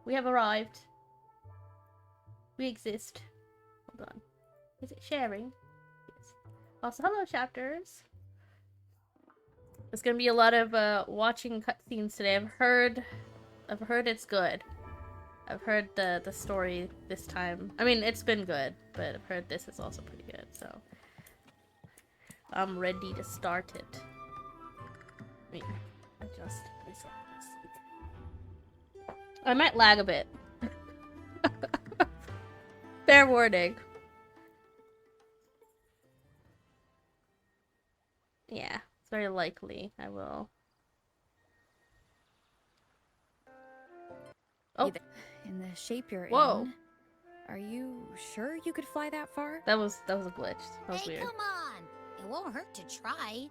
We have arrived. We exist. Hold on. Is it sharing? Yes. Also, hello, chapters. There's gonna be a lot of watching cutscenes today. I've heard it's good. I've heard the story this time. I mean, it's been good, but I've heard this is also pretty good. So I'm ready to start it. Let me adjust myself. I might lag a bit. Fair warning. Yeah, it's very likely I will. Oh, in the shape you're whoa. in, are you sure you could fly that far? That was a glitch. That was weird. Come on, it won't hurt to try.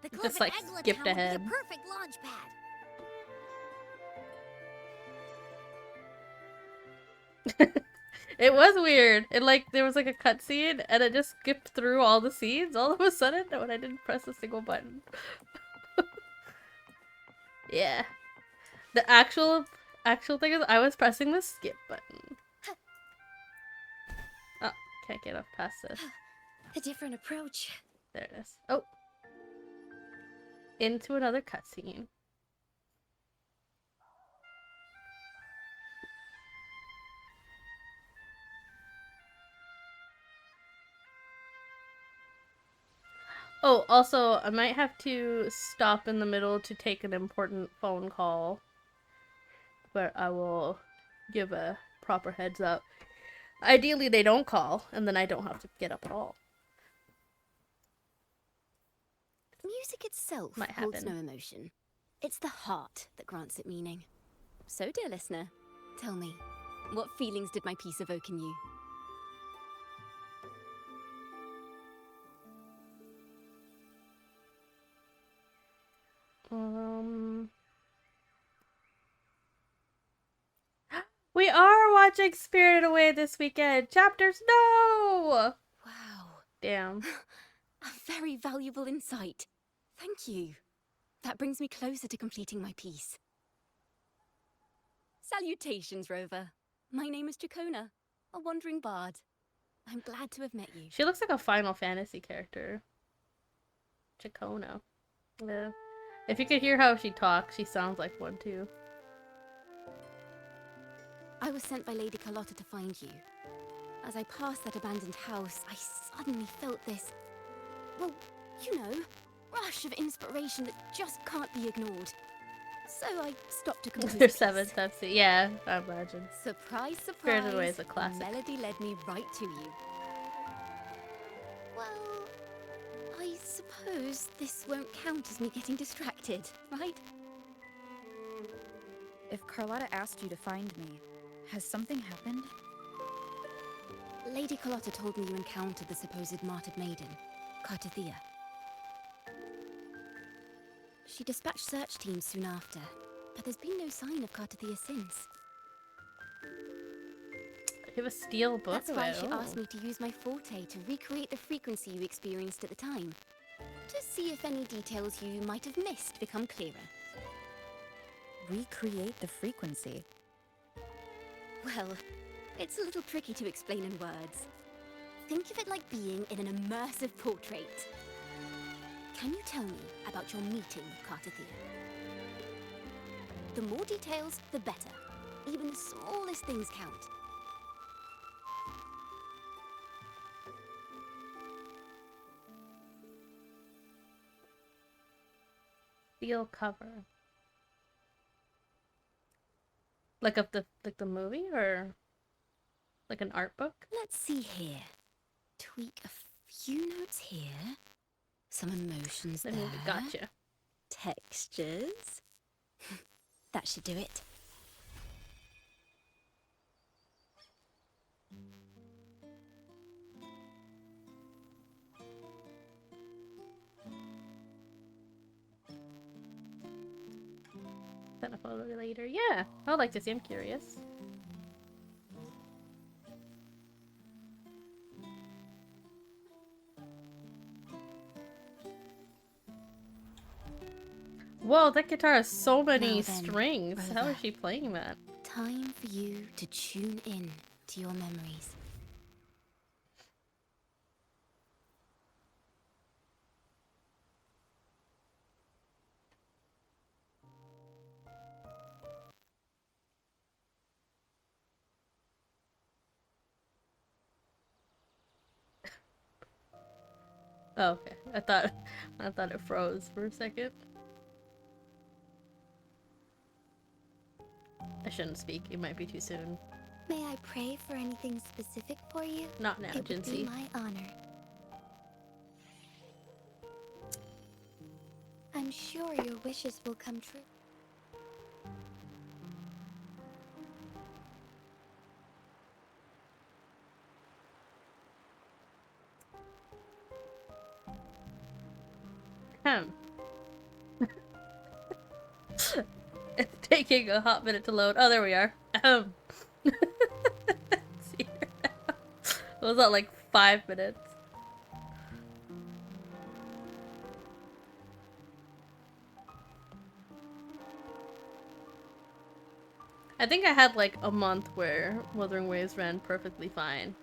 The cliff Just at like Eglinton skipped would be ahead. the perfect launch pad. It was weird. It there was like a cutscene and it just skipped through all the scenes all of a sudden when I didn't press a single button. Yeah. The actual thing is I was pressing the skip button. Oh, can't get up past this. A different approach. There it is. Oh. Into another cutscene. Oh, also, I might have to stop in the middle to take an important phone call. But I will give a proper heads up. Ideally, they don't call, and then I don't have to get up at all. Music itself Might holds no happen. emotion. It's the heart that grants it meaning. So, dear listener, tell me, what feelings did my piece evoke in you? We are watching Spirited Away this weekend. Chapters, no! Wow. Damn. A very valuable insight. Thank you. That brings me closer to completing my piece. Salutations, Rover. My name is Chacona, a wandering bard. I'm glad to have met you. She looks like a Final Fantasy character. Chacona. Yeah. If you could hear how she talks, she sounds like one too. I was sent by Lady Carlotta to find you. As I passed that abandoned house, I suddenly felt this, well, you know, rush of inspiration that just can't be ignored. So I stopped to compose There's the 7 piece. steps. Yeah, I imagine. Surprise, surprise. Spirited Away is a the classic. melody led me right to you. Well, I suppose this won't count as me getting distracted, right? If Carlotta asked you to find me, has something happened? Lady Carlotta told me you encountered the supposed martyred maiden, Cartathea. She dispatched search teams soon after, but there's been no sign of Cartathea since. You have a steel book That's of why it. she Oh. asked me to use my forte to recreate the frequency you experienced at the time, to see if any details you might have missed become clearer. Recreate the frequency. Well, it's a little tricky to explain in words. Think of it like being in an immersive portrait. Can you tell me about your meeting with Cartathea? The more details, the better. Even the smallest things count. Steel cover. Like of the movie, or like an art book? Let's see here. Tweak a few notes here. Some emotions The there. movie. Gotcha. Textures. That should do it. Send a photo later. Yeah, I'd like to see. I'm curious. Whoa, that guitar has so many Now then, strings. How Rover. is she playing that? Time for you to tune in to your memories. Oh, okay. I thought it froze for a second. I shouldn't speak. It might be too soon. May I pray for anything specific for you? Not now, It would be Jinsey. my honor. I'm sure your wishes will come true. Ahem. It's taking a hot minute to load. Oh, there we are. Ahem. See here now. Was that like 5 minutes? I think I had like a month where Wuthering Waves ran perfectly fine.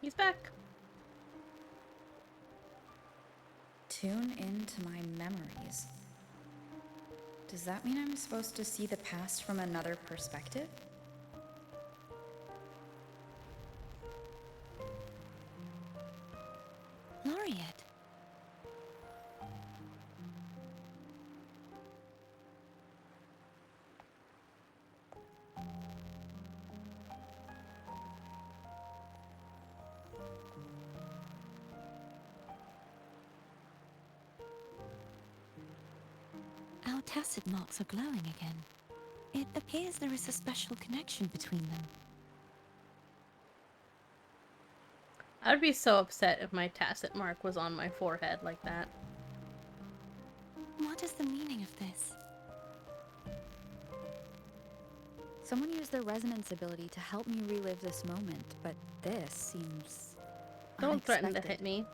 He's back. Tune into my memories. Does that mean I'm supposed to see the past from another perspective? Laureate. Our tacit marks are glowing again. It appears there is a special connection between them. I'd be so upset if my tacit mark was on my forehead like that. What is the meaning of this? Someone used their resonance ability to help me relive this moment, but this seems Don't threaten to unexpected. hit me.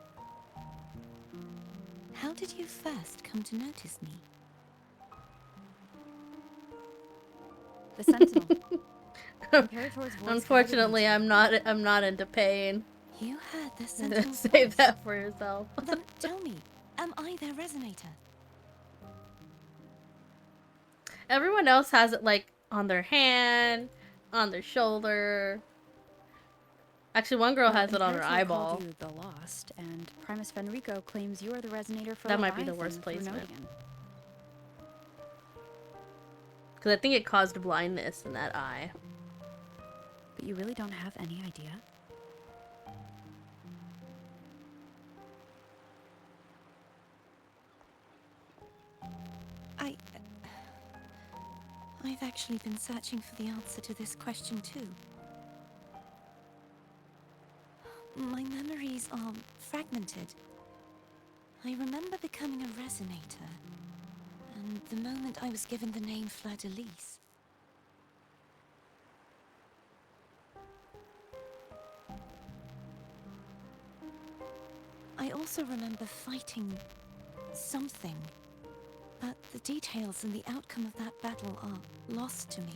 How did you first come to notice me? The Sentinel. Imperator's voice Unfortunately, guided me to- I'm not into pain. You heard the Sentinel's Save voice. that for yourself. Then tell me, am I their resonator? Everyone else has it like on their hand, on their shoulder. Actually, one girl has it on her Imperator called eyeball. you the Lost, and Primus Fenrico claims you are the resonator for That might be the Leviathan worst through placement. Nodian. Because I think it caused blindness in that eye. But you really don't have any idea? I've actually been searching for the answer to this question too. My memories are fragmented. I remember becoming a resonator, and the moment I was given the name Fleur-de-Lis. I also remember fighting something, but the details and the outcome of that battle are lost to me.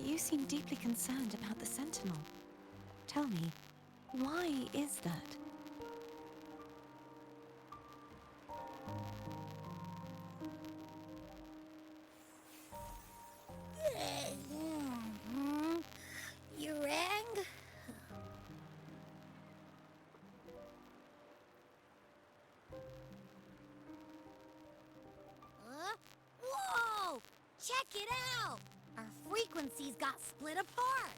You seem deeply concerned about the Sentinel. Tell me, why is that? You rang? Whoa! Check it out! Our frequencies got split apart.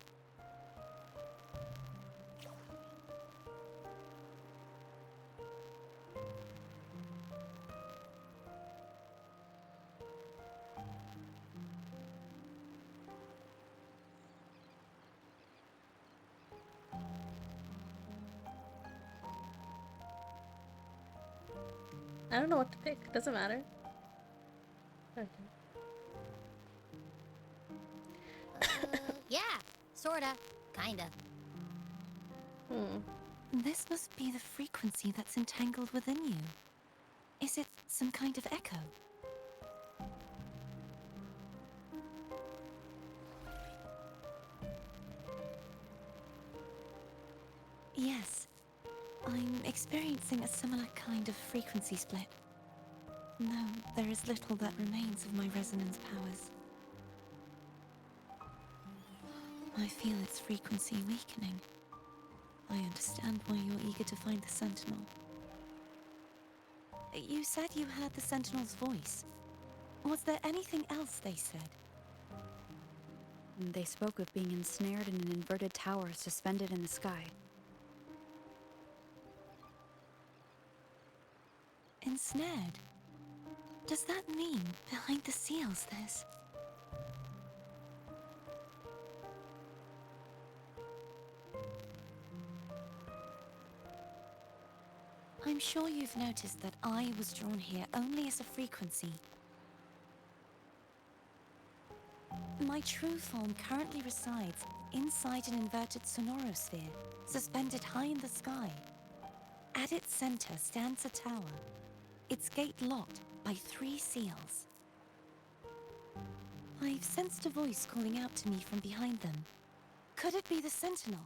I don't know what to pick. Doesn't matter. Okay. Yeah, sorta. Kinda. This must be the frequency that's entangled within you. Is it some kind of echo? Yes, I'm experiencing a similar kind of frequency split. No, there is little that remains of my resonance powers. I feel its frequency weakening. I understand why you're eager to find the Sentinel. You said you heard the Sentinel's voice. Was there anything else they said? They spoke of being ensnared in an inverted tower suspended in the sky. Ensnared? Does that mean behind the seals there's... I'm sure you've noticed that I was drawn here only as a frequency. My true form currently resides inside an inverted sonorosphere, suspended high in the sky. At its center stands a tower, its gate locked by 3 seals. I've sensed a voice calling out to me from behind them. Could it be the Sentinel?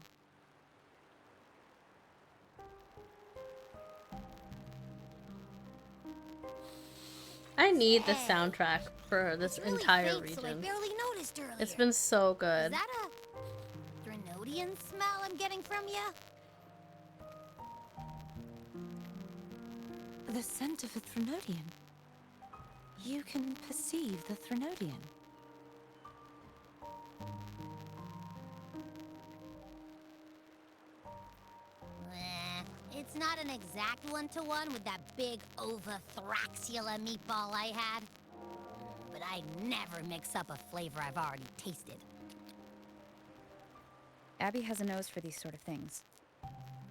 I need the Hey, soundtrack for this it's really entire faint, so I region. barely noticed earlier. It's been so Is good. that a Drenodian smell I'm getting from you? The scent of a Threnodian. You can perceive the Threnodian. It's not an exact one-to-one with that big Ovathraxula meatball I had. But I'd never mix up a flavor I've already tasted. Abby has a nose for these sort of things.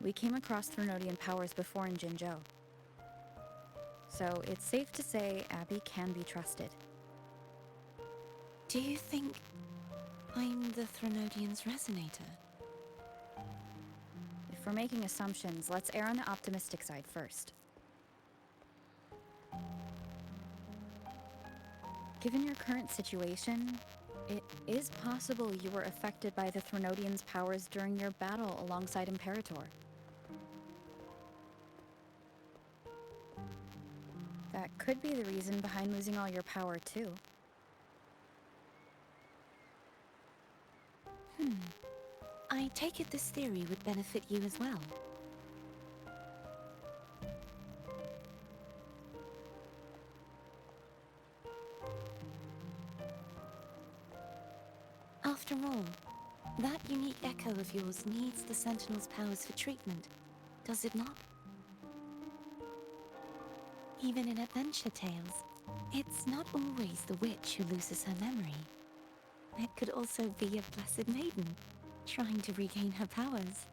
We came across Threnodian powers before in Jinzhou. So it's safe to say Abby can be trusted. Do you think I'm the Threnodian's resonator? If we're making assumptions, let's err on the optimistic side first. Given your current situation, it is possible you were affected by the Threnodian's powers during your battle alongside Imperator. That could be the reason behind losing all your power, too. I take it this theory would benefit you as well. After all, that unique echo of yours needs the Sentinel's powers for treatment, does it not? Even in adventure tales, it's not always the witch who loses her memory. It could also be a blessed maiden, trying to regain her powers.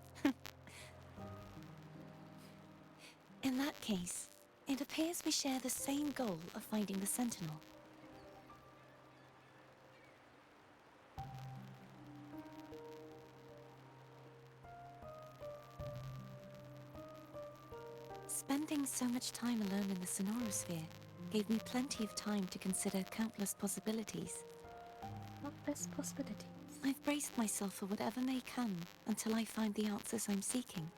In that case, it appears we share the same goal of finding the Sentinel. Spending so much time alone in the Sonorosphere gave me plenty of time to consider countless possibilities. Countless possibilities. I've braced myself for whatever may come until I find the answers I'm seeking.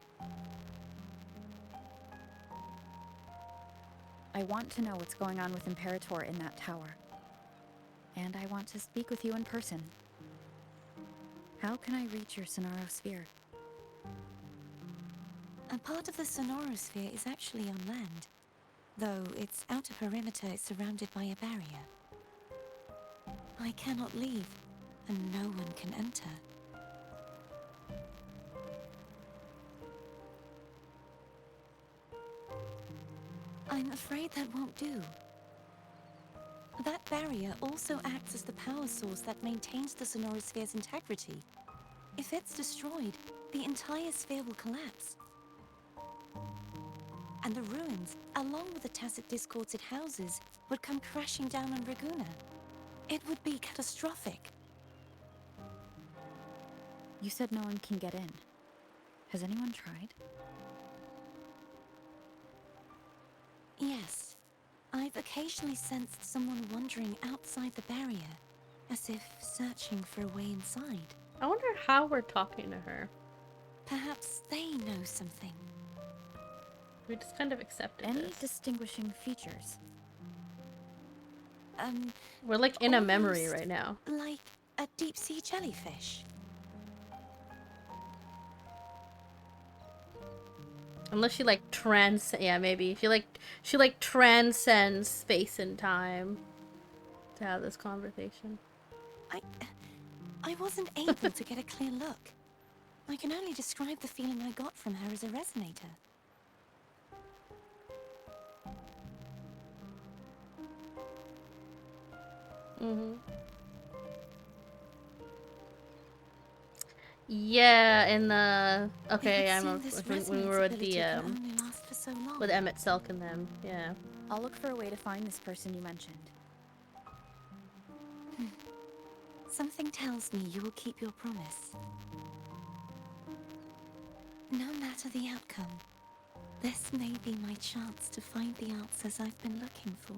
I want to know what's going on with Imperator in that tower. And I want to speak with you in person. How can I reach your Sonorosphere? A part of the Sonorosphere is actually on land, though its outer perimeter is surrounded by a barrier. I cannot leave, and no one can enter. I'm afraid that won't do. That barrier also acts as the power source that maintains the Sonorosphere's integrity. If it's destroyed, the entire sphere will collapse. And the ruins, along with the tacit discords it houses, would come crashing down on Raguna. It would be catastrophic. You said no one can get in. Has anyone tried? Yes. I've occasionally sensed someone wandering outside the barrier, as if searching for a way inside. I wonder how we're talking to her. Perhaps they know something. We just kind of accepted Any this. distinguishing features? We're like in a memory Almost right now. like a deep-sea jellyfish. Unless she like yeah, maybe. She like transcends space and time to have this conversation. I wasn't able to get a clear look. I can only describe the feeling I got from her as a resonator. Yeah, in the okay, It I'm would seem this when we were with resonance the ability can only last for so long. with Emmett Selk and them. Yeah. I'll look for a way to find this person you mentioned. Something tells me you will keep your promise. No matter the outcome, this may be my chance to find the answers I've been looking for.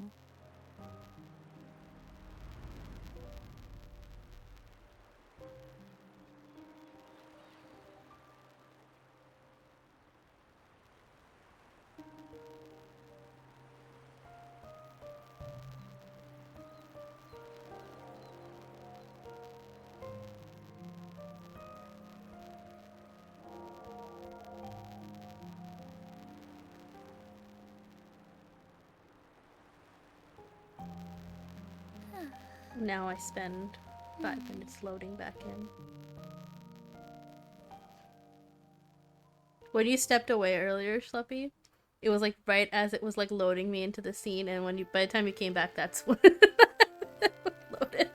Now I spend 5 minutes loading back in. When you stepped away earlier, Schleppy, it was like right as it was like loading me into the scene, and when you by the time you came back, that's when it loaded.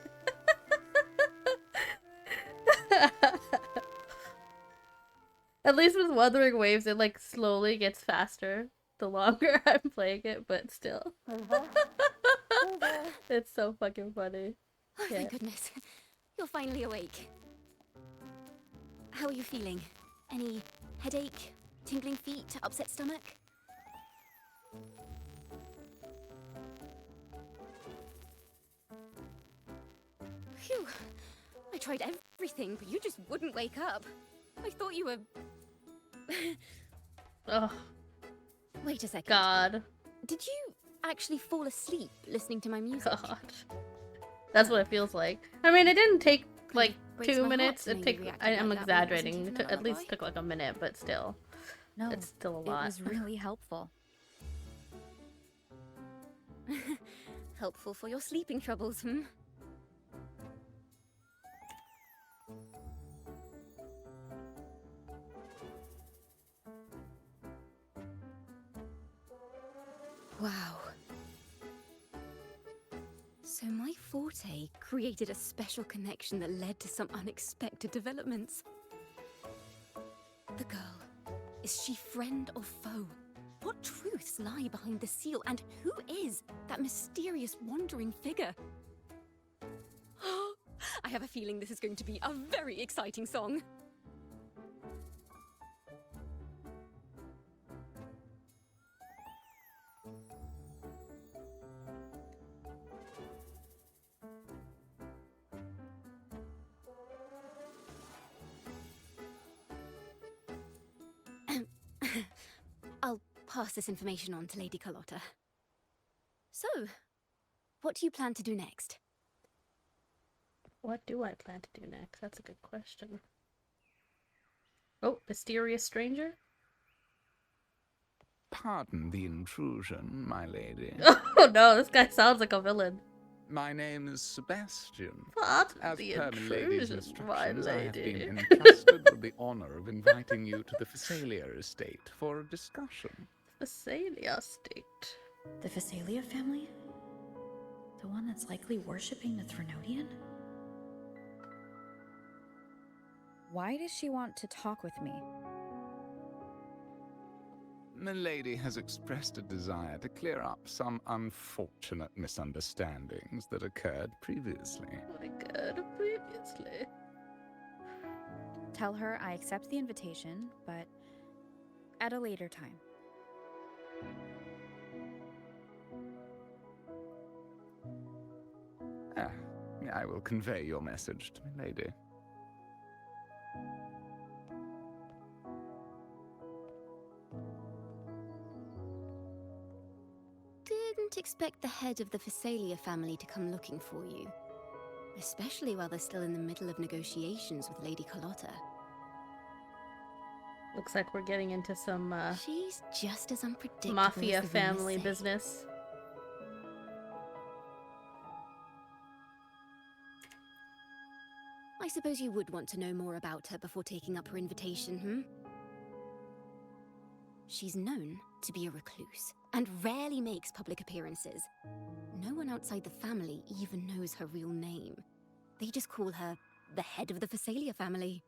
At least with Wuthering Waves, it like slowly gets faster the longer I'm playing it, but still. It's so fucking funny. Oh, Yeah. thank goodness. You're finally awake. How are you feeling? Any headache, tingling feet, upset stomach? Phew. I tried everything, but you just wouldn't wake up. I thought you were... Oh, Wait a second. God. Did you actually fall asleep listening to my music? God. That's what it feels like. I mean, it didn't take like Breaks 2 my heart minutes. to It know take. you reacted I'm like that when it wasn't exaggerating. even It a at least lullaby. took like a minute, but still, No, it's still a it lot. was really helpful. Helpful for your sleeping troubles, hmm? Wow. So my forte created a special connection that led to some unexpected developments. The girl, is she friend or foe? What truths lie behind the seal, and who is that mysterious wandering figure? I have a feeling this is going to be a very exciting song. I'll pass this information on to Lady Carlotta. So, what do you plan to do next? What do I plan to do next? That's a good question. Oh, mysterious stranger? Pardon the intrusion, my lady. Oh no, this guy sounds like a villain. My name is Sebastian. Pardon As the per Milady's intrusion, my instructions, I have lady. been entrusted with the honor of inviting you to the Phasalia estate for a discussion. Phasalia state. The Phasalia family? The one that's likely worshipping the Threnodian? Why does she want to talk with me? Milady has expressed a desire to clear up some unfortunate misunderstandings that occurred previously. Oh my god, previously. Tell her I accept the invitation, but at a later time. I will convey your message to Milady. Didn't expect the head of the Phasalia family to come looking for you. Especially while they're still in the middle of negotiations with Lady Carlotta. Looks like we're getting into some She's just as unpredictable mafia as the rumors family say. business. I suppose you would want to know more about her before taking up her invitation, hmm? She's known to be a recluse, and rarely makes public appearances. No one outside the family even knows her real name. They just call her the head of the Phasalia family.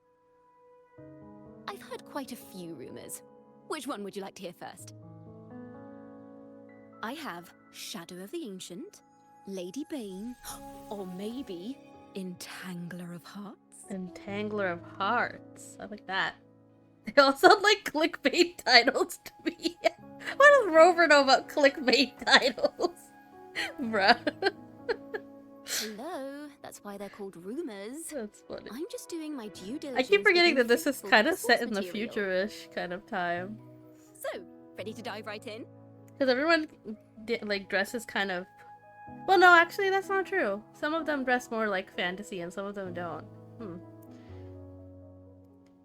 I've heard quite a few rumors. Which one would you like to hear first? I have Shadow of the Ancient, Lady Bane, or maybe Entangler of Hearts. Entangler of Hearts. I like that. They all sound like clickbait titles to me. What does Rover know about clickbait titles? Bruh. Hello, that's why they're called rumors. That's funny. I'm just doing my due I diligence. keep forgetting by that being this is faithful kind to of the set source in the material. future-ish kind of time. So, ready to dive right in? Because everyone like dresses kind of... Well, no, actually, that's not true. Some of them dress more like fantasy and some of them don't.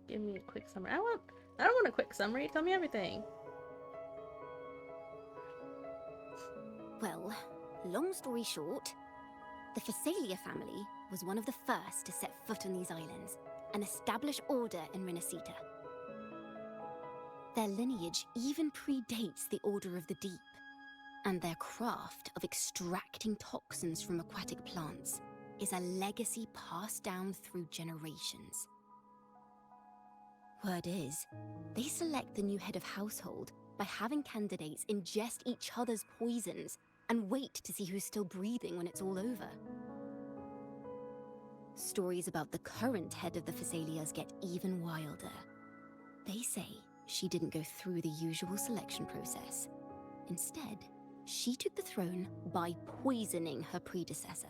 Give me a quick summary. I don't want a quick summary. Tell me everything. Well, long story short, The Phasalia family was one of the first to set foot on these islands and establish order in Rinascita. Their lineage even predates the Order of the Deep, and their craft of extracting toxins from aquatic plants is a legacy passed down through generations. Word is, they select the new head of household by having candidates ingest each other's poisons and wait to see who's still breathing when it's all over. Stories about the current head of the Phasalias get even wilder. They say she didn't go through the usual selection process. Instead, she took the throne by poisoning her predecessor.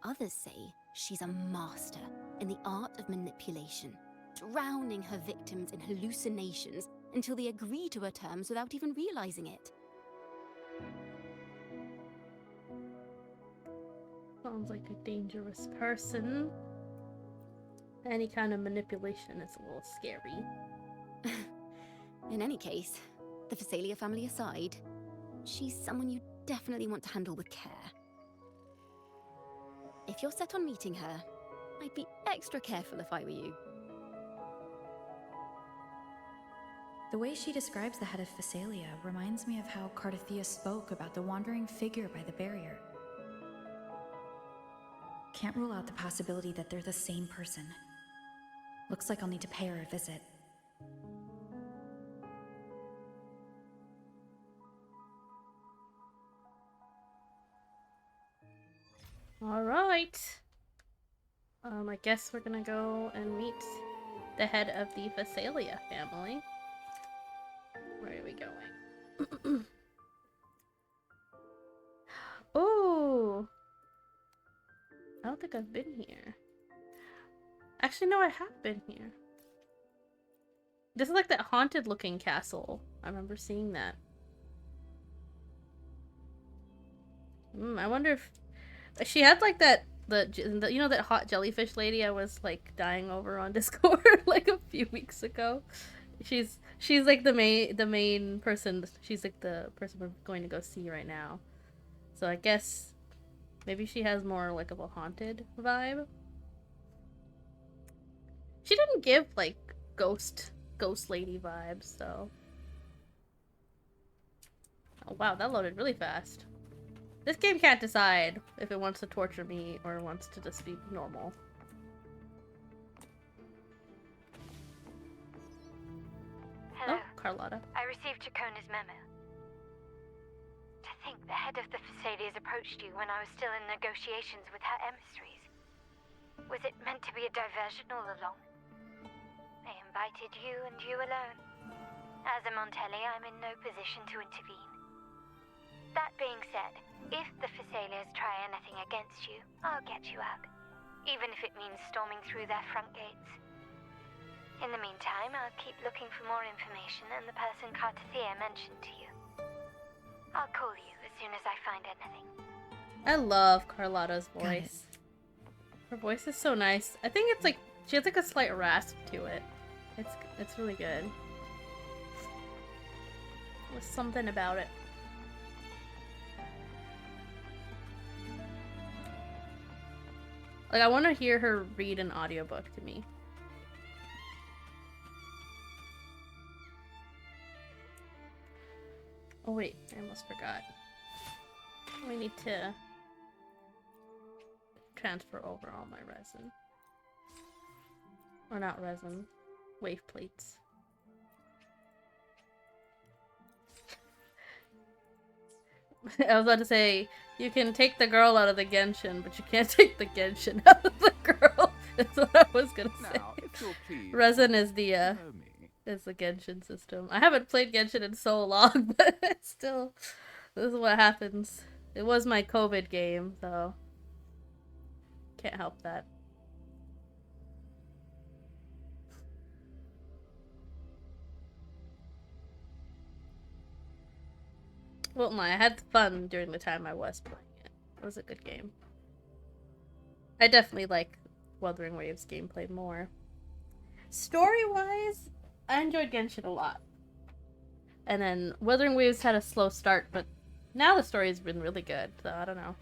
Others say she's a master in the art of manipulation, drowning her victims in hallucinations until they agree to her terms without even realizing it. Sounds like a dangerous person. Any kind of manipulation is a little scary. In any case, the Phasalia family aside, she's someone you definitely want to handle with care. If you're set on meeting her, I'd be extra careful if I were you. The way she describes the head of Phasalia reminds me of how Cardothea spoke about the wandering figure by the barrier. Can't rule out the possibility that they're the same person. Looks like I'll need to pay her a visit. Alright. I guess we're gonna go and meet the head of the Phasalia family. Where are we going? Oh! I don't think I've been here. Actually, no, I have been here. This is like that haunted looking castle. I remember seeing that. I wonder if... She had like that, you know that hot jellyfish lady I was like dying over on Discord like a few weeks ago? She's like the main person. She's like the person we're going to go see right now. So I guess maybe she has more like of a haunted vibe. She didn't give like ghost lady vibes, so. Oh wow, that loaded really fast. This game can't decide if it wants to torture me or wants to just be normal. Hello. Oh, Carlotta. I received Chacona's memo. To think the head of the Phasalias approached you when I was still in negotiations with her emissaries. Was it meant to be a diversion all along? They invited you and you alone. As a Montelli, I'm in no position to intervene. That being said, if the Phasalias try anything against you, I'll get you out. Even if it means storming through their front gates. In the meantime, I'll keep looking for more information and the person Cardothea mentioned to you. I'll call you as soon as I find anything. I love Carlotta's voice. Her voice is so nice. I think it's like she has like a slight rasp to it. It's really good. There's something about it. Like I want to hear her read an audiobook to me. Oh wait, I almost forgot. We need to transfer over all my resin. Or not resin, wave plates. I was about to say, you can take the girl out of the Genshin, but you can't take the Genshin out of the girl. That's what I was gonna say. Now, if you're pleased, Resin is the know me. is the Genshin system. I haven't played Genshin in so long, but still, this is what happens. It was my COVID game, so can't help that. Well, I had fun during the time I was playing it. It was a good game. I definitely like Wuthering Waves gameplay more. Story-wise, I enjoyed Genshin a lot. And then Wuthering Waves had a slow start, but now the story has been really good, so I don't know.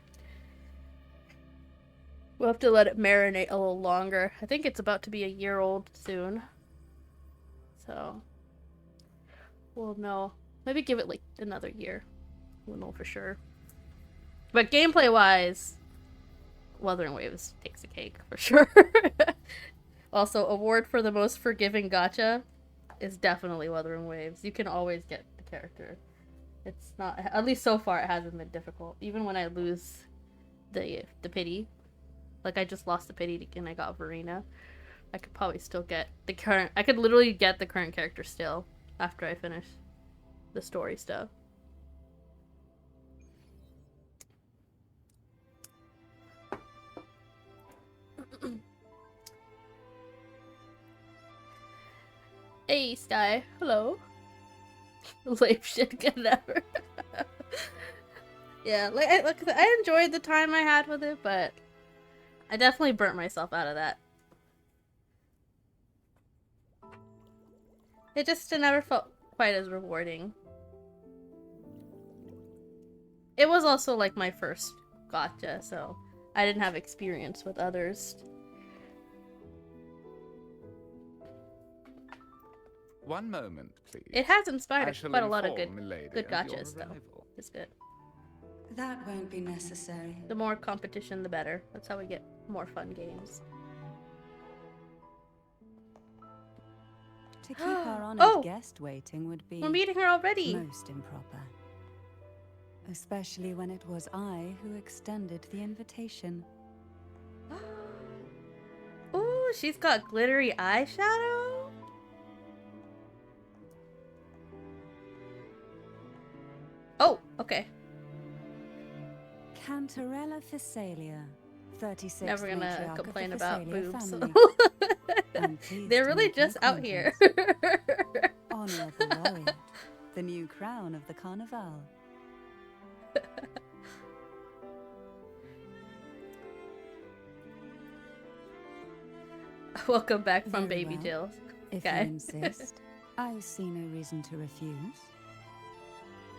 We'll have to let it marinate a little longer. I think it's about to be a year old soon. So, we'll know. Maybe give it like another year. We'll know for sure. But gameplay-wise, Wuthering Waves takes a cake for sure. Also, award for the most forgiving gacha is definitely Wuthering Waves. You can always get the character. It's not, at least so far, it hasn't been difficult. Even when I lose the pity. Like, I just lost the pity and I got Verena. I could probably still get the current... I could literally get the current character still after I finish the story stuff. Hey, Sky. Hello. Lame shit can never. Yeah, I enjoyed the time I had with it, but I definitely burnt myself out of that. It just never felt quite as rewarding. It was also like my first gacha, so I didn't have experience with others. One moment, please. It has inspired I shall quite a lot of inform good Milady of your gachas, though. arrival. It's good. That won't be necessary. The more competition, the better. That's how we get more fun games. To keep our honored Oh! guest waiting would be We're meeting her already! most improper. Especially when it was I who extended the invitation. Ooh, she's got glittery eyeshadow? Oh, okay. Cantarella Phasalia, 36th Never gonna matriarch complain of the about Phasalia boobs. family. I'm pleased They're to really make your just out here. Honorable laureate, the new crown of the Carnival. Welcome back from Very Baby well. Tales. If Okay. you insist, I see no reason to refuse.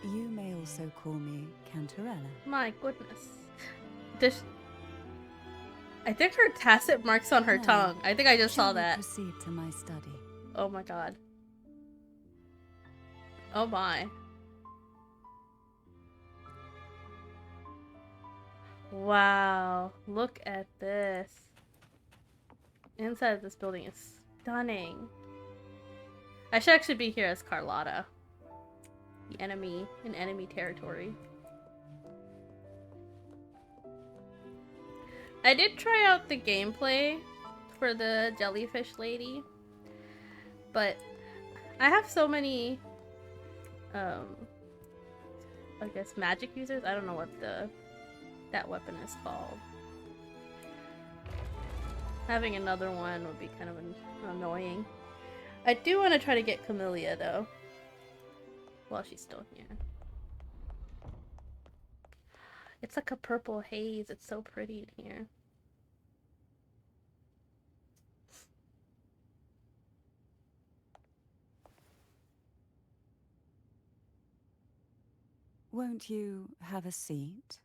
You may also call me Cantarella. My goodness. I think her tacit marks on her Now, tongue. I think I just saw shall we that. proceed to my study? Oh my god. Oh my. Wow. Look at this. Inside of this building is stunning. I should actually be here as Carlotta. The enemy in enemy territory. I did try out the gameplay for the jellyfish lady, but I have so many I guess magic users. I don't know what that weapon is called. Having another one would be kind of annoying. I do want to try to get Camellia though, while she's still here. It's like a purple haze. It's so pretty in here. Won't you have a seat?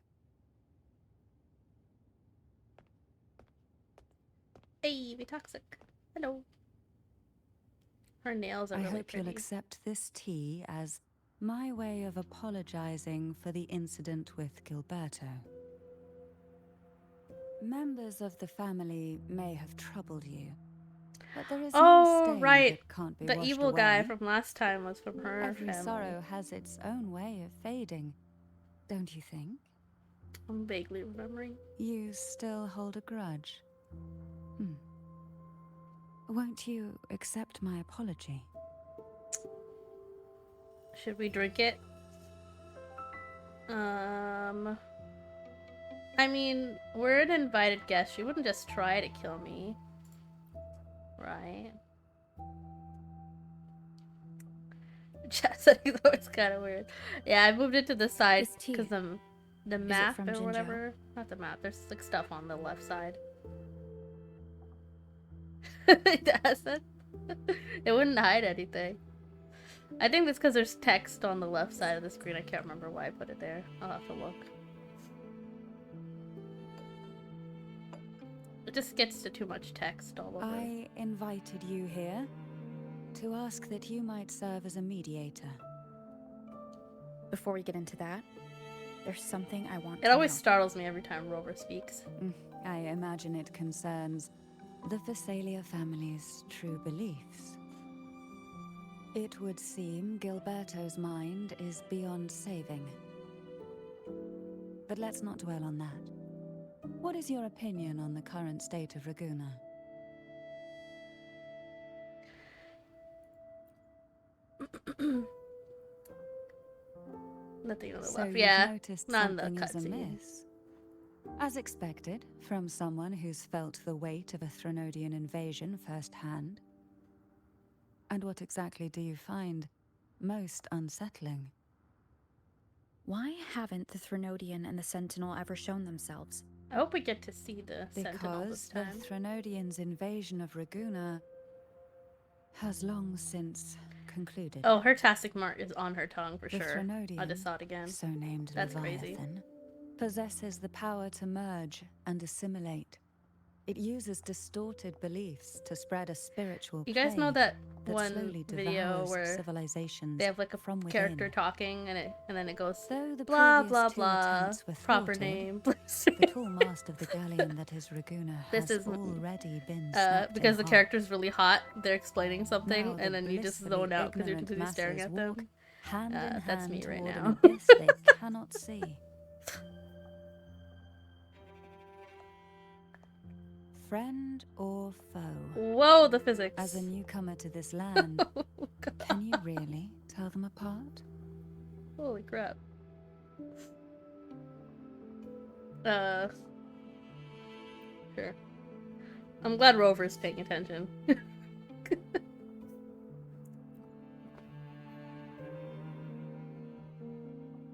Hey, be toxic. Hello. Her nails are I really hope pretty. you'll accept this tea as my way of apologizing for the incident with Gilberto. Members of the family may have troubled you, but there is no stain right. that can't be The washed evil guy away. from last time was from her Every family. sorrow has its own way of fading, don't you think? I'm vaguely remembering. You still hold a grudge. Won't you accept my apology? Should we drink it? I mean, we're an invited guest. She wouldn't just try to kill me. Right? Chat setting though, it's kind of weird. Yeah, I moved it to the side This tea, because the map from or Jinzhou? whatever. Not the map. There's like stuff on the left side. It doesn't. It wouldn't hide anything. I think that's because there's text on the left side of the screen. I can't remember why I put it there. I'll have to look. just gets to too much text all over. I invited you here to ask that you might serve as a mediator. Before we get into that, there's something I want It to always know. startles me every time Rover speaks. I imagine it concerns the Phasalia family's true beliefs. It would seem Gilberto's mind is beyond saving. But let's not dwell on that. What is your opinion on the current state of Raguna? Nothing on the So left. you've Yeah, noticed not in the something is cutscene. amiss. As expected, from someone who's felt the weight of a Threnodian invasion firsthand. And what exactly do you find most unsettling? Why haven't the Threnodian and the Sentinel ever shown themselves? I hope we get to see the Sentinel this Because time. the Threnodians' invasion of Raguna has long since concluded. Oh, her Tastic Mark is on her tongue for The sure. I Threnodian, just saw it again. so named That's crazy. Leviathan, possesses the power to merge and assimilate. It uses distorted beliefs to spread a spiritual You guys know plague that that one slowly video devours where civilizations they have like a from character within. talking and then it goes Though the blah previous blah two blah, attempts were proper thwarted, name. the tall mast of the galleon that is Raguna This has is already been snapped because in the half. character's really hot, they're explaining something Now the and then you just blissfully zone out because you're too ignorant busy staring masses at them. walk hand in That's hand me right toward now. an abyss they cannot see. Friend or foe? Whoa, the physics. As a newcomer to this land, Oh, God. can you really tell them apart? Holy crap. Sure. I'm glad Rover's paying attention.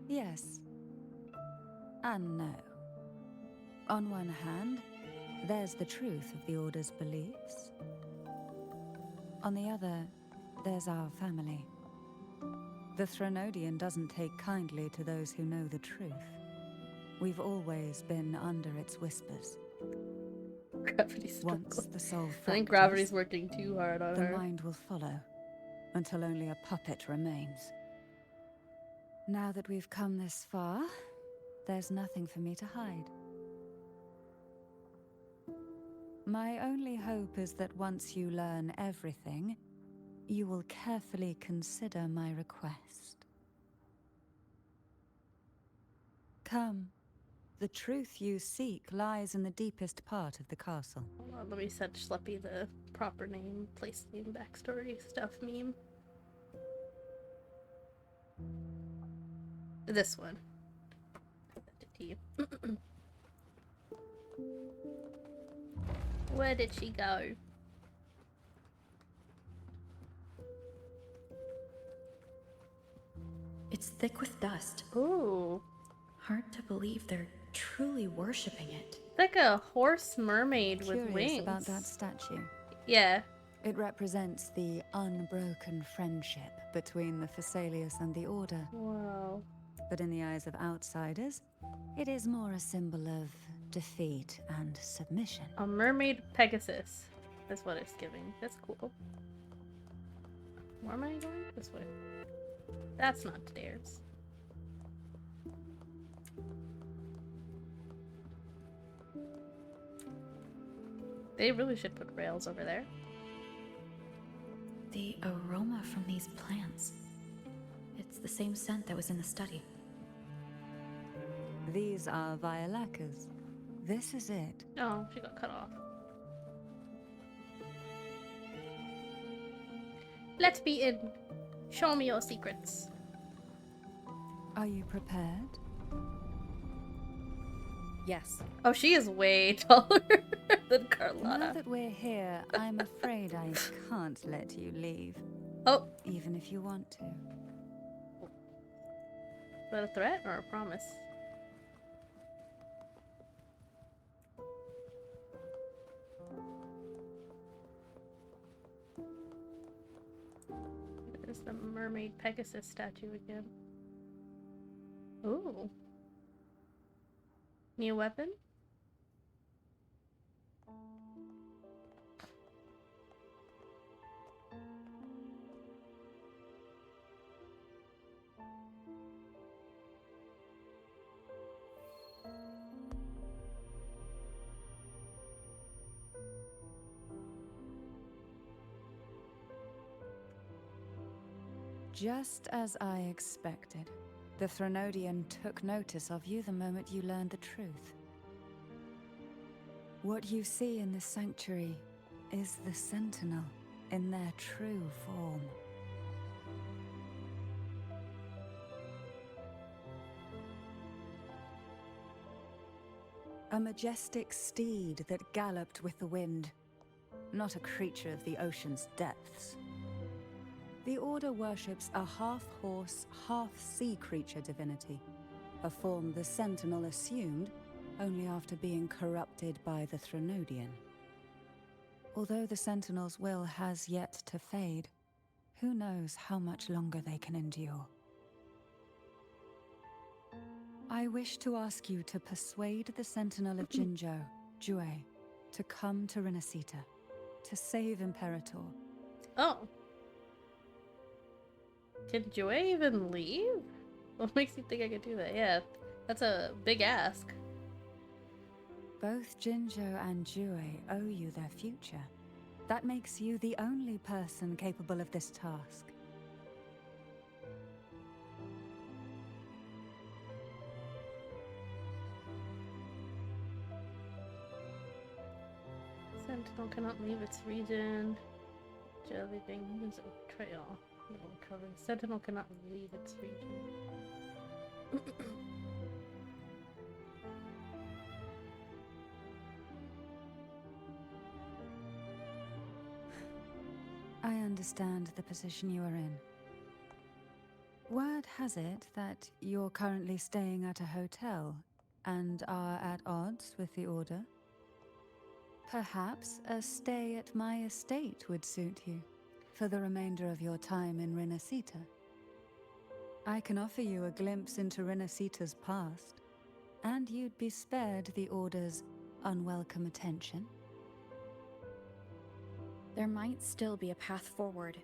Yes. And no. On one hand, there's the truth of the Order's beliefs. On the other, there's our family. The Threnodian doesn't take kindly to those who know the truth. We've always been under its whispers. Gravity Once struggle. the soul I think fractures, gravity's working too hard on the her. mind will follow, until only a puppet remains. Now that we've come this far, there's nothing for me to hide. My only hope is that once you learn everything, you will carefully consider my request. Come. The truth you seek lies in the deepest part of the castle. Hold on, let me set Schleppy the proper name, place name, backstory stuff meme. This one. Send it to you. Where did she go? It's thick with dust. Ooh. Hard to believe they're truly worshipping it. It's like a horse mermaid with Curious wings. about that statue. Yeah. It represents the unbroken friendship between the Phasaelius and the Order. Wow. But in the eyes of outsiders, it is more a symbol of defeat and submission. A mermaid Pegasus. That's what it's giving. That's cool. Where am I going? This way. That's not stairs. They really should put rails over there. The aroma from these plants. It's the same scent that was in the study. These are violacas. This is it. Oh, she got cut off. Let me in. Show me your secrets. Are you prepared? Yes. Oh, she is way taller than Now Carlotta. that we're here, I'm afraid I can't let you leave, Oh, even if you want to. is that a threat or a promise? There's the mermaid Pegasus statue again. Ooh. New weapon? Just as I expected, the Threnodian took notice of you the moment you learned the truth. What you see in the sanctuary is the Sentinel in their true form. A majestic steed that galloped with the wind, not a creature of the ocean's depths. The Order worships a half-horse, half-sea creature divinity, a form the Sentinel assumed only after being corrupted by the Threnodian. Although the Sentinel's will has yet to fade, who knows how much longer they can endure. I wish to ask you to persuade the Sentinel of Jinzhou, Jue, to come to Rinascita, to save Imperator. Oh. Can Jue even leave? What makes you think I could do that? Yeah, that's a big ask. Both Jinzhou and Jue owe you their future. That makes you the only person capable of this task. Sentinel cannot leave its region. Jellybean leaves a trail. Sentinel cannot leave its region. I understand the position you are in. Word has it that you're currently staying at a hotel and are at odds with the Order. Perhaps a stay at my estate would suit you for the remainder of your time in Rinascita. I can offer you a glimpse into Rinascita's past, and you'd be spared the Order's unwelcome attention. There might still be a path forward.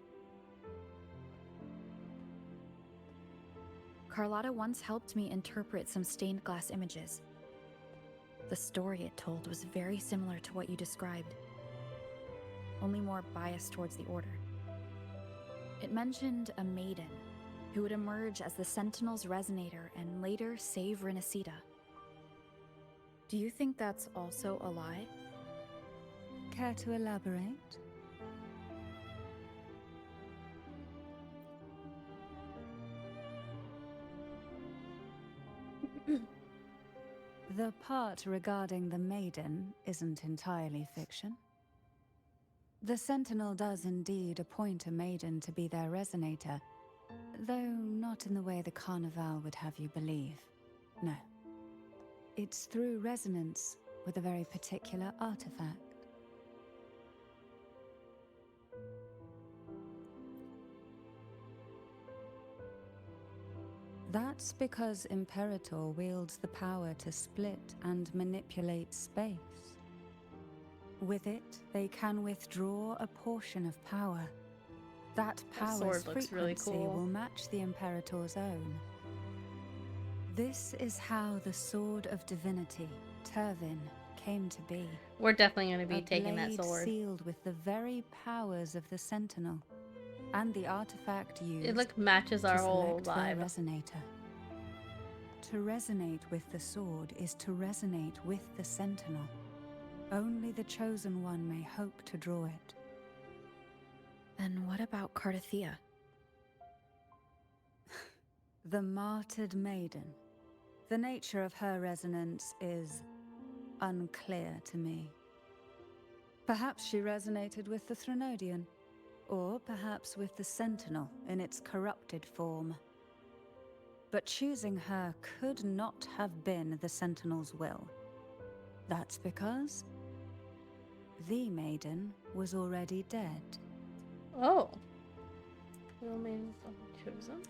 Carlotta once helped me interpret some stained glass images. The story it told was very similar to what you described, only more biased towards the Order. It mentioned a maiden who would emerge as the Sentinel's resonator and later save Rinascita. Do you think that's also a lie? Care to elaborate? The part regarding the maiden isn't entirely fiction. The Sentinel does indeed appoint a maiden to be their resonator, though not in the way the Carnival would have you believe. No. It's through resonance with a very particular artifact. That's because Imperator wields the power to split and manipulate space. With it, they can withdraw a portion of power. That power's sword looks really frequency cool. will match the Imperator's own. This is how the Sword of Divinity, Turvin, came to be. We're definitely going to be A taking that blade sword. sealed with the very powers of the Sentinel, and the artifact used It like matches our to whole select their vibe. resonator. To resonate with the sword is to resonate with the Sentinel. Only the Chosen One may hope to draw it. Then what about Cardathea? The martyred maiden. The nature of her resonance is unclear to me. Perhaps she resonated with the Threnodian, or perhaps with the Sentinel in its corrupted form. But choosing her could not have been the Sentinel's will. That's because the maiden was already dead. Oh. Real maidens chosen.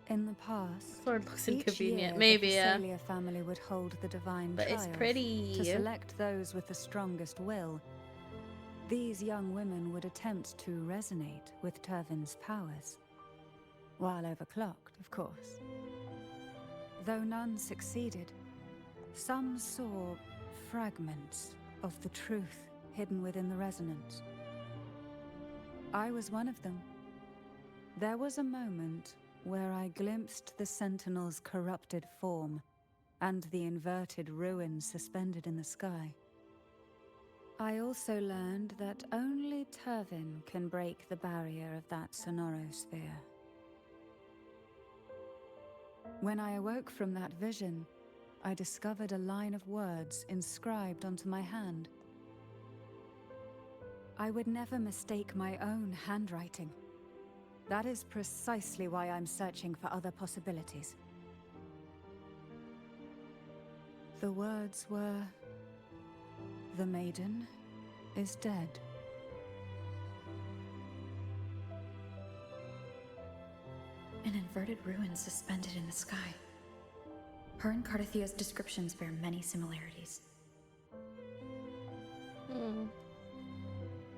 In the past, Sword looks each inconvenient. year, Maybe, the yeah. Phasalia family would hold the divine But it's trials pretty. to select those with the strongest will. These young women would attempt to resonate with Turvin's powers, while overclocked, of course. Though none succeeded, some saw fragments of the truth hidden within the resonance. I was one of them. There was a moment where I glimpsed the Sentinel's corrupted form and the inverted ruins suspended in the sky. I also learned that only Turvin can break the barrier of that sonorosphere. When I awoke from that vision, I discovered a line of words inscribed onto my hand. I would never mistake my own handwriting. That is precisely why I'm searching for other possibilities. The words were, "The maiden is dead." An inverted ruin suspended in the sky. Her and Cardathia's descriptions bear many similarities.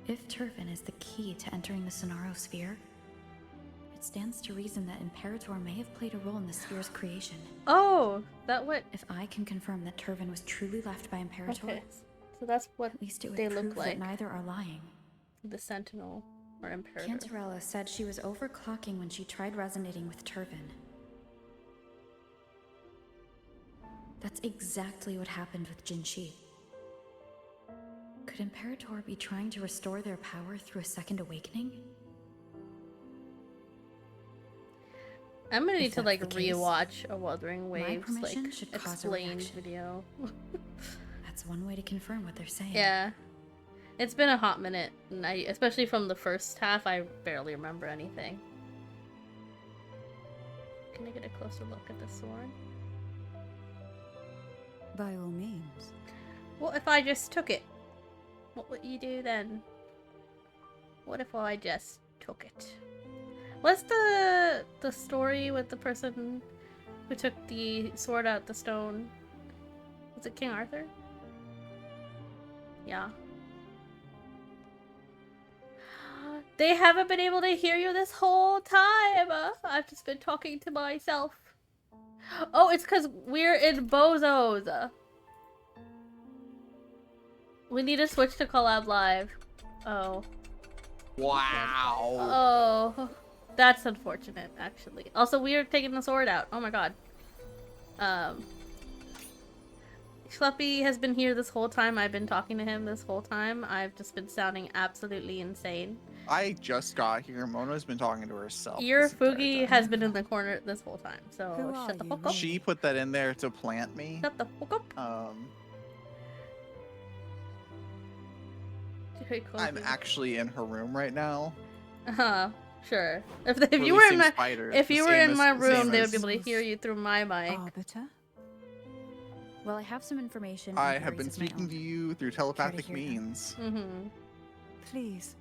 If Turvin is the key to entering the Sonarosphere, it stands to reason that Imperator may have played a role in the sphere's creation. Oh, that what? If I can confirm that Turvin was truly left by Imperator, Okay, so that's what at least it would they prove look like. that neither are lying. The Sentinel or Imperator. Cantarella said she was overclocking when she tried resonating with Turvin. That's exactly what happened with Jinshi. Could Imperator be trying to restore their power through a second awakening? I'm gonna need If to that's like the case, rewatch a Wuthering Waves permission like should cause a explained reaction. video. That's one way to confirm what they're saying. Yeah. It's been a hot minute, and especially from the first half, I barely remember anything. Can I get a closer look at the sword? By all means. What if I just took it? What would you do then? What if I just took it? What's the story with the person who took the sword out the stone? Was it King Arthur? Yeah. They haven't been able to hear you this whole time. I've just been talking to myself. Oh, it's because we're in Bozos. We need to switch to collab live. Oh. Wow. Oh. That's unfortunate, actually. Also, we are taking the sword out. Oh my god. Schleppy has been here this whole time. I've been talking to him this whole time. I've just been sounding absolutely insane. I just got here. Mona's been talking to herself. Your this entire Fugi time. has been in the corner this whole time, so Who are shut the you, fuck up. She put that in there to plant me. Shut the fuck up. I'm actually in her room right now. Sure. If you were in my spiders, if the you were same in as- my the room, same they would as- be able to hear you through my mic. Arbiter? Well, I have some information. I and have been theories of my speaking own. to you through telepathic hear them? means. Mm-hmm. Please,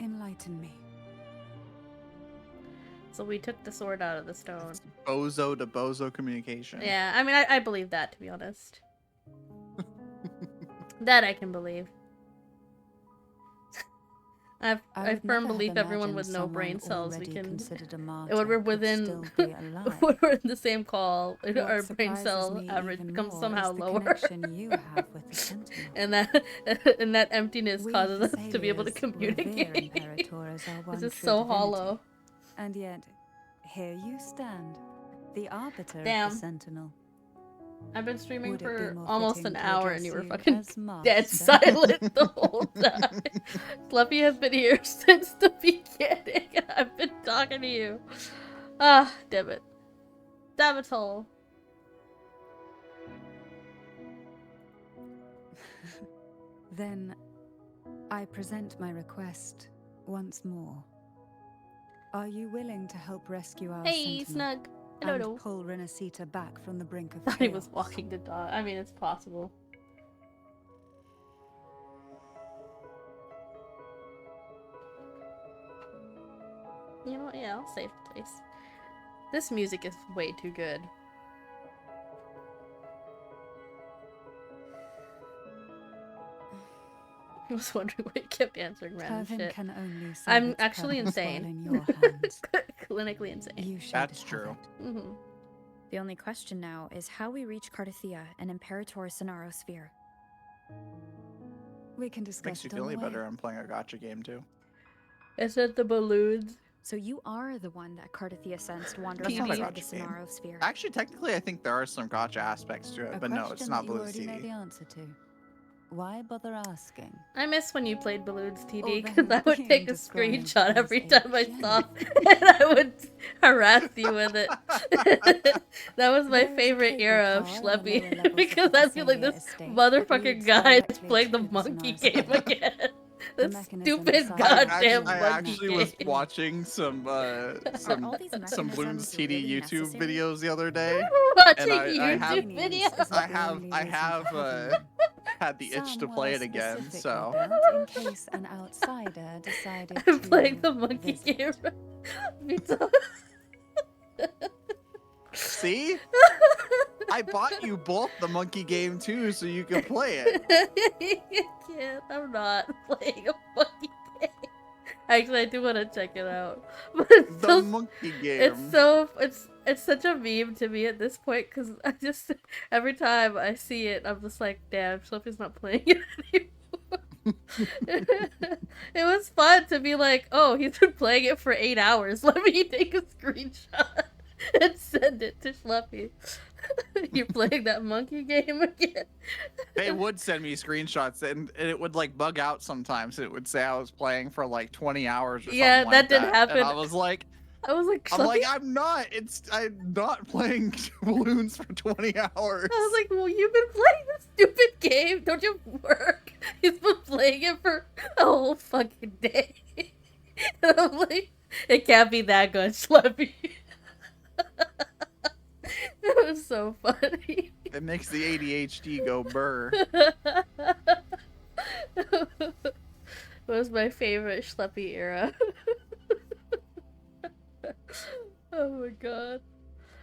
enlighten me. So we took the sword out of the stone. Bozo to bozo communication. Yeah, I mean, I believe that, to be honest. That I can believe. I would firm never have belief everyone with imagined no brain someone cells we already can. considered a martyr When we're could within, still be alive. when we're in the same call, What our brain surprises cell me average even becomes more somehow is the lower, connection you have with the Sentinel. and that emptiness We causes us to be able to Thessalians revere communicate. Imperator as our one This is true so divinity. hollow. And yet, here you stand, the arbiter Damn. of the Sentinel. I've been streaming Would it be for more almost fitting an to hour address and you were you fucking as Master? dead silent the whole time. Fluffy has been here since the beginning. I've been talking to you. Ah, damn it. Damn it all. Then, I present my request once more. Are you willing to help rescue our Hey, Sentinel Snug. Hello, and hello. pull Rinascita back from the brink of Thought he was chaos? walking the dog. I mean, it's possible. You know what? Yeah, I'll save the place. This music is way too good. I was wondering why you kept answering random Turvin shit. can only serve I'm its actually purpose while insane. in your hands. Clinically insane. You should That's have true. it. Mm-hmm. The only question now is how we reach Cardathia and Imperator Sonarosphere. We can discuss Makes you it feel on any the way. better. I'm playing a gotcha game too. Is it the balloons? So you are the one that Cardathia sensed wandering That's not a outside the gotcha game. Sonaro sphere. Actually, technically, I think there are some gotcha aspects to it, A but no, it's question not that you Balloons already know TD. the answer to. Why bother asking? I miss when you played Balloons TD because Although I would being take a described screenshot every as a time I saw gem. and I would harass you with it. That was my There is a favorite cable era of car on the lower Schleppy levels of because the I feel like Visalia this estate that motherfucking leads guy is directly playing the to the monkey Sonaro game sphere. again. The The mechanism stupid inside goddamn I monkey actually game. was watching some all these some Balloons mechanisms TD really YouTube necessary? videos the other day. Watching I have- YouTube Convenience videos. isn't the only I reason have for having them. had the itch to Some play were it again, specifically so built in case an outsider decided I'm to playing the monkey visit. game. Me too. see? I bought you both the monkey game too, so you can play it. I can't. I'm not playing a monkey game. Actually, I do want to check it out. But it's The so, monkey game. it's such a meme to me at this point because I just every time I see it, I'm just like, damn, Sophie's not playing it anymore. It was fun to be like, oh, he's been playing it for 8 hours. Let me take a screenshot and send it to Schleppy. You're playing that monkey game again. They would send me screenshots, and it would like bug out sometimes. It would say I was playing for like 20 hours or something Yeah, like that did happen. And I was like, I'm like, I'm not. I'm not playing balloons for 20 hours. I was like, well, you've been playing this stupid game. Don't you work? He's been playing it for a whole fucking day. And I'm like, it can't be that good, Schleppy. It was so funny. It makes the ADHD go burr. It was my favorite Schleppy era. Oh my god.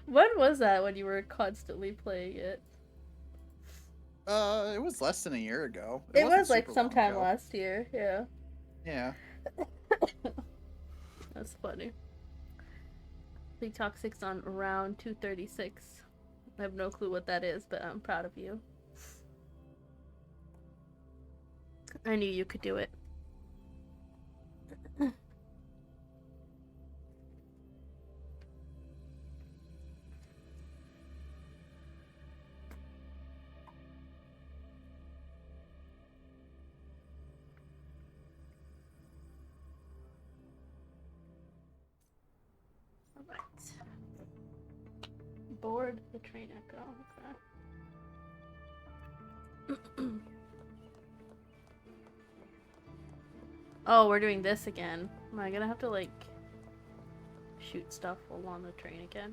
When was that when you were constantly playing it? It was less than a year ago. It wasn't was like super long sometime ago. last year, yeah. Yeah. That's funny. Big Toxic's on round 236. I have no clue what that is, but I'm proud of you. I knew you could do it. Alright. Board the train echo. Okay. Oh, we're doing this again. Am I gonna have to like shoot stuff along the train again?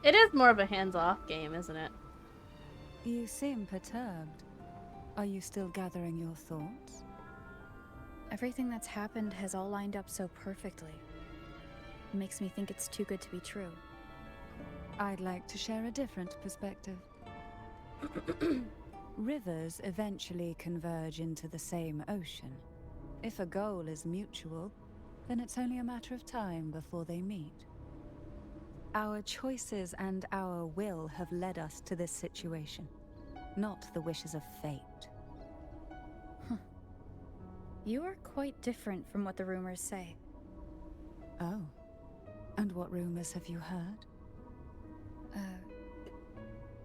It is more of a hands-off game, isn't it? You seem perturbed. Are you still gathering your thoughts? Everything that's happened has all lined up so perfectly. It makes me think it's too good to be true. I'd like to share a different perspective. Rivers eventually converge into the same ocean. If a goal is mutual, then it's only a matter of time before they meet. Our choices and our will have led us to this situation, not the wishes of fate. You are quite different from what the rumors say. Oh. And what rumors have you heard?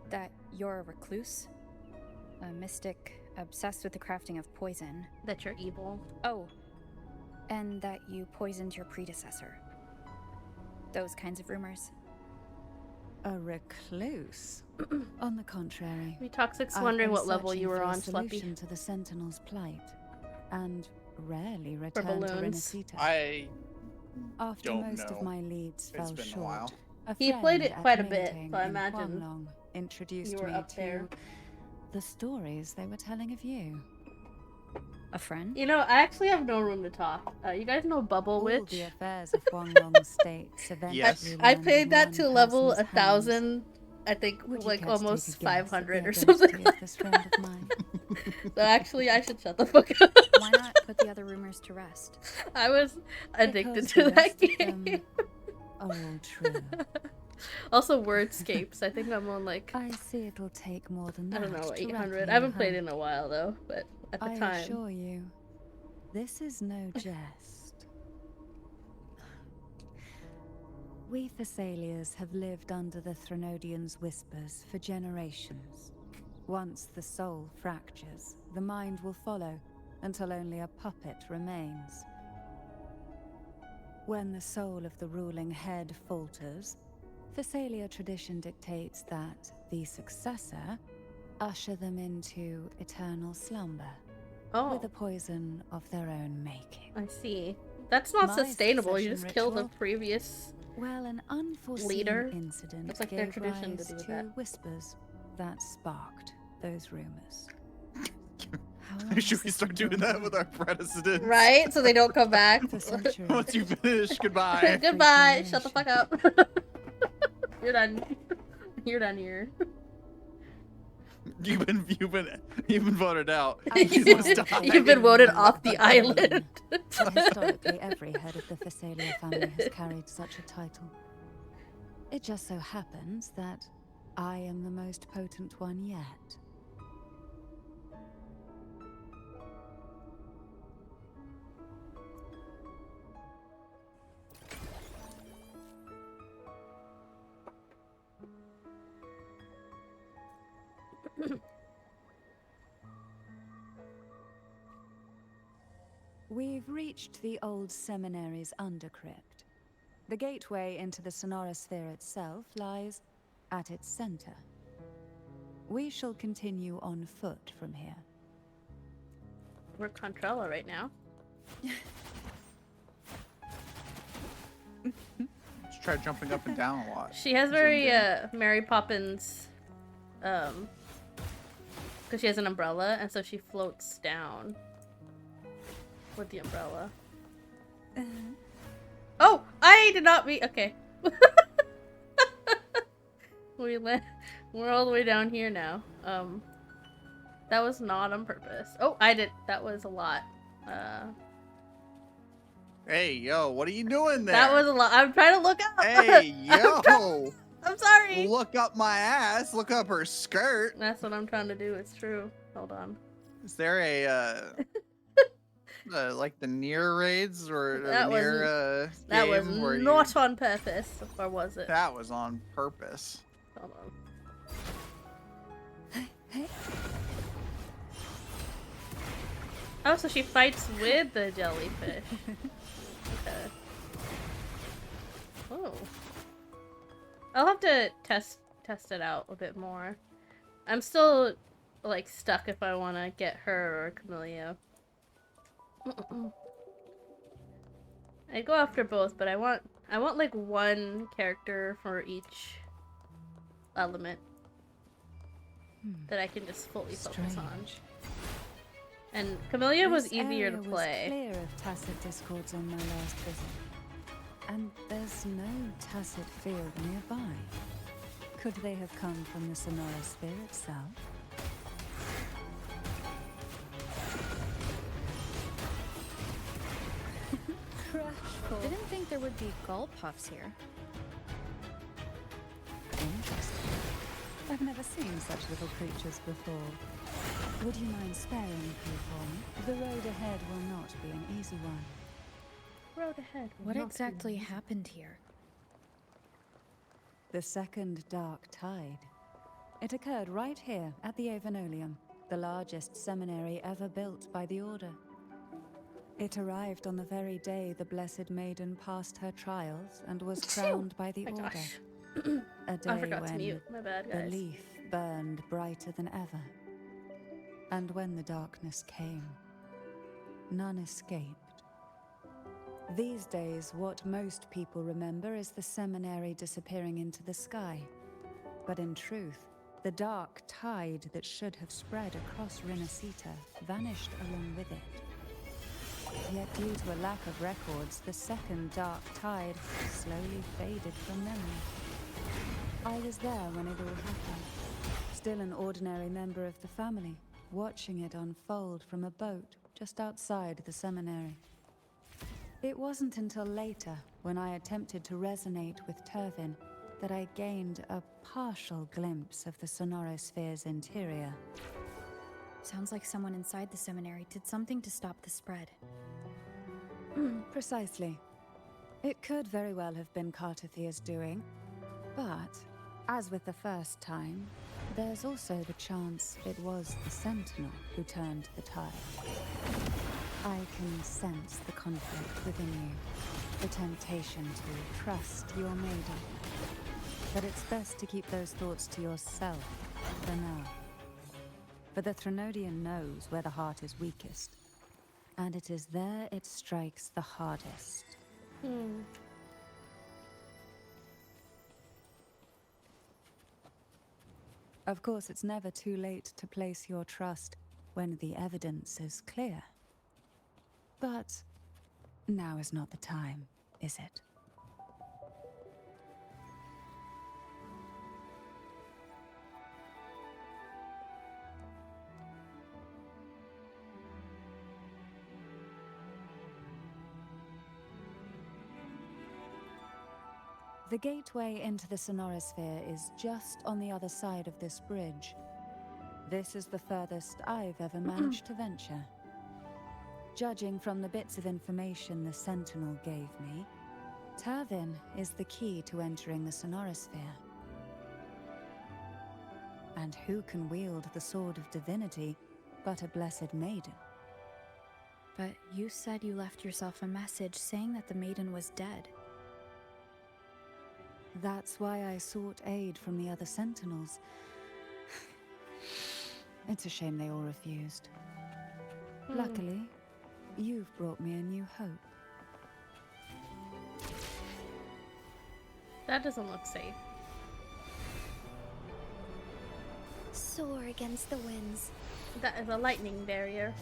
That you're a recluse, a mystic obsessed with the crafting of poison. That you're evil. Oh, and that you poisoned your predecessor. Those kinds of rumors. A recluse? On the contrary. Toxic's I've wondering been what level searching you were for a on, solution Schleppy. to the Sentinel's plight, and rarely return to balloons. Rinascita. I After don't most know. of my leads It's fell been a short, while. He friend played it at quite a bit, Mingting so I in imagine Huanglong introduced you were me up to there. the stories they were telling of you. A friend? You know, I actually have no room to talk. You guys know Bubble All Witch? the affairs of Huanglong states eventually Yes. I landed played in that one to level person's 1,000, I think, hands. Would you like care to take almost a guess at 500 the or something identity like of this friend of mine? So actually, I should shut the fuck up. Why not put the other rumors to rest? I was addicted Because to the that rest of them game. are all true. Also, wordscapes. I think I'm on like, I see it'll take more than I that. don't know, to 800. rattle I haven't you played home. in a while though, but at the I time. assure you, this is no jest. We Thessalians have lived under the Threnodians' whispers for generations. Once the soul fractures, the mind will follow, until only a puppet remains. When the soul of the ruling head falters, Thessalia tradition dictates that the successor usher them into eternal slumber, Oh, with a poison of their own making. I see. That's not My sustainable. You succession just kill the ritual? previous. Well, an unforeseen Leader? incident That's like their gave tradition to rise do to that. whispers that sparked those rumors. Should we start doing that with our precedents? Right? So they don't come back. For centuries. Once you finish, goodbye. Goodbye. Shut the fuck up. You're done. You're done here. You've been voted out. You've You've been voted off the island. Historically, every head of the Thessalia family has carried such a title. It just so happens that I am the most potent one yet. We've reached the old seminary's undercrypt. The gateway into the Sonorosphere itself lies at its center. We shall continue on foot from here. We're Contralla right now. Just try jumping up and down a lot. She has very Mary Poppins, because she has an umbrella, and so she floats down with the umbrella. Oh, I did not mean. Okay, we're all the way down here now. That was not on purpose. Oh, I did. That was a lot. Hey, yo, what are you doing there? That was a lot. I'm trying to look up. Hey, yo. I'm sorry. Look up my ass. Look up her skirt. That's what I'm trying to do. It's true. Hold on. Is there a like the near raids or That was near That was game where not on purpose, or was it? That was on purpose. Hold on. Oh, so she fights with the jellyfish. Okay. Oh. I'll have to test it out a bit more. I'm still like stuck if I want to get her or Camellia. I'd go after both, but I want like one character for each element that I can just fully focus on. And Camellia was easier to play. Was clear of tacit discords on my last visit, and there's no tacit field nearby. Could they have come from the Sonorosphere itself? Didn't think there would be gull puffs here. Interesting. I've never seen such little creatures before. Would you mind sparing me for me? The road ahead will not be an easy one. Road ahead. will What not be exactly easy. happened here? The second dark tide. It occurred right here at the Avenolium, the largest seminary ever built by the Order. It arrived on the very day the Blessed Maiden passed her trials and was crowned by the My Order. gosh. A day I forgot to when mute. My bad, guys. belief burned brighter than ever. And when the darkness came, none escaped. These days, what most people remember is the seminary disappearing into the sky. But in truth, the dark tide that should have spread across Rinascita vanished along with it. Yet due to a lack of records, the second dark tide slowly faded from memory. I was there when it all happened, still an ordinary member of the family, watching it unfold from a boat just outside the seminary. It wasn't until later, when I attempted to resonate with Turvin, that I gained a partial glimpse of the Sonorosphere's interior. Sounds like someone inside the seminary did something to stop the spread. Precisely. It could very well have been Cartathia's doing, but, as with the first time, there's also the chance it was the Sentinel who turned the tide. I can sense the conflict within you, the temptation to trust your maiden. But it's best to keep those thoughts to yourself for now. For the Threnodian knows where the heart is weakest, and it is there it strikes the hardest. Of course, it's never too late to place your trust when the evidence is clear. But now is not the time, is it? The gateway into the Sonorosphere is just on the other side of this bridge. This is the furthest I've ever managed to venture. Judging from the bits of information the Sentinel gave me, Turvin is the key to entering the Sonorosphere. And who can wield the Sword of Divinity but a Blessed Maiden? But you said you left yourself a message saying that the maiden was dead. That's why I sought aid from the other Sentinels. It's a shame they all refused. Luckily, you've brought me a new hope. That doesn't look safe. Soar against the winds. That is a lightning barrier.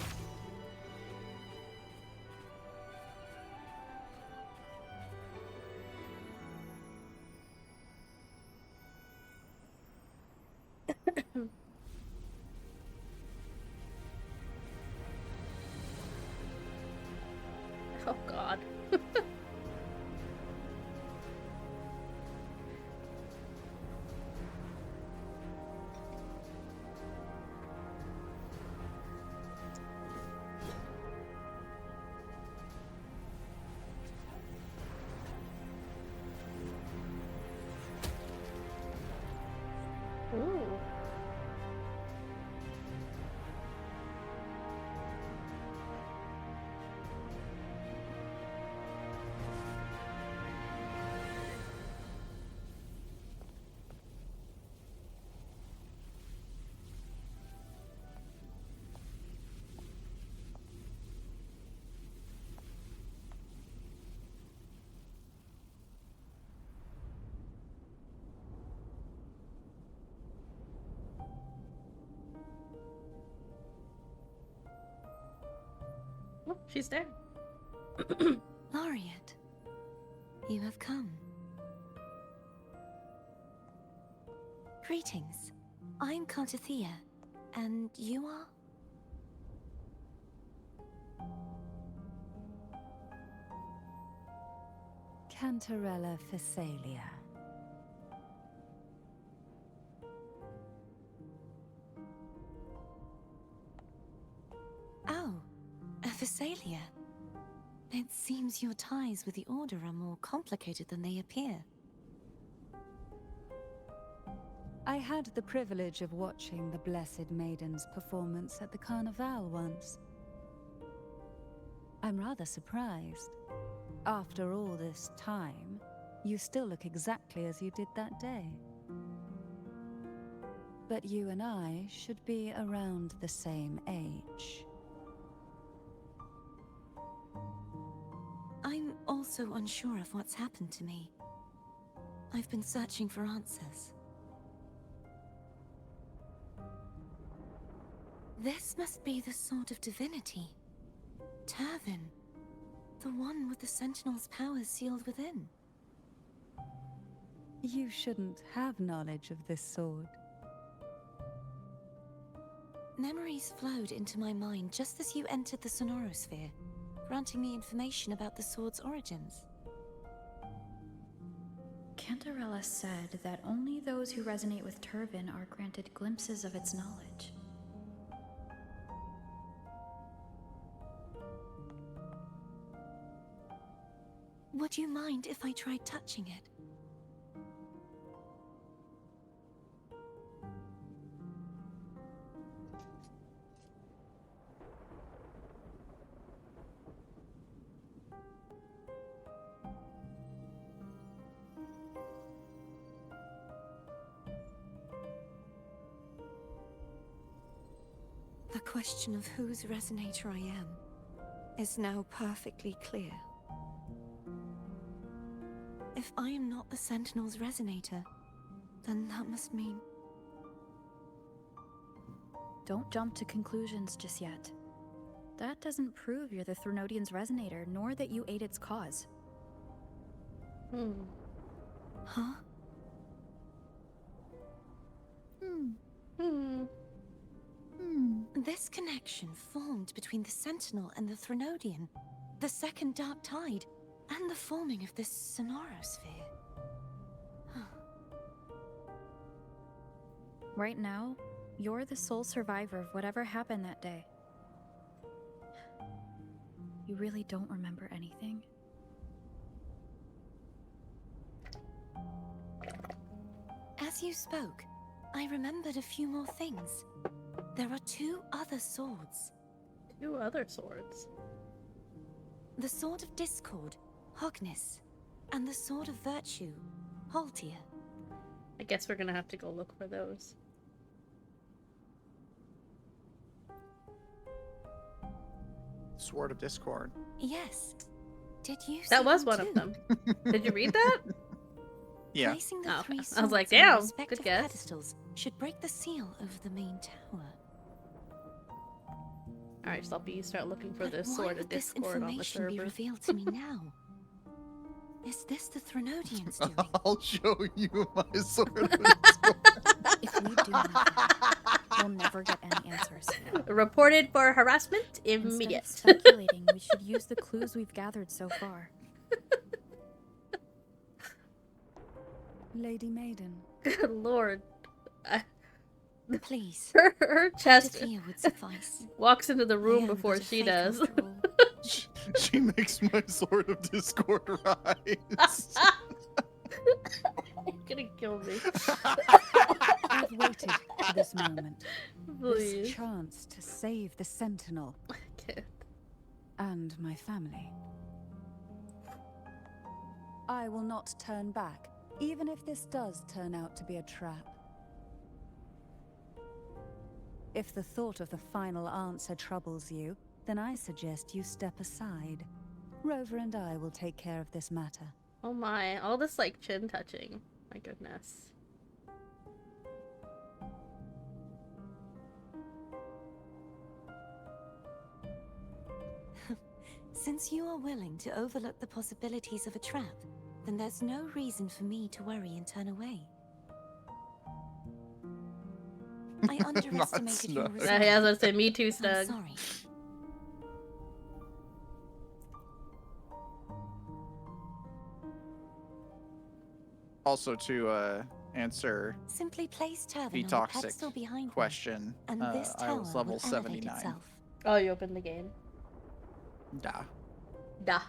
Oh god. Ooh. Oh, she's there. Laureate, you have come. Greetings. I'm Cartathea, and you are? Cantarella Phasalia. Oh, a Phasalia. It seems your ties with the Order are more complicated than they appear. I had the privilege of watching the Blessed Maiden's performance at the Carnival once. I'm rather surprised. After all this time, you still look exactly as you did that day. But you and I should be around the same age. I'm also unsure of what's happened to me. I've been searching for answers. This must be the Sword of Divinity. Turvin. The one with the Sentinel's powers sealed within. You shouldn't have knowledge of this sword. Memories flowed into my mind just as you entered the Sonorosphere. granting me information about the sword's origins. Cantarella said that only those who resonate with Turvin are granted glimpses of its knowledge. Would you mind if I tried touching it? The question of whose resonator I am is now perfectly clear. If I am not the Sentinel's resonator, then that must mean... Don't jump to conclusions just yet. That doesn't prove you're the Threnodian's resonator, nor that you aid its cause. Huh? This connection formed between the Sentinel and the Threnodian, the second Dark Tide, and the forming of this Sonorosphere. Right now, you're the sole survivor of whatever happened that day. You really don't remember anything? As you spoke, I remembered a few more things. There are 2 other swords. 2 other swords. The Sword of Discord, Hognis, and the Sword of Virtue, Haltia. I guess we're gonna have to go look for those. Sword of Discord. Yes. Did you see That was them one of too? them. Did you read that? Yeah. Placing the Oh, 3 I was swords like, on their damn, respective good guess. pedestals should break the seal over the main tower. Alright, Sloppy, you start looking for But this why Sword of would this Discord on the information be server. revealed to me now? Is this the Threnodians doing? I'll show you my Sword of Discord. If we do nothing, we'll never get any answers. Reported for harassment Instead of immediate. speculating, we should use the clues we've gathered so far. Lady Maiden. Good lord. Please. Her chest Fear would suffice. walks into the I room am before but a she fake does. after all. She makes my Sword of Discord rise. You're gonna kill me. I've waited for this moment. Please. This chance to save the Sentinel I can't. and my family. I will not turn back, even if this does turn out to be a trap. If the thought of the final answer troubles you, then I suggest you step aside. Rover and I will take care of this matter. Oh my, all this like chin touching. My goodness. Since you are willing to overlook the possibilities of a trap, then there's no reason for me to worry and turn away. I underestimated your Snug. resolve. Yeah, as I say, me too, I'm Snug. sorry. Also, to answer Simply place Turvin on the V-Toxic pedestal behind me, question, and this I tower was level will elevate 79. itself. Oh, you opened the game. Da. Da.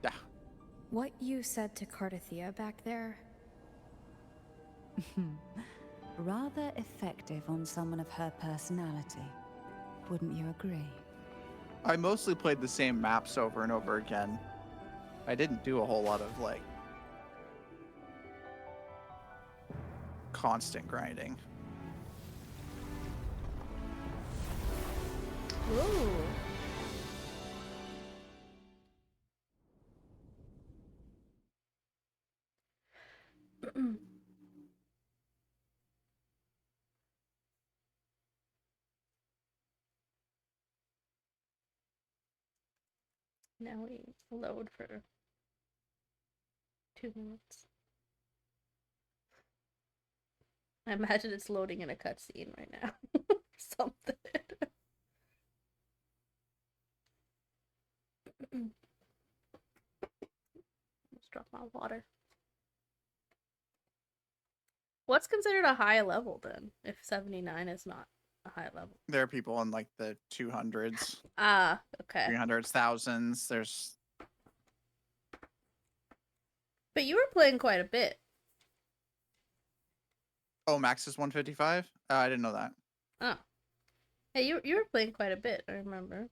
Da. What you said to Cardathia back there, Rather effective on someone of her personality. Wouldn't you agree? I mostly played the same maps over and over again. I didn't do a whole lot of, like, constant grinding. Ooh. Now we load for 2 minutes. I imagine it's loading in a cutscene right now. Something. Let's drop my water. What's considered a high level then, if 79 is not a high level? There are people in like the 200s, Ah, okay. 300s, thousands. There's. But you were playing quite a bit. Oh, max is 155? I didn't know that. Oh. Hey, you were playing quite a bit, I remember.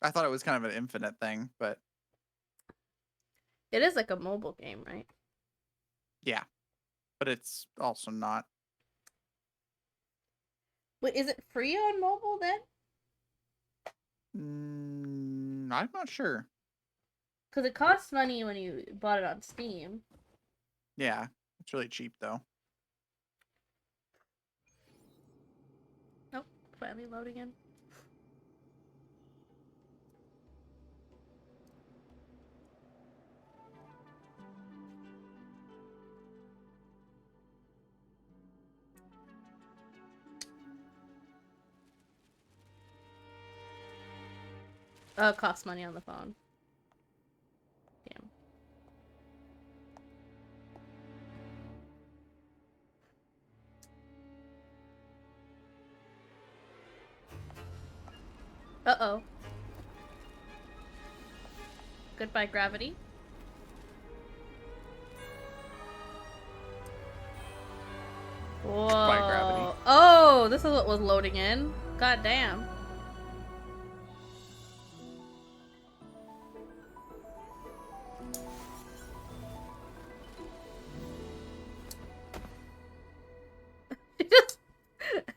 I thought it was kind of an infinite thing, but It is like a mobile game, right? yeah. But it's also not. Wait, is it free on mobile then? I'm not sure. Because it costs money when you bought it on Steam. Yeah, it's really cheap though. Nope, finally loading in. Oh, it costs money on the phone. Damn. Uh-oh. Goodbye, gravity. Whoa. Goodbye, gravity. Oh, this is what was loading in. God damn.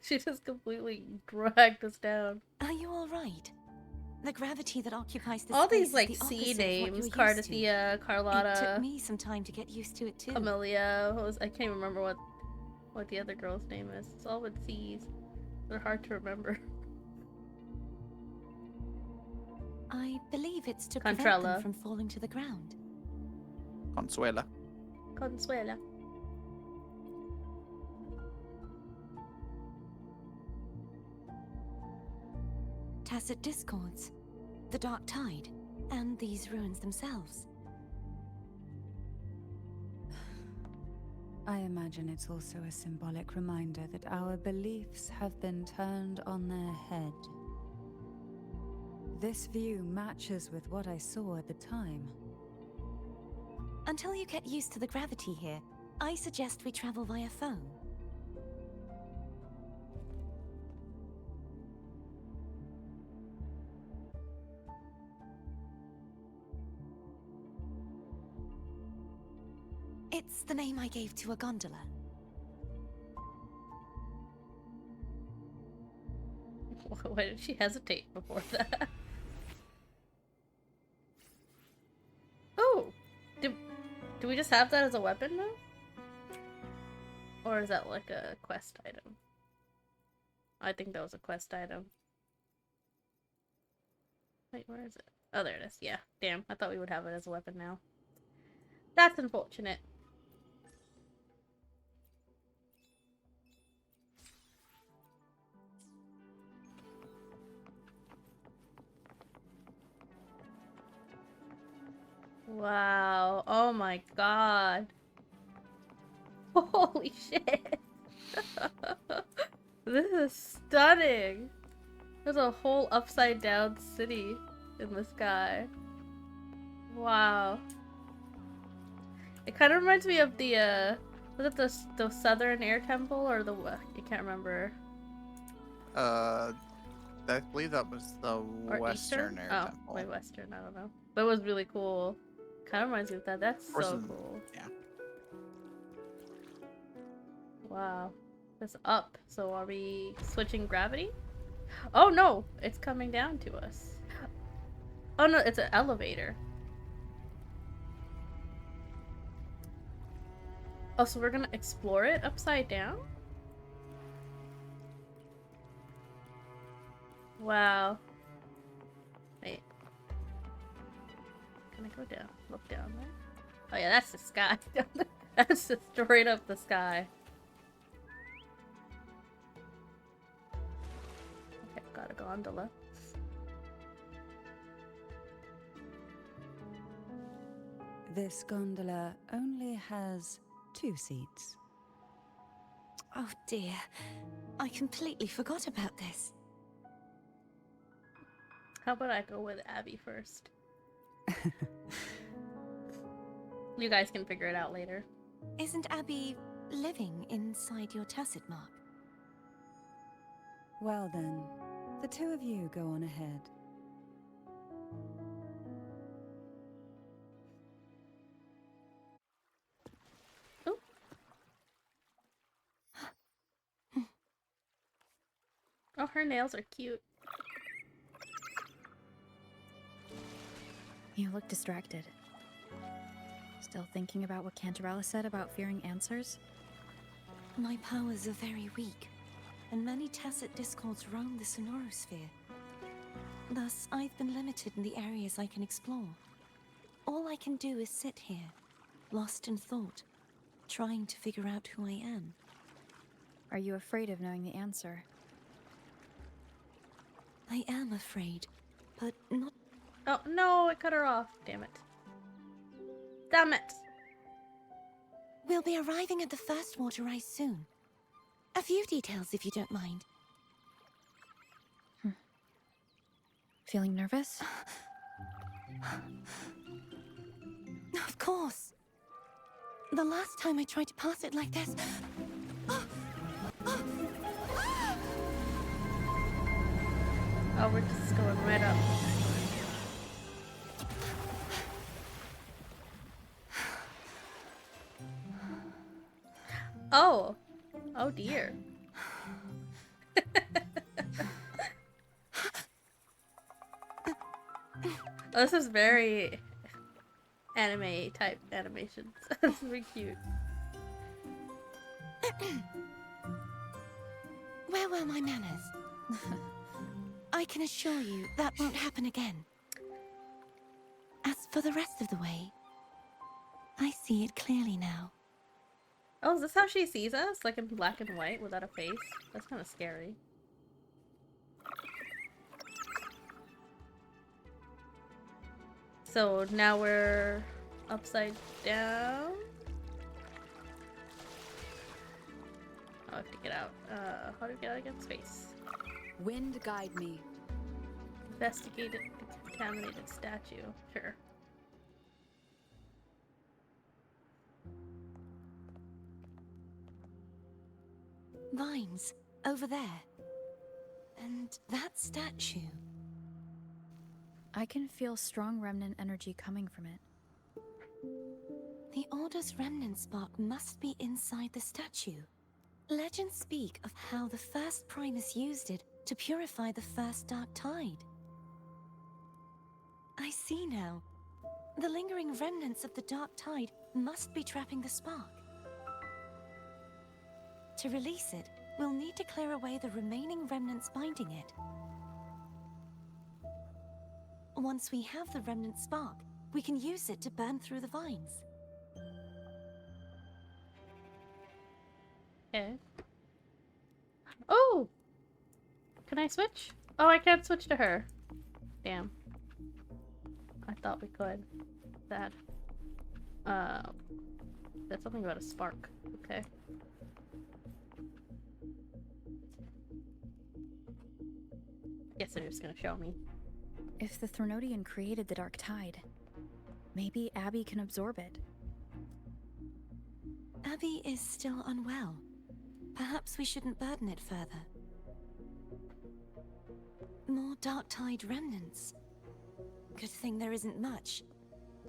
She just completely dragged us down. Are you all right? The gravity that occupies this All space these is like the sea opposite of what names: you're used to. Cardathea, It took Carlotta, me some time to get used to it too. Amelia. I can't even remember what the other girl's name is. It's all with C's. They're hard to remember. I believe it's to prevent Contrella. them from falling to the ground. Consuela. Consuela. Tacit discords, the dark tide, and these ruins themselves. I imagine it's also a symbolic reminder that our beliefs have been turned on their head. This view matches with what I saw at the time. Until you get used to the gravity here, I suggest we travel via phone. It's the name I gave to a gondola. Why did she hesitate before that? Oh! Do we just have that as a weapon now? Or is that like a quest item? I think that was a quest item. Wait, where is it? Oh, there it is. Yeah. Damn, I thought we would have it as a weapon now. That's unfortunate. Wow. Oh my god. Holy shit. This is stunning. There's a whole upside down city in the sky. Wow. It kind of reminds me of the, was it the Southern Air Temple or the, I can't remember. I believe that was the Or Western Eastern? Air Oh, Temple. maybe Western, I don't know. But it was really cool. Kind of reminds me of that. That's so cool. Yeah. Wow. It's up. So are we switching gravity? Oh no! It's coming down to us. Oh no, it's an elevator. Oh, so we're gonna explore it upside down? Wow. Wait. Can I go down? Look down there? Oh yeah, that's the sky. That's just straight up the sky. Okay, gotta go on gondola. This gondola only has 2 seats. Oh dear. I completely forgot about this. How about I go with Abby first? You guys can figure it out later. Isn't Abby living inside your tacit mark? Well then, the 2 of you go on ahead. Oh, her nails are cute. You look distracted. Still thinking about what Cantarella said about fearing answers? My powers are very weak, and many tacit discords roam the sonorosphere. Thus, I've been limited in the areas I can explore. All I can do is sit here, lost in thought, trying to figure out who I am. Are you afraid of knowing the answer? I am afraid, but not. Oh, no, it cut her off. Damn it. Damn it! We'll be arriving at the first water rise soon. A few details, if you don't mind. Feeling nervous? Of course. The last time I tried to pass it like this. Oh, we're just going right up. Oh! Oh dear. Oh, this is very anime type animations. This is very cute. Where were my manners? I can assure you that won't happen again. As for the rest of the way, I see it clearly now. Oh, is this how she sees us? Like in black and white without a face? That's kind of scary. So now we're upside down. Oh, I have to get out. How do we get out again? Space. Wind guide me. Investigate the contaminated statue. Sure. Vines, over there. And that statue. I can feel strong remnant energy coming from it. The Order's remnant spark must be inside the statue. Legends speak of how the first Primus used it to purify the first Dark Tide. I see now. The lingering remnants of the Dark Tide must be trapping the spark. To release it, we'll need to clear away the remaining remnants binding it. Once we have the remnant spark, we can use it to burn through the vines. Okay. Oh! Can I switch? Oh, I can't switch to her. Damn. I thought we could. Sad. That's something about a spark. Okay. Guess they're just gonna show me. If the Threnodian created the Dark Tide, maybe Abby can absorb it. Abby is still unwell. Perhaps we shouldn't burden it further. More Dark Tide remnants. Good thing there isn't much.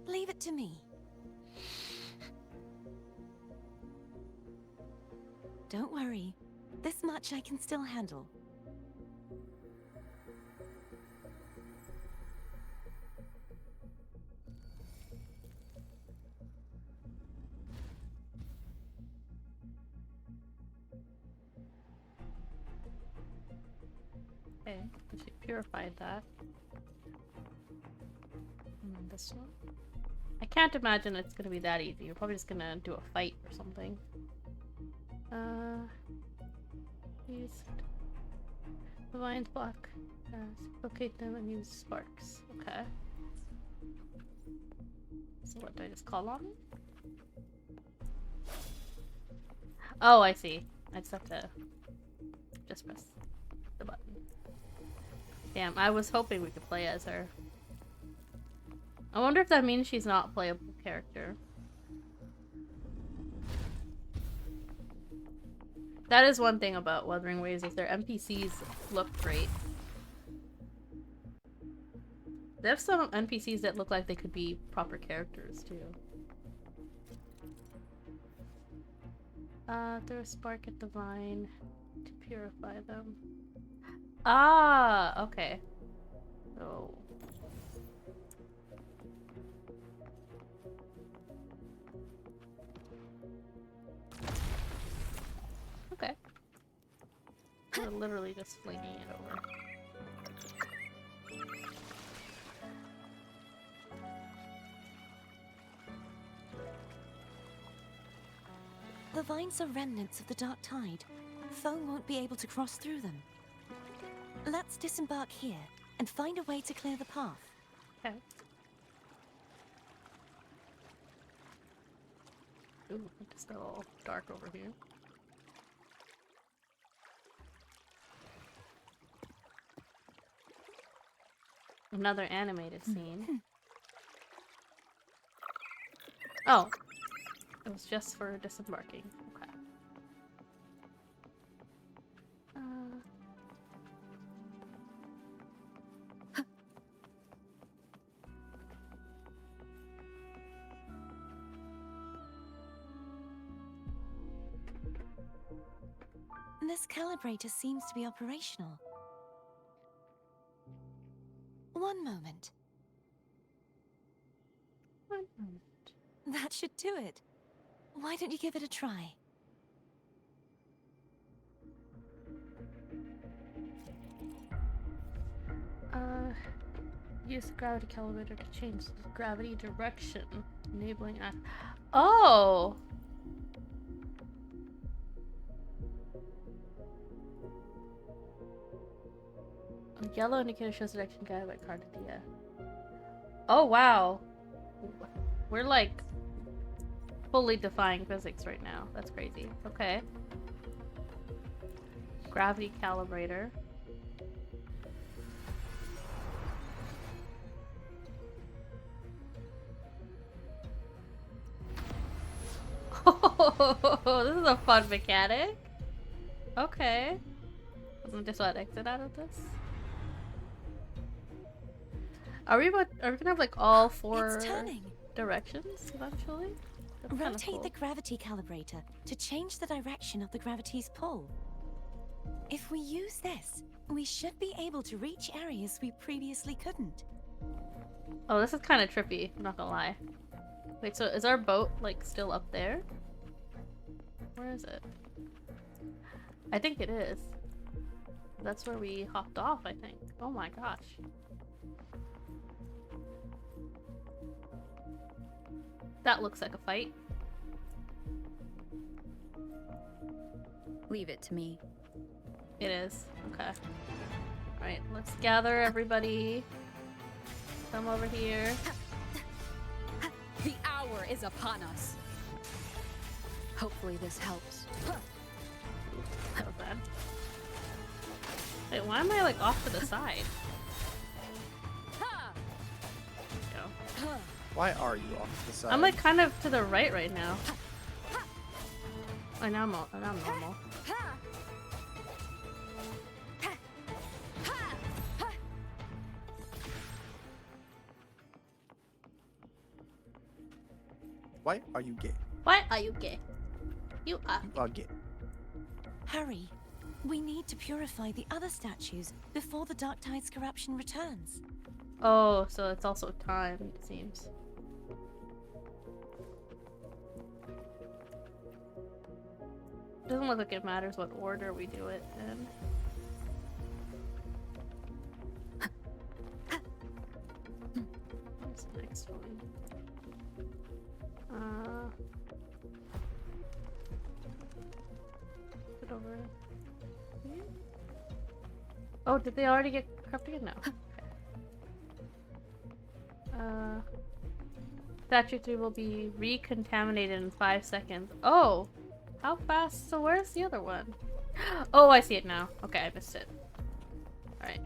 Leave it to me. Don't worry. This much I can still handle. Okay, she purified that. And then this one. I can't imagine it's gonna be that easy. We're probably just gonna do a fight or something. Used the vines block Locate them and use sparks. Okay. So what, do I just call on it? Oh, I see. I just have to just press the button. Damn, I was hoping we could play as her. I wonder if that means she's not a playable character. That is one thing about Wuthering Waves, is their NPCs look great. They have some NPCs that look like they could be proper characters, too. Throw a spark at the vine to purify them. Ah, okay. So... okay. We're literally just flinging it over. The vines are remnants of the Dark Tide. Foe won't be able to cross through them. Let's disembark here and find a way to clear the path. Okay. Ooh, it just got all dark over here. Another animated scene. Oh. It was just for disembarking. Okay. This calibrator seems to be operational. One moment. One moment. That should do it. Why don't you give it a try? Use the gravity calibrator to change the gravity direction, enabling act. Oh! A yellow indicator shows direction guided by card to the Oh wow! We're like fully defying physics right now. That's crazy. Okay. Gravity calibrator. Oh, this is a fun mechanic. Okay. Just what, exit out of this? Are we gonna have like all four It's turning. directions eventually? That's kinda Rotate cool. the gravity calibrator to change the direction of the gravity's pull. If we use this, we should be able to reach areas we previously couldn't. Oh, this is kind of trippy, I'm not gonna lie. Wait, so is our boat like still up there? Where is it? I think it is. That's where we hopped off, I think. Oh my gosh. That looks like a fight. Leave it to me. It is. Okay. Alright, let's gather everybody. Come over here. The hour is upon us. Hopefully this helps. That was bad. Wait, why am I like off to the side? There we go. Why are you off to the side? I'm like kind of to the right now. Oh, now I'm normal. Why are you gay? Why are you gay? You are. You are gay. Hurry. We need to purify the other statues before the Dark Tide's corruption returns. Oh, so it's also time, it seems. Doesn't look like it matters what order we do it in. What's the next one? Put over here. Oh, did they already get crafting it? No. Okay. Statue 3 will be recontaminated in 5 seconds. Oh! How fast? So where's the other one? Oh, I see it now. Okay, I missed it. Alright.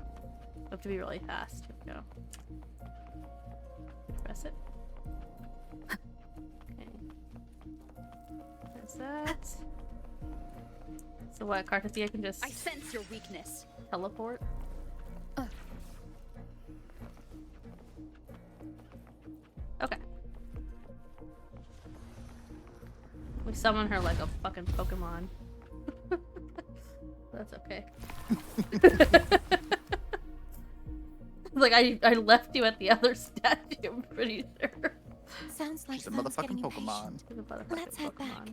Have to be really fast. Here we go. Press it. Okay. There's that. So what, Cartesy, I can just... I sense your weakness. Teleport? Okay. We summon her like a fucking Pokemon. That's okay. Like, I left you at the other statue, I'm pretty sure. Sounds like She's a Thumb's getting motherfucking Pokemon. impatient. She's a motherfucking Let's head back.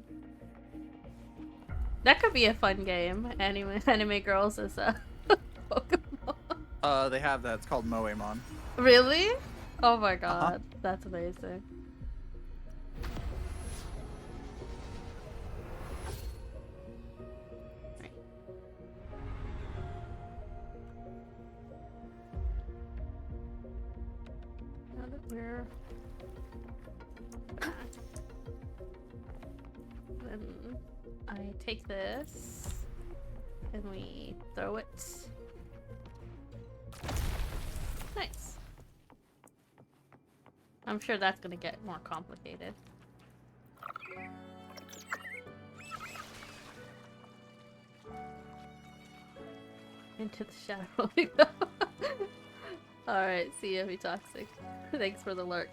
That could be a fun game. Anime Girls is a Pokemon. They have that. It's called Moemon. Really? Oh my god. That's amazing. Right. Now that we're back, then I take this and we throw it. Nice. I'm sure that's gonna get more complicated. Into the shadow we go. Alright, see you, be toxic. Thanks for the lurk.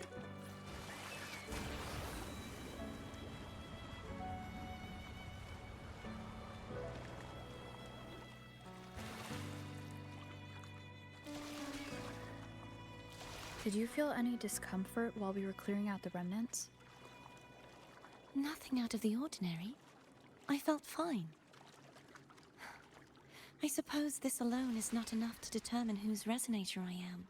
Did you feel any discomfort while we were clearing out the remnants? Nothing out of the ordinary. I felt fine. I suppose this alone is not enough to determine whose resonator I am.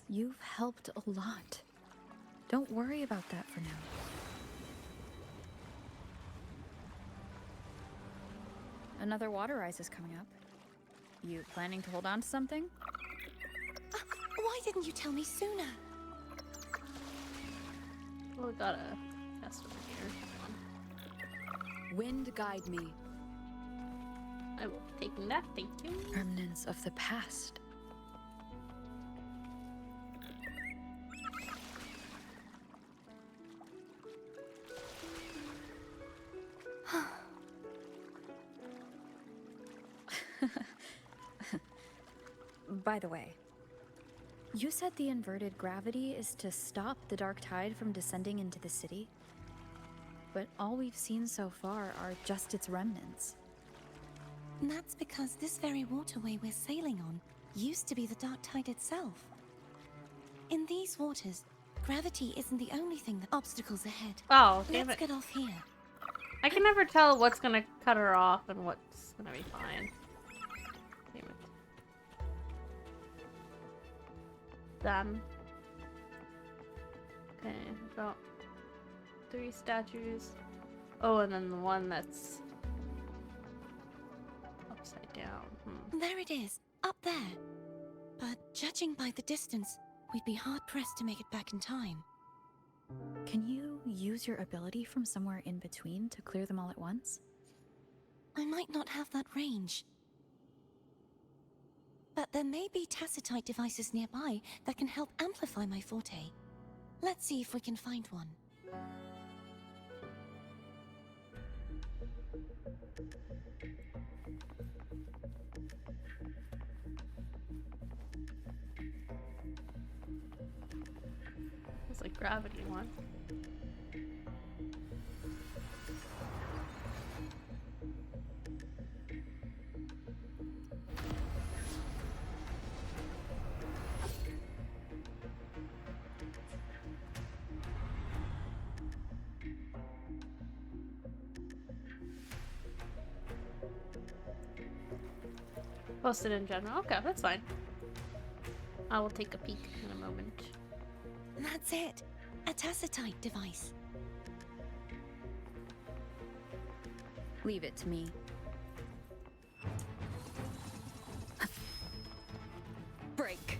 You've helped a lot. Don't worry about that for now. Another water rise is coming up. You planning to hold on to something? Why didn't you tell me sooner? Oh, we got a test over here. Wind guide me. I will take that, thank you. Remnants of the past. By the way, you said the inverted gravity is to stop the dark tide from descending into the city, but all we've seen so far are just its remnants. And that's because this very waterway we're sailing on used to be the dark tide itself. In these waters, gravity isn't the only thing that obstacles ahead. Oh, damn Let's it. get off here. I can never tell what's gonna cut her off and what's gonna be fine. Damn it. Done. Okay, about 3 statues. Oh, and then the one that's upside down. There it is, up there. But judging by the distance, we'd be hard-pressed to make it back in time. Can you use your ability from somewhere in between to clear them all at once? I might not have that range. But there may be tacitite devices nearby that can help amplify my forte. Let's see if we can find one. It's like gravity one. Posted in general. Okay, that's fine. I will take a peek in a moment. That's it. A tacitite device. Leave it to me. Break.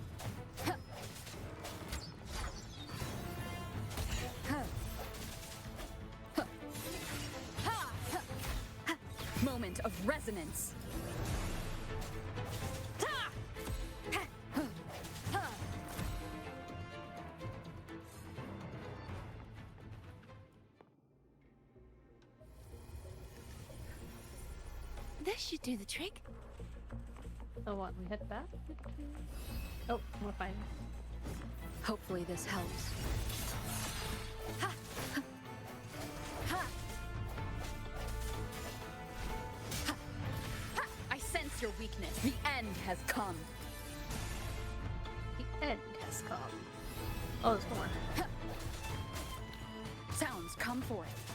Moment of resonance. This should do the trick. So what, we head back? Oh, we're fine. Hopefully this helps. I sense your weakness. The end has come. The end has come. Oh, there's more. Sounds come forth.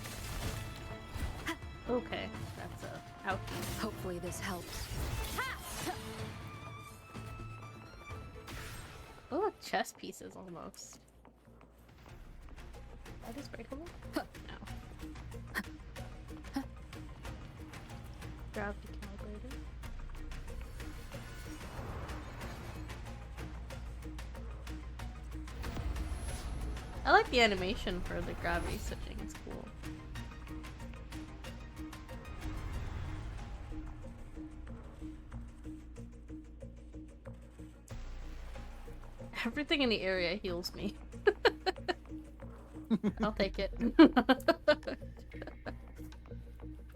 Okay, that's a ouchie. Hopefully this helps. Oh, like chess pieces almost. That is breakable? No. Gravity calibrator. I like the animation for the gravity switching, it's cool. Everything in the area heals me. I'll take it.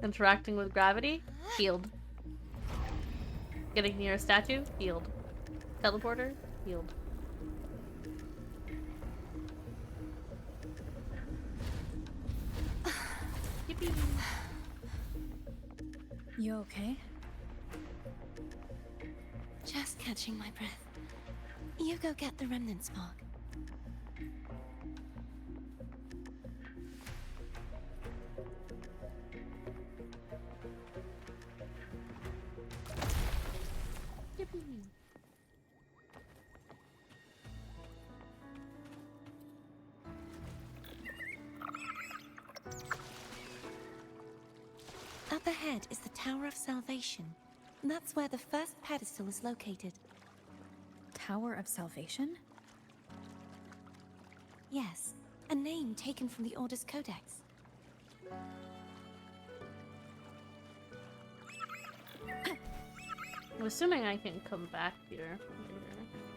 Interacting with gravity? Healed. Getting near a statue? Healed. Teleporter? Healed. Yippee! You okay? Just catching my breath. You go get the remnant spark. Yippee! Up ahead is the Tower of Salvation. That's where the first pedestal is located. Tower of Salvation? Yes, a name taken from the Order's Codex. I'm assuming I can come back here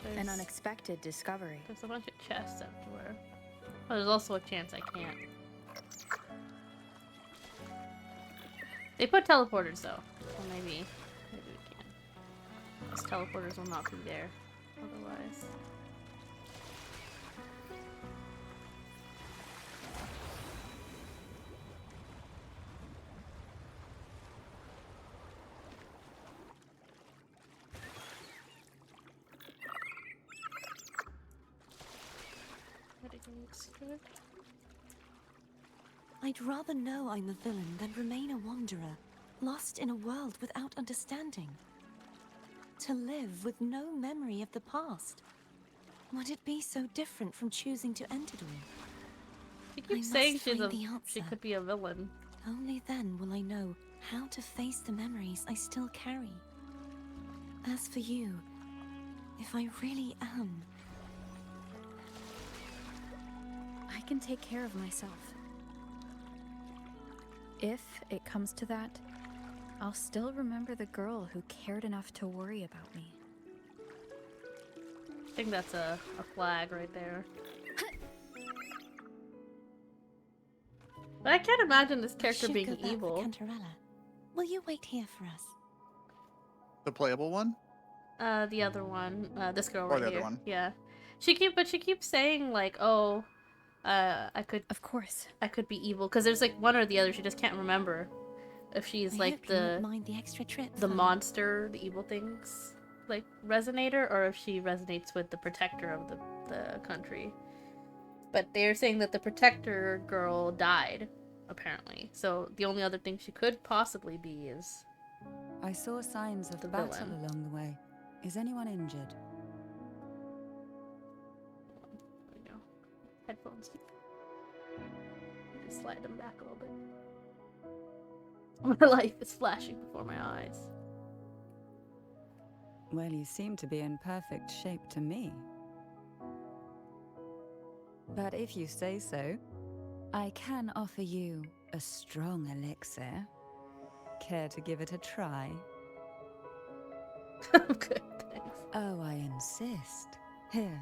later. An unexpected discovery. There's a bunch of chests everywhere. Oh, there's also a chance I can't. They put teleporters though, so maybe we can. Those teleporters will not be there otherwise. I'd rather know I'm a villain than remain a wanderer, lost in a world without understanding. To live with no memory of the past. Would it be so different from choosing to end it all? She keeps I saying must she find could be a villain. Only then will I know how to face the memories I still carry. As for you, if I really am... I can take care of myself. If it comes to that, I'll still remember the girl who cared enough to worry about me. I think that's a flag right there. But I can't imagine this character being evil. Will you wait here for us? The playable one? The other one. This girl Or right the other here. one. Yeah. She keeps saying like, oh, I could. Of course. I could be evil because there's like one or the other. She just can't remember if she's I like hope you won't mind the extra trip. the monster, the evil things like resonator, or if she resonates with the protector of the country. But they're saying that the protector girl died, apparently. So the only other thing she could possibly be is... I saw signs of the battle villain. along the way. Is anyone injured? There we go. Headphones. Just slide them back a little bit. My life is flashing before my eyes. Well, you seem to be in perfect shape to me. But if you say so, I can offer you a strong elixir. Care to give it a try? I'm good, thanks. Oh, I insist. Here,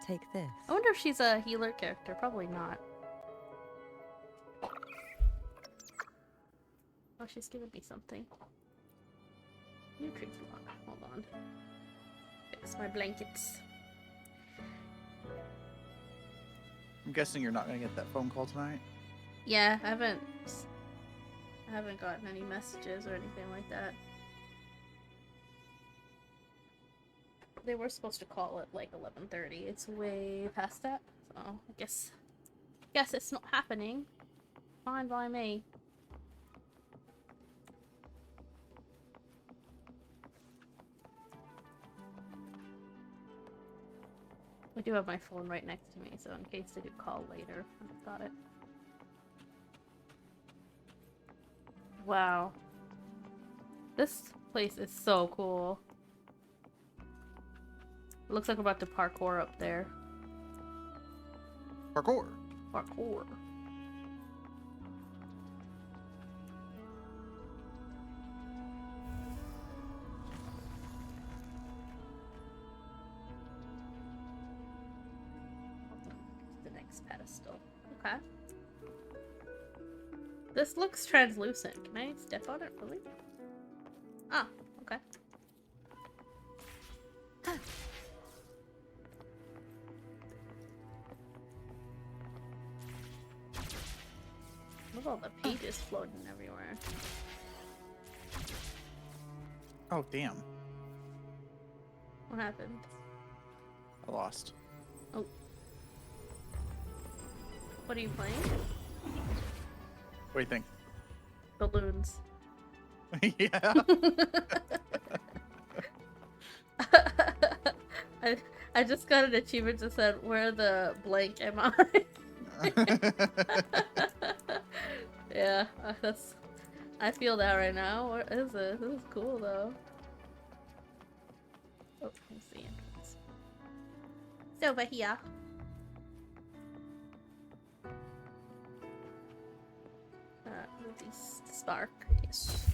take this. I wonder if she's a healer character. Probably not. Oh, she's giving me something. Nutrient block. Hold on. Fix my blankets. I'm guessing you're not gonna get that phone call tonight. Yeah, I haven't gotten any messages or anything like that. They were supposed to call at like 11:30. It's way past that, so I guess it's not happening. Fine by me. I do have my phone right next to me, so in case they do call later, I've got it. Wow. This place is so cool. It looks like we're about to parkour up there. Parkour. Parkour. The next pedestal. Okay. This looks translucent. Can I step on it really? Ah, okay. Look at all the pages floating everywhere. Oh, damn. What happened? I lost. Oh. What are you playing? What do you think? Balloons. Yeah. I just got an achievement that said, where the blank am I? Yeah, I feel that right now. What is this? This is cool though. Oh, let's see entrance. It's over here. These spark. Yes.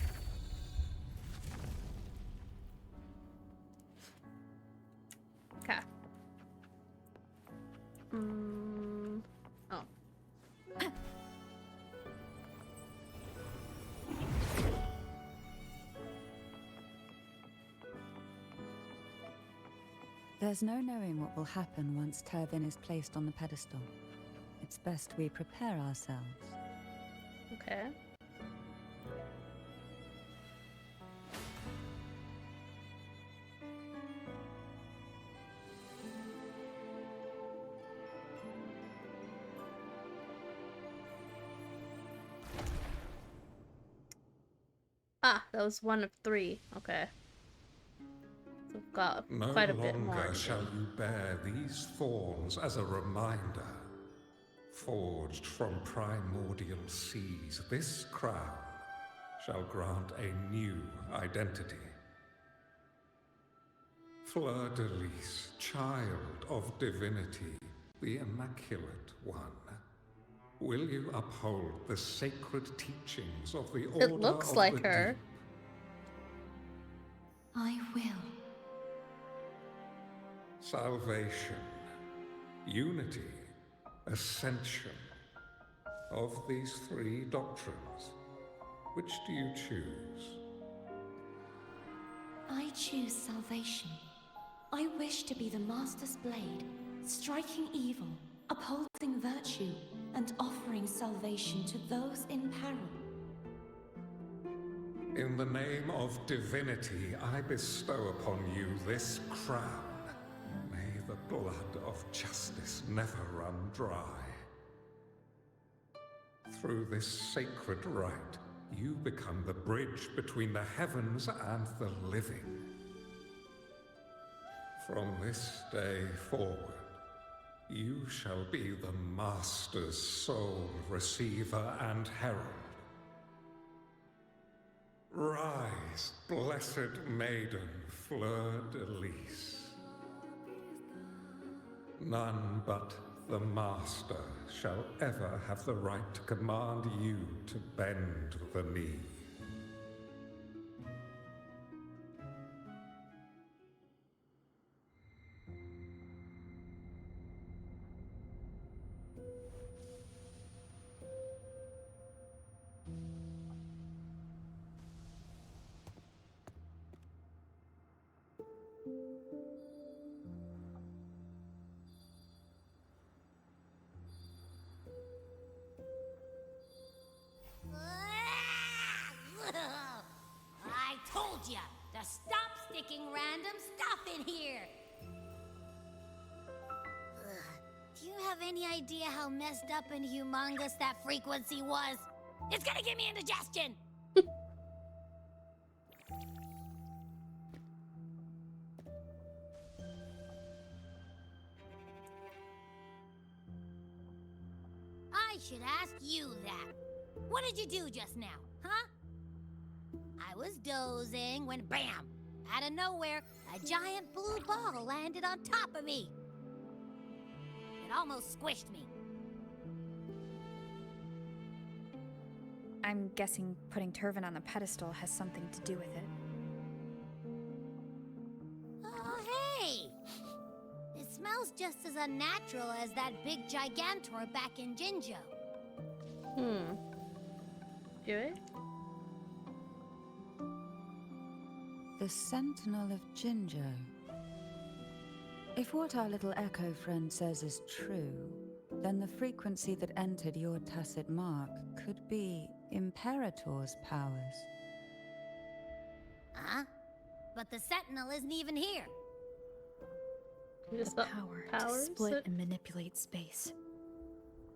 Okay. Oh. There's no knowing what will happen once Turbin is placed on the pedestal. It's best we prepare ourselves. Okay. Ah, that was one of 3. Okay. So we've got quite a bit more. No longer shall you bear these thorns as a reminder. Forged from primordial seas, this crown shall grant a new identity. Fleur-de-Lis, child of divinity, the Immaculate One. Will you uphold the sacred teachings of the Order It looks of like the her. Deep? I will. Salvation, unity, ascension. Of these 3 doctrines, which do you choose? I choose salvation. I wish to be the Master's blade, striking evil, upholding virtue, and offering salvation to those in peril. In the name of divinity, I bestow upon you this crown. May the blood of justice never run dry. Through this sacred rite, you become the bridge between the heavens and the living. From this day forward, you shall be the Master's sole receiver and herald. Rise, blessed maiden, fleur-de-lis. None but the Master shall ever have the right to command you to bend the knee. I told ya to stop sticking random stuff in here. Do you have any idea how messed up and humongous that frequency was? It's gonna give me indigestion. I should ask you that. What did you do just now, huh? I was dozing when bam! Out of nowhere, a giant blue ball landed on top of me. It almost squished me. I'm guessing putting Turvin on the pedestal has something to do with it. Oh, hey! It smells just as unnatural as that big gigantor back in Jinjo. Do it? The Sentinel of Jinjo. If what our little echo friend says is true, then the frequency that entered your tacit mark could be Imperator's powers. Huh? But the Sentinel isn't even here. Just The got power powers? to split and manipulate space.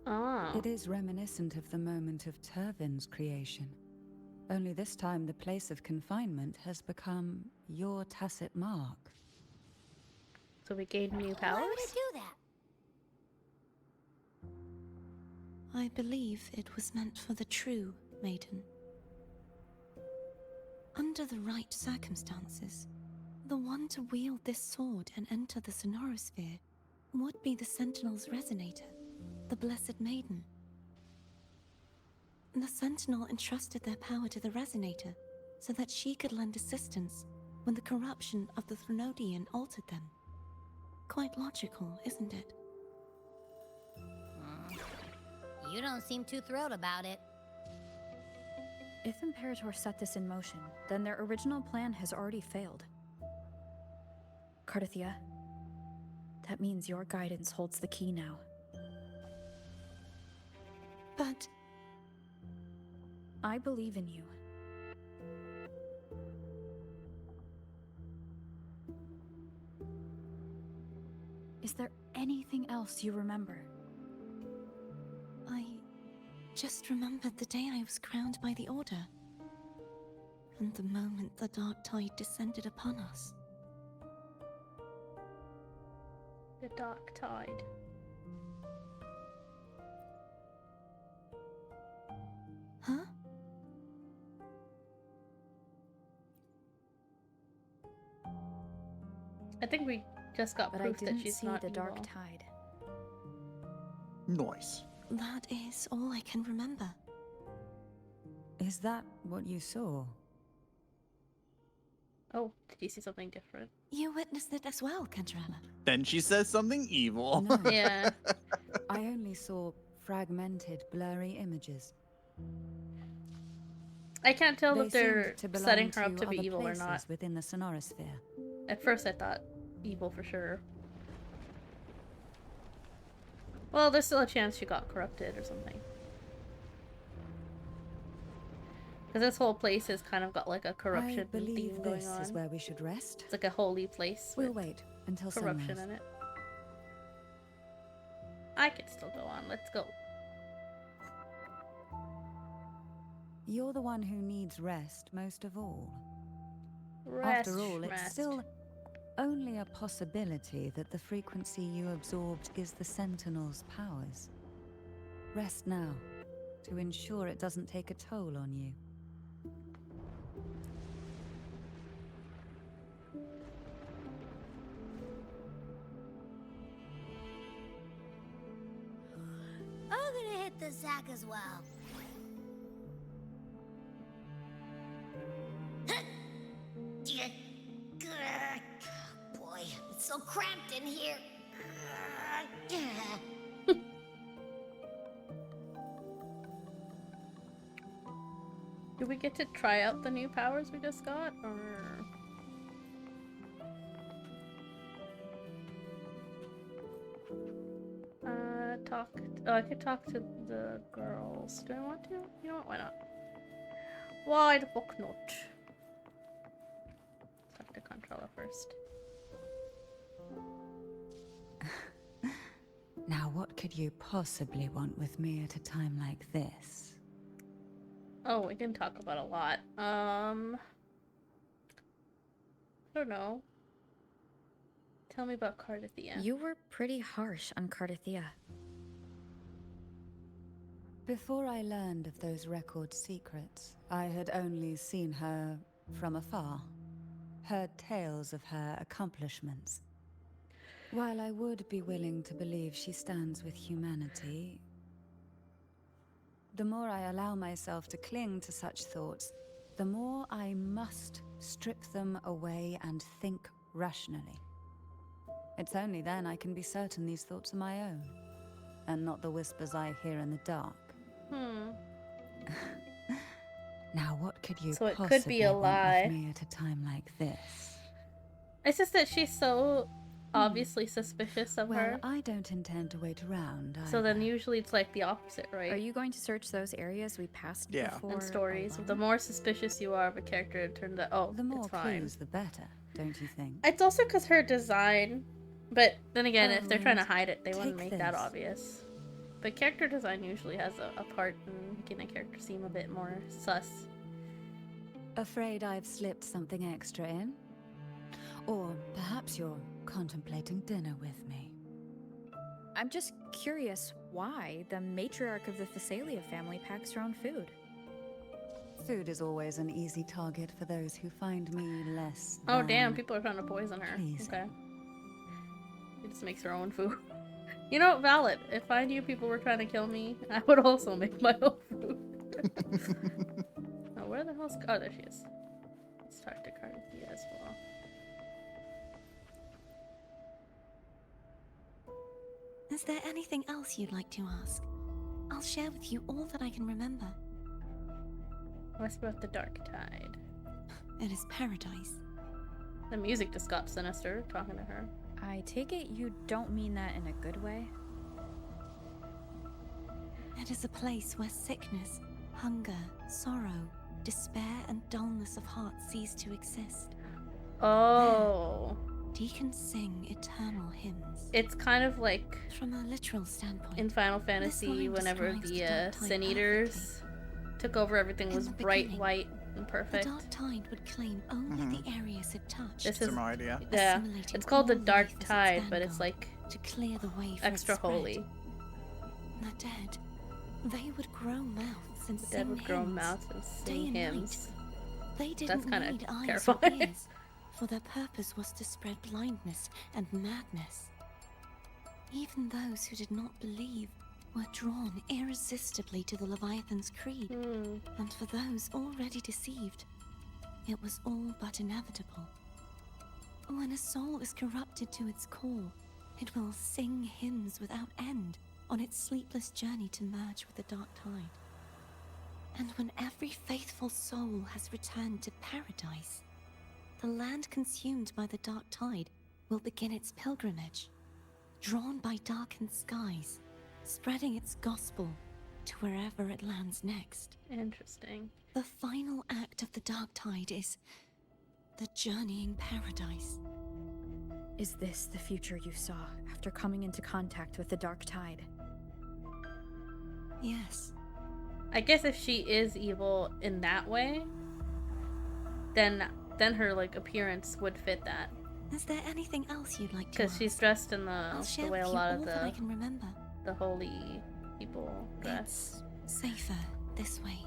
Oh. It is reminiscent of the moment of Turvin's creation. Only this time the place of confinement has become your tacit mark. So we gained new powers? Why would it do that? I believe it was meant for the true maiden. Under the right circumstances, the one to wield this sword and enter the Sonorosphere would be the Sentinel's resonator, the Blessed Maiden. The Sentinel entrusted their power to the Resonator so that she could lend assistance when the corruption of the Threnodian altered them. Quite logical, isn't it? You don't seem too thrilled about it. If Imperator set this in motion, then their original plan has already failed. Cardithia, that means your guidance holds the key now. But I believe in you. Is there anything else you remember? I just remembered the day I was crowned by the Order. And the moment the dark tide descended upon us. The dark tide. Huh? I think we just got But I proof that didn't she's see not the evil. dark tide. Noise. That is all I can remember. Is that what you saw? Oh, did you see something different? You witnessed it as well, Cantarella. Then she says something evil. No. Yeah. I only saw fragmented, blurry images. I can't tell They if they're seemed to belong setting her up to be other evil or places not. within the Sonorosphere. At first I thought evil for sure. Well, there's still a chance she got corrupted or something. Because this whole place has kind of got like a corruption I believe theme going this on. is where we should rest. It's like a holy place We'll with wait until corruption sunrise. in it. I could still go on. Let's go. You're the one who needs rest most of all. Rest, After all, it's rest. still only a possibility that the frequency you absorbed is the Sentinel's powers. Rest now, to ensure it doesn't take a toll on you. the sack as well. Boy, it's so cramped in here. Do we get to try out the new powers we just got, or? Talk. Oh, I could talk to the girls. Do I want to? You know what? Why not? Why the fuck not? Talk to Controller first. Now, what could you possibly want with me at a time like this? Oh, we can talk about a lot. I don't know. Tell me about Cardathia. You were pretty harsh on Cardathia. Before I learned of those record secrets, I had only seen her from afar, heard tales of her accomplishments. While I would be willing to believe she stands with humanity, the more I allow myself to cling to such thoughts, the more I must strip them away and think rationally. It's only then I can be certain these thoughts are my own, and not the whispers I hear in the dark. Now, what could you So it possibly could be a want lie. with me at a time like this? It's just that she's so obviously suspicious of Well, her. I don't intend to wait around So then either. usually it's like the opposite, right? Are you going to search those areas we passed Yeah. before? In stories, the alone? more suspicious you are of a character, it turns out, oh, The more it's fine. clues, the better, don't you think? It's also because her design, but then again, if they're trying to and hide it, they wouldn't take make that this. obvious. But character design usually has a part in making a character seem a bit more sus. Afraid I've slipped something extra in? Or perhaps you're contemplating dinner with me. I'm just curious why the matriarch of the Thessalia family packs her own food. Food is always an easy target for those who find me less Oh damn, than people are trying to poison her. pleasing. Okay. She just makes her own food. You know, valid. If I knew people were trying to kill me, I would also make my own food. Oh, where the hell's... Oh, there she is. Let's talk to Cardathia as well. Is there anything else you'd like to ask? I'll share with you all that I can remember. What's about the Dark Tide? It is paradise. The music just got sinister, talking to her. I take it you don't mean that in a good way? It is a place where sickness, hunger, sorrow, despair, and dullness of heart cease to exist. Oh. Deacons sing eternal hymns. It's kind of like From a literal standpoint, in Final this Fantasy, line whenever describes the Dark Tide Sin Eaters took over, everything In was the bright beginning, white and The perfect. Dark Tide would claim only the areas it touched. This is Some idea. yeah. assimilating It's called the all Dark life as its Tide, but it's vanguard like to clear the way for extra its spread. holy. The dead, they would grow mouths and The sing dead would grow hymns. mouths and Day sing and night. hymns. They didn't kinda need eyes terrifying. or ears, for their purpose was to spread blindness and madness. Even those who did not believe were drawn irresistibly to the Leviathan's creed, and for those already deceived, it was all but inevitable. When a soul is corrupted to its core, it will sing hymns without end on its sleepless journey to merge with the Dark Tide. And when every faithful soul has returned to paradise, the land consumed by the Dark Tide will begin its pilgrimage, drawn by darkened skies, spreading its gospel to wherever it lands next. Interesting. The final act of the Dark Tide is the journeying paradise. Is this the future you saw after coming into contact with the Dark Tide? Yes. I guess if she is evil in that way, then her like appearance would fit that, Is there anything else you'd like to because ask? she's dressed in I'll the share way with a you lot all of that I the can remember. holy people dress, It's safer this way.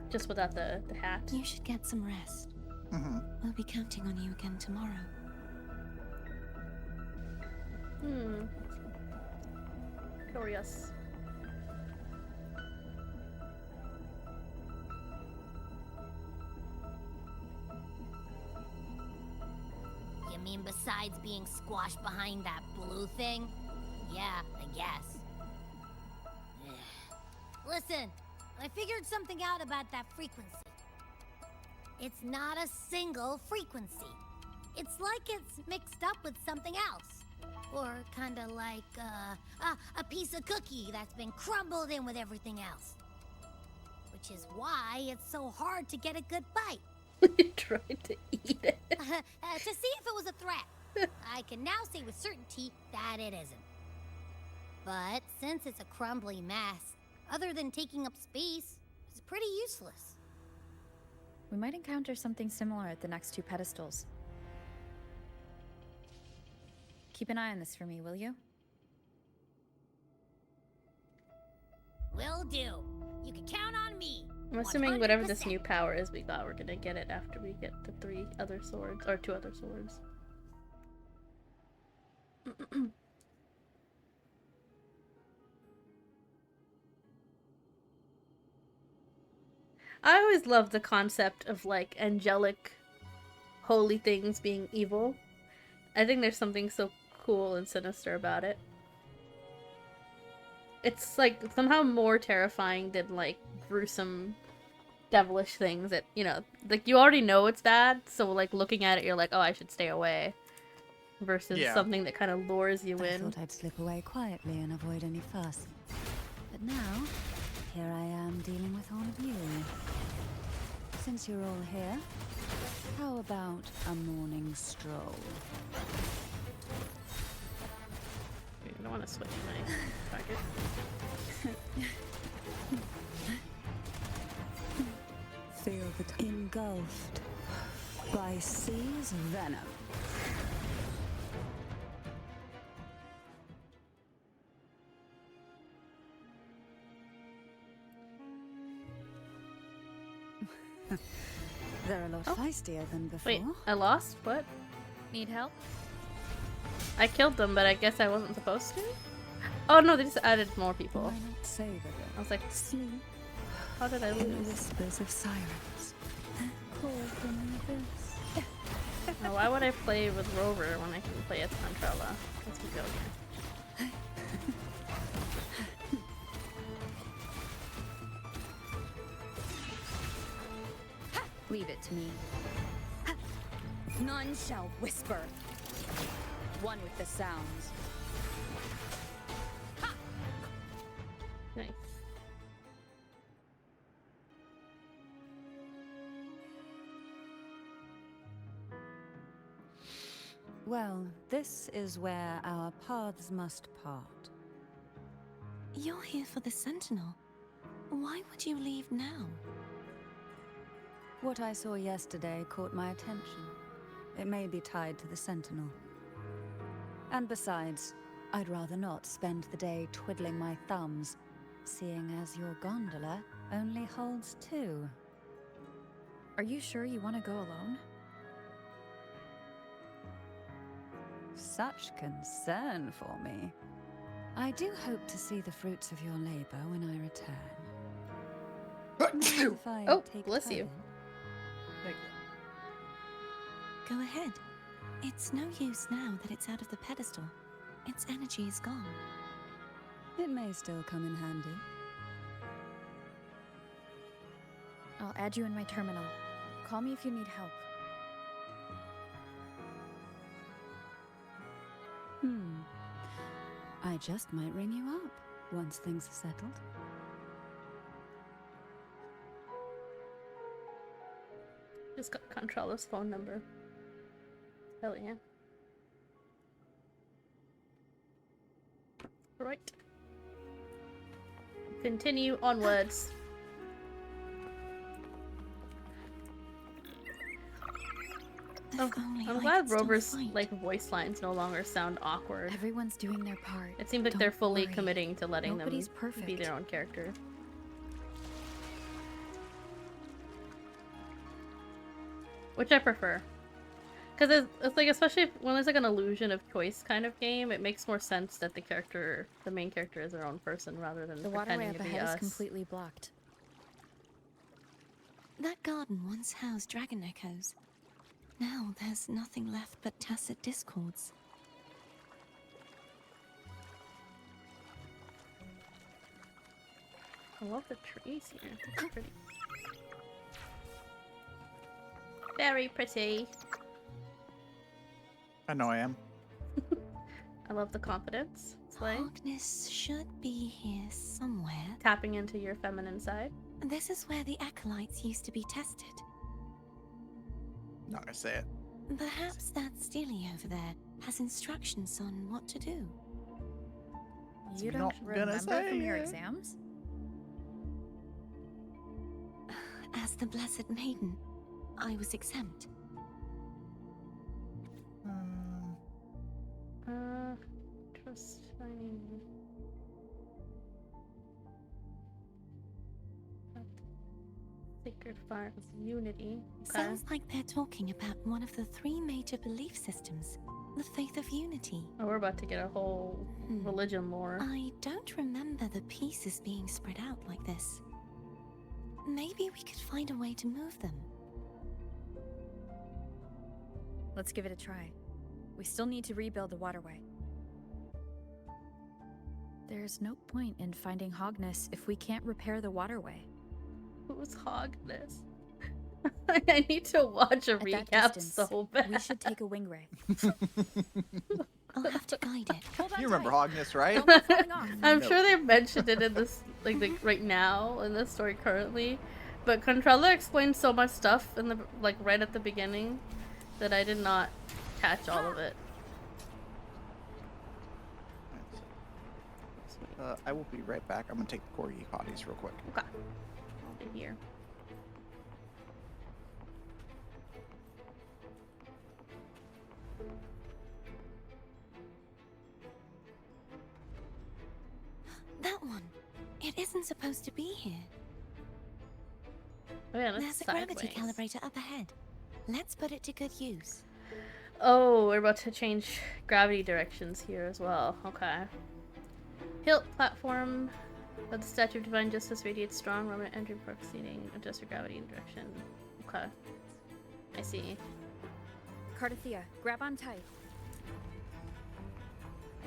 just without the hat. You should get some rest. Mm-hmm. We'll be counting on you again tomorrow. Curious. mean, besides being squashed behind that blue thing? Yeah, I guess. Listen, I figured something out about that frequency. It's not a single frequency. It's like it's mixed up with something else. Or kinda like, a piece of cookie that's been crumbled in with everything else. Which is why it's so hard to get a good bite. Tried to eat it. To see if it was a threat. I can now say with certainty that it isn't. But since it's a crumbly mess, other than taking up space, it's pretty useless. We might encounter something similar at the next two pedestals. Keep an eye on this for me, will you? Will do. You can count on me. I'm assuming whatever this 100%. new power is we got, we're gonna get it after we get the 3 other swords, or 2 other swords. I always loved the concept of, like, angelic, holy things being evil. I think there's something so cool and sinister about it. It's, like, somehow more terrifying than, like, gruesome, devilish things that, you know, like, you already know it's bad, so, like, looking at it, you're like, oh, I should stay away. Versus something that kind of lures you I in. thought I'd slip away quietly and avoid any fuss. But now, here I am dealing with all of you. Since you're all here, how about a morning stroll? I don't want to switch my target. Feel the engulfed by sea's venom. They're a lot feistier than before. Wait, I lost? What? Need help? I killed them, but I guess I wasn't supposed to? Oh no, they just added more people. Why not savor them? I was like, Sleep how did I in the lose? whispers of sirens. Call from the abyss. Oh, why would I play with Rover when I can play as Contrella? Let's keep going here. Leave it to me. None shall whisper. One with the sounds. Nice. Well, this is where our paths must part. You're here for the Sentinel. Why would you leave now? What I saw yesterday caught my attention. It may be tied to the Sentinel. And besides, I'd rather not spend the day twiddling my thumbs, seeing as your gondola only holds 2. Are you sure you want to go alone? Such concern for me. I do hope to see the fruits of your labor when I return. Mind if I Oh, take bless you. Teddy? Go ahead. It's no use now that it's out of the pedestal. Its energy is gone. It may still come in handy. I'll add you in my terminal. Call me if you need help. I just might ring you up once things are settled. Just got Contrella's phone number. Hell yeah. Right. Continue onwards. Oh, I'm glad Rover's like voice lines no longer sound awkward. Everyone's doing their part. It seems like Don't they're fully worry. committing to letting Nobody's them perfect. be their own character. Which I prefer. Because it's like, especially when there's like an illusion of choice kind of game, it makes more sense that the main character is their own person rather than The waterway pretending up to be ahead is us. completely blocked. That garden once housed dragon echoes. Now there's nothing left but tacit discords. I love the trees here. It's pretty. Very pretty. I know I am. I love the confidence. It's like Darkness should be here somewhere. tapping into your feminine side. This is where the acolytes used to be tested. Not gonna say it. Perhaps that Steely over there has instructions on what to do. You Not don't gonna remember say from your it. exams? As the Blessed Maiden, I was exempt. Trust finding. Sacred Fire of Unity. Okay. Sounds like they're talking about one of the 3 major belief systems, the Faith of Unity. Oh, we're about to get a whole religion lore. I don't remember the pieces being spread out like this. Maybe we could find a way to move them. Let's give it a try. We still need to rebuild the waterway. There's no point in finding Hogness if we can't repair the waterway. Who's Hogness? I need to watch a At that recap distance, so bad. we should take a wing ray. I'll have to guide it. Hold on You remember tight. Hogness, right? Don't go falling off. I'm No. sure they mentioned it in this, like right now in the story currently, but Controller explained so much stuff in the right at the beginning that I did not catch all of it. I will be right back. I'm gonna take the corgi potties real quick. Okay, in here. That one. It isn't supposed to be here. Oh yeah, There's that's a gravity sideways. calibrator up ahead. Let's put it to good use. Oh, we're about to change gravity directions here as well. Okay. Hilt platform of the Statue of Divine Justice radiates strong Roman entry proceeding. Adjust your gravity direction. Okay. I see. Cardathea, grab on tight.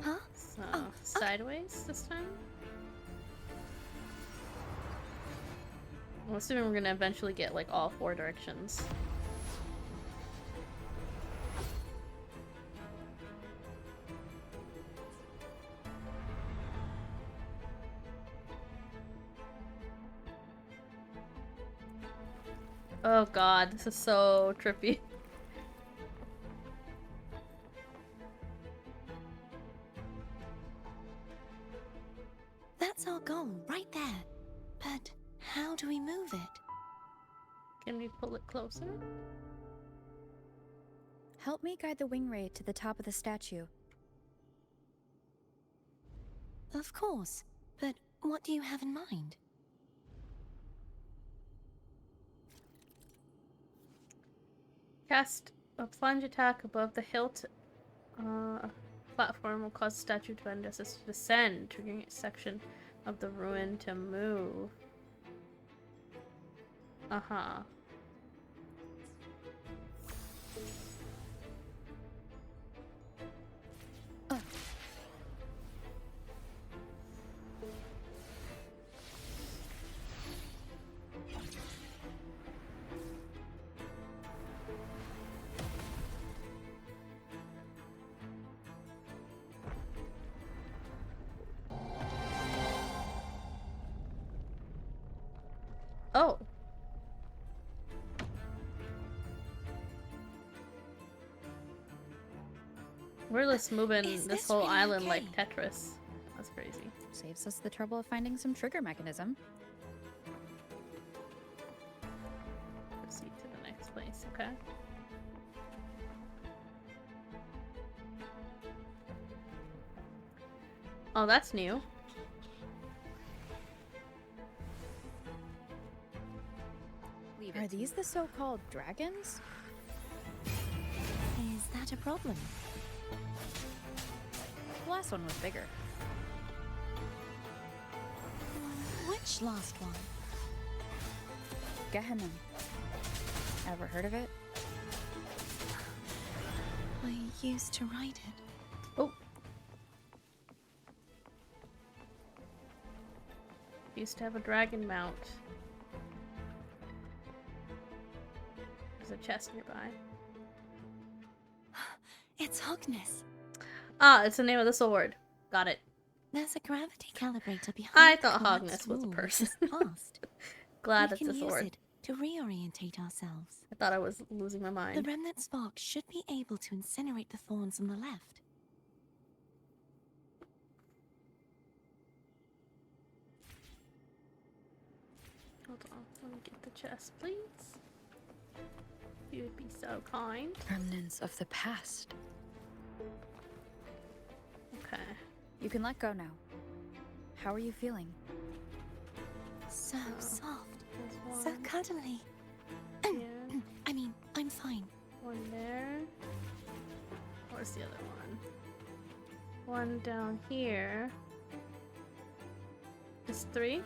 Huh? So, Oh, sideways this time? I'm assuming we're gonna eventually get like all 4 directions. Oh god, this is so trippy. That's our goal, right there. But how do we move it? Can we pull it closer? Help me guide the wing ray to the top of the statue. Of course. But what do you have in mind? Cast a plunge attack above the hilt platform will cause the statue to Justice to descend, triggering a section of the ruin to move. Uh-huh. Oh. We're just moving Is this this whole really island okay? like Tetris. That's crazy. Saves us the trouble of finding some trigger mechanism. Proceed to the next place, okay? Oh, that's new. Are these the so-called dragons? Is that a problem? The last one was bigger. Which last one? Gehenna. Ever heard of it? used to ride it. Oh. Used to have a dragon mount. There's a chest nearby. It's Hogness. Ah, it's the name of the sword. Got it. There's a gravity calibrator behind I the thought collapsed Hogness was a wall person. just past. Glad We it's a can use sword. it to reorientate ourselves. I thought I was losing my The mind. remnant spark should be able to incinerate the thorns on the left. Hold on, let me get the chest, please. You would be so kind. Remnants of the past. Okay. You can let go now. How are you feeling? So Oh, soft, There's so one cuddly. here, I mean, I'm fine. one there. Where's the other one? One down here. Just 3?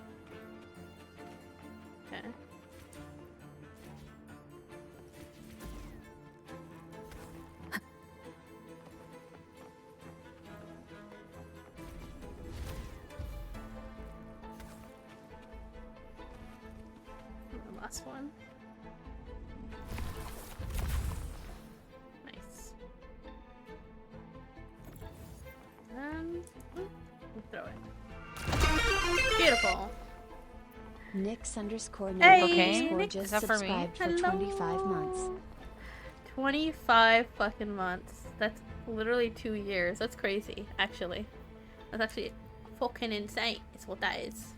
Okay. And the last one. Nice. And throw it. Beautiful. Nix_no Hey, underscore Nix. just Is that for me? subscribed for Hello. 25 months. 25 fucking months. That's literally 2 years. That's crazy, actually. That's actually fucking insane. It's what that is.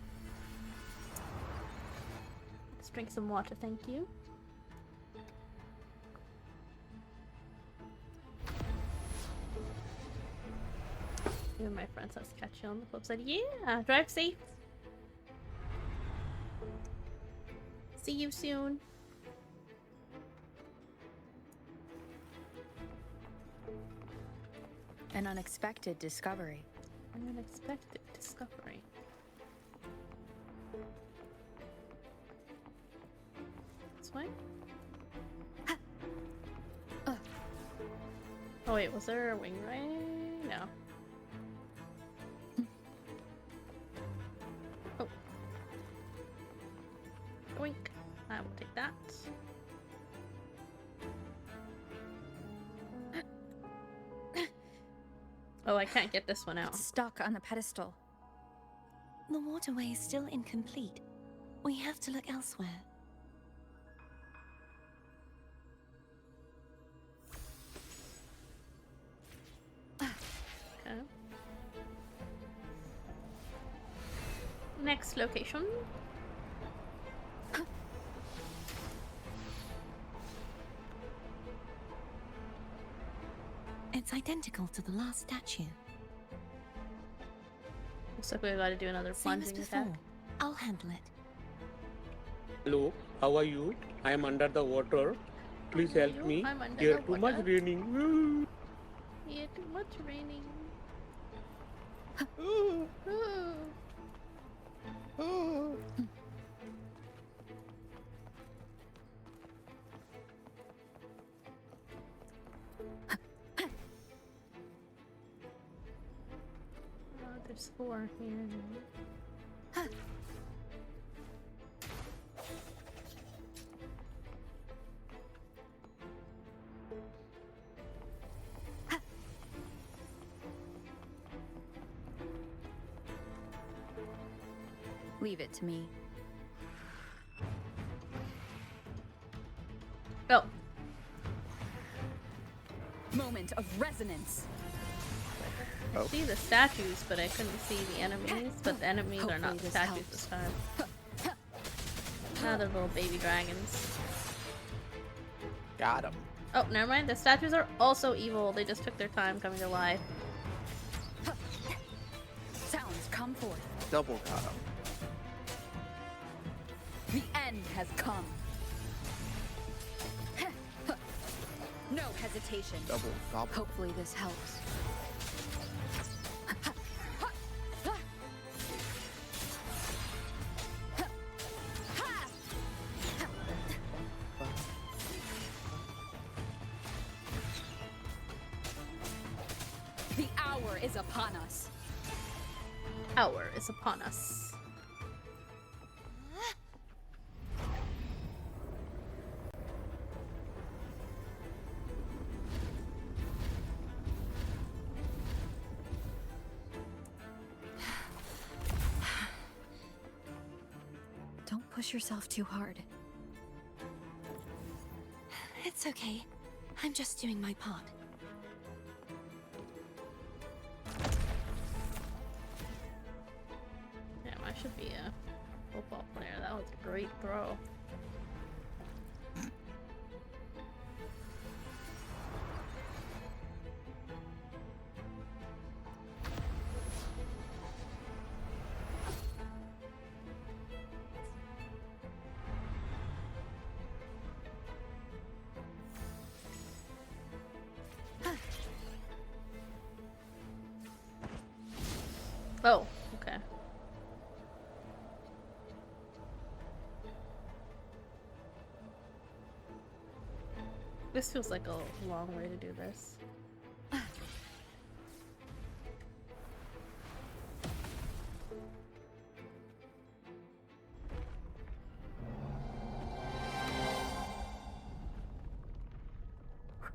Let's drink some water, thank you. You and my friends, let's catch you on the flip side. Yeah, drive safe. See you soon. An unexpected discovery. An unexpected discovery. This way? Oh wait, was there a wing ray? No. Oh. Oink. I will take that. Oh, I can't get this one out. It's stuck on the pedestal. The waterway is still incomplete. We have to look elsewhere. Okay. Next location. It's identical to the last statue. Looks like we gotta do another Same as plunging attack. before. I'll handle it. Hello, how are you? I am under the water. Please help You? me. I'm under Here the too much water. raining. Yeah, too much raining. Ooh. Oh, there's 4 here. Leave it to me. Oh, Moment of resonance. I see the statues, but I couldn't see the enemies. But the enemies are not Hopefully this statues helps. this time. Now they're little baby dragons. Got him. Oh, never mind. The statues are also evil. They just took their time coming to life. Sounds come forth. Double got him. The end has come. No hesitation. Double gobble. Hopefully this helps. hour is upon us. Hour is upon us. Don't push yourself too hard. It's okay. I'm just doing my part. Damn, I should be a football player. That was a great throw. Oh, okay. This feels like a long way to do this.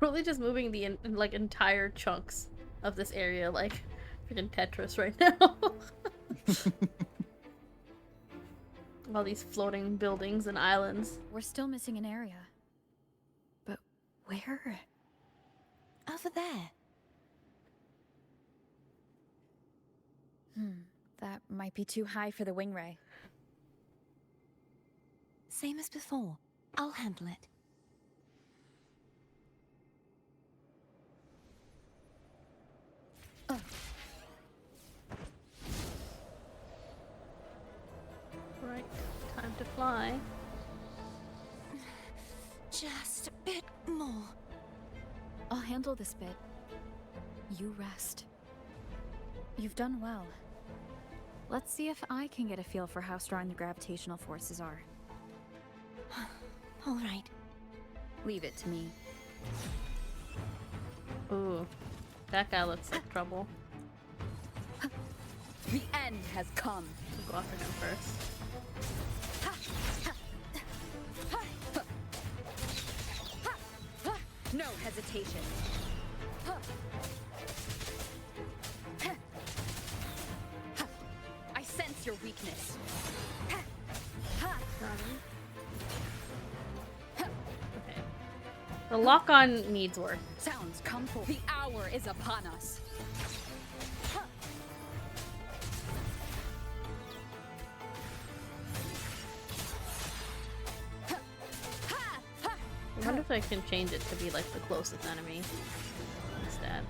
Really just moving the like entire chunks of this area like freaking Tetris right now. All these floating buildings and islands. We're still missing an area. But where? Over there. That might be too high for the wing ray. Same as before. I'll handle it. Right, time to fly. Just a bit more. I'll handle this bit. You rest. You've done well. Let's see if I can get a feel for how strong the gravitational forces are. All right. Leave it to me. Ooh, that guy looks like trouble. The end has come. We'll go after him first. No hesitation. I sense your weakness. Okay. The lock-on needs work. Sounds come forth. The hour is upon us. I wonder if I can change it to be like the closest enemy instead.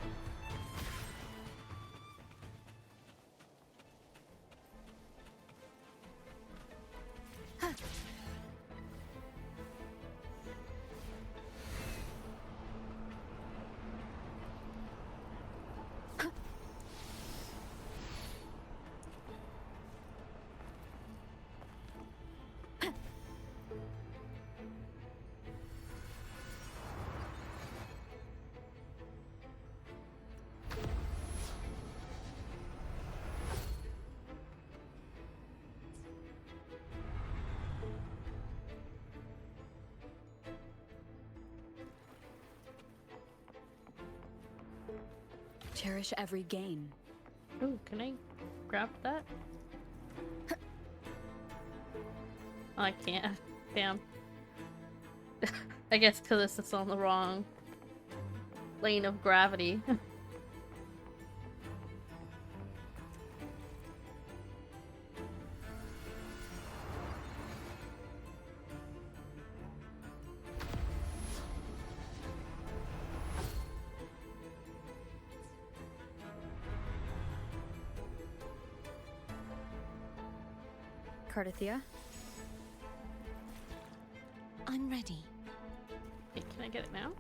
Cherish every gain. Ooh, can I grab that? Oh, I can't. Damn. I guess because it's on the wrong lane of gravity. Cardathia? I'm ready. Wait, can I get it now?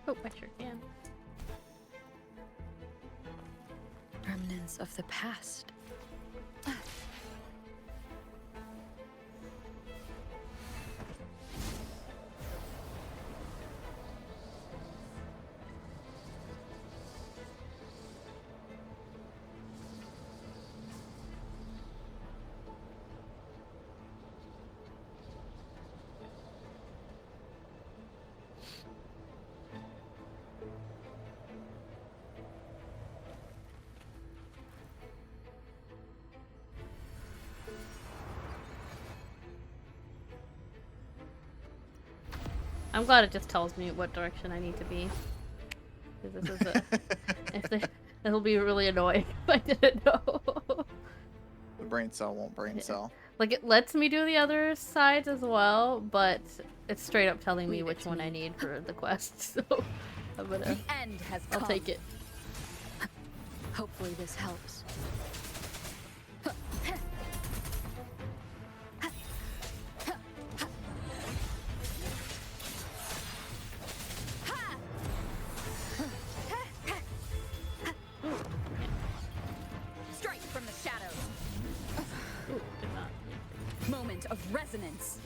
Oh, I sure can. Remnants of the past. I'm glad it just tells me what direction I need to be. Because this is it'll be really annoying if I didn't know. The brain cell won't brain cell. Like, it lets me do the other sides as well, but it's straight up telling me Leave it which to one I me. need for the quest, so I'm gonna... The end has I'll come. take it. Hopefully this helps. Strike from the shadows. Ooh, did not. Moment of resonance.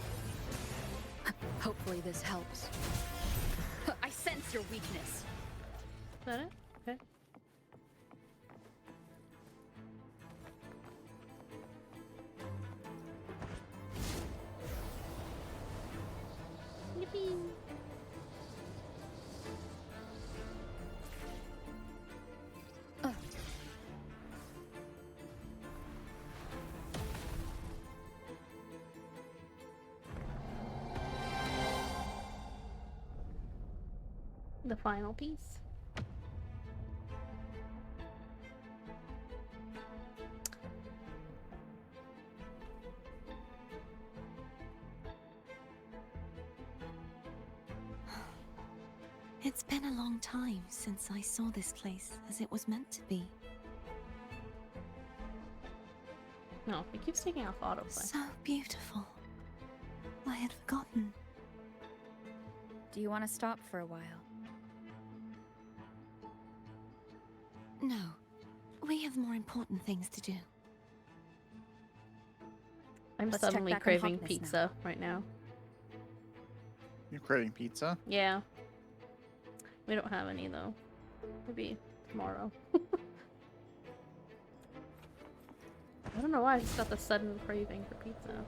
Hopefully this helps. I sense your weakness. Is that it? Okay. Yippee! The final piece. It's been a long time since I saw this place as it was meant to be. No, it keeps taking off autoplay. So beautiful. I had forgotten. Do you want to stop for a while? No. We have more important things to do. I'm Let's check suddenly back on craving hotness pizza right now. You're craving pizza? Yeah. We don't have any though. Maybe tomorrow. I don't know why I just got the sudden craving for pizza.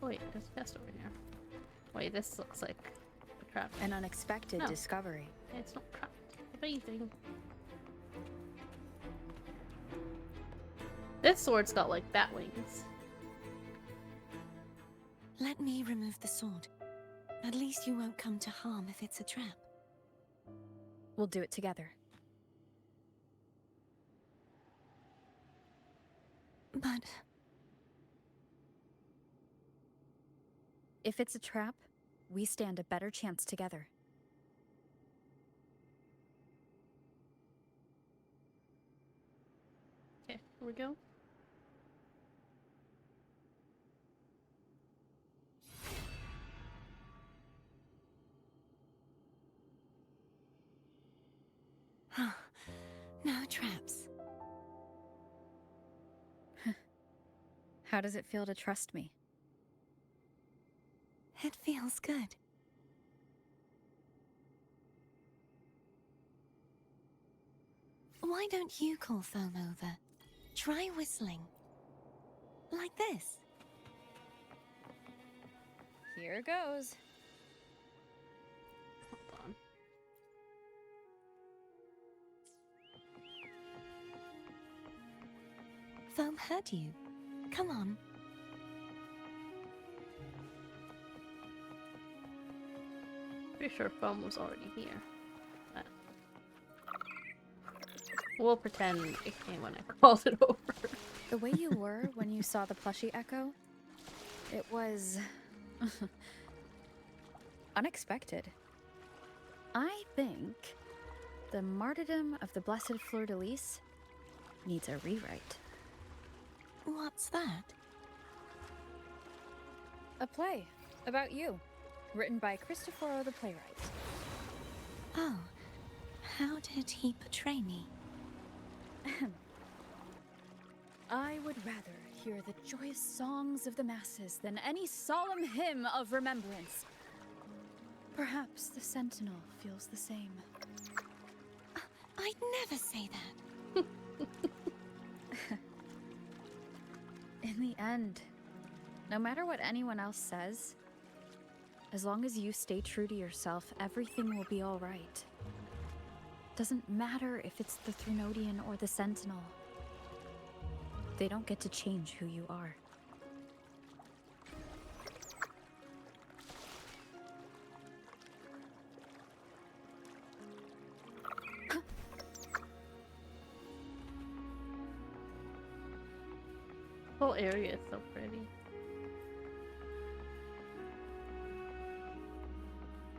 Oh, wait, there's a chest over here. Wait, this looks like a trap. An unexpected No. discovery. It's not trapped. It's amazing. This sword's got like bat wings. Let me remove the sword. At least you won't come to harm if it's a trap. We'll do it together. But If it's a trap, we stand a better chance together. Okay, here we go. no traps. How does it feel to trust me? It feels good. Why don't you call Foam over? Try whistling. Like this. Here goes. Hold on. Foam heard you. Come on. Pretty sure Foam was already here. But we'll pretend it came when I called it over. The way you were when you saw the plushie echo, it was unexpected. I think the martyrdom of the Blessed Fleur-de-Lis needs a rewrite. What's that? A play about you, written by Cristoforo the playwright. Oh, how did he portray me? I would rather hear the joyous songs of the masses than any solemn hymn of remembrance. Perhaps the Sentinel feels the same. I'd never say that. In the end, no matter what anyone else says, as long as you stay true to yourself, everything will be all right. Doesn't matter if it's the Threnodian or the Sentinel. They don't get to change who you are. whole area is so pretty.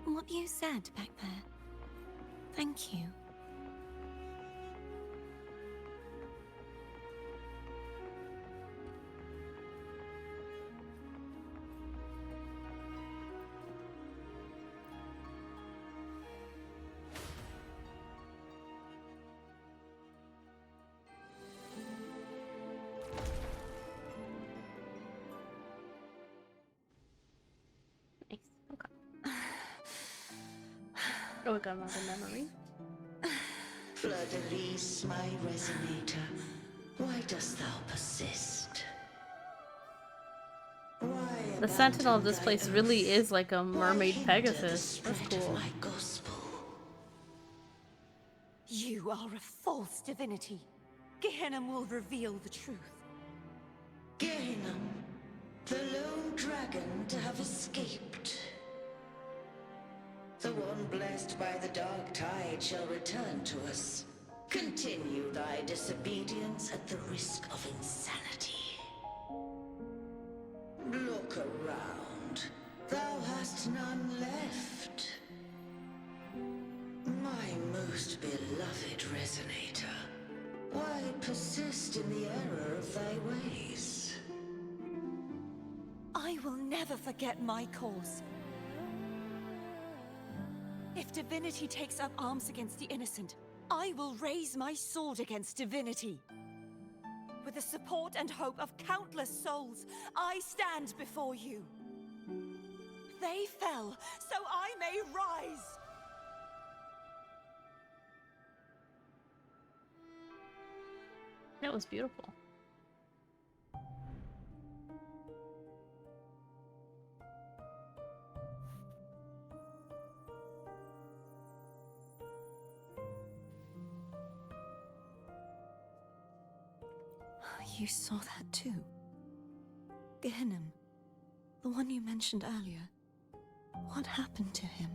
What you said back there. Thank you. Nice. Okay. Oh, we got another memory. Fleur-de-Lis, my resonator, why dost thou persist? Why The sentinel of abandon this thy place oath? really is like a mermaid Why hinder the Pegasus. That's spread of cool. my gospel? You are a false divinity. Gehenna will reveal the truth. Gehenna, the lone dragon to have escaped. The one blessed by the dark tide shall return to us. Continue thy disobedience at the risk of insanity. Look around. Thou hast none left. My most beloved resonator, why persist in the error of thy ways? I will never forget my cause. If divinity takes up arms against the innocent, I will raise my sword against divinity. With the support and hope of countless souls, I stand before you. They fell, so I may rise! That was beautiful. You saw that too? Gehenna, the one you mentioned earlier. What happened to him?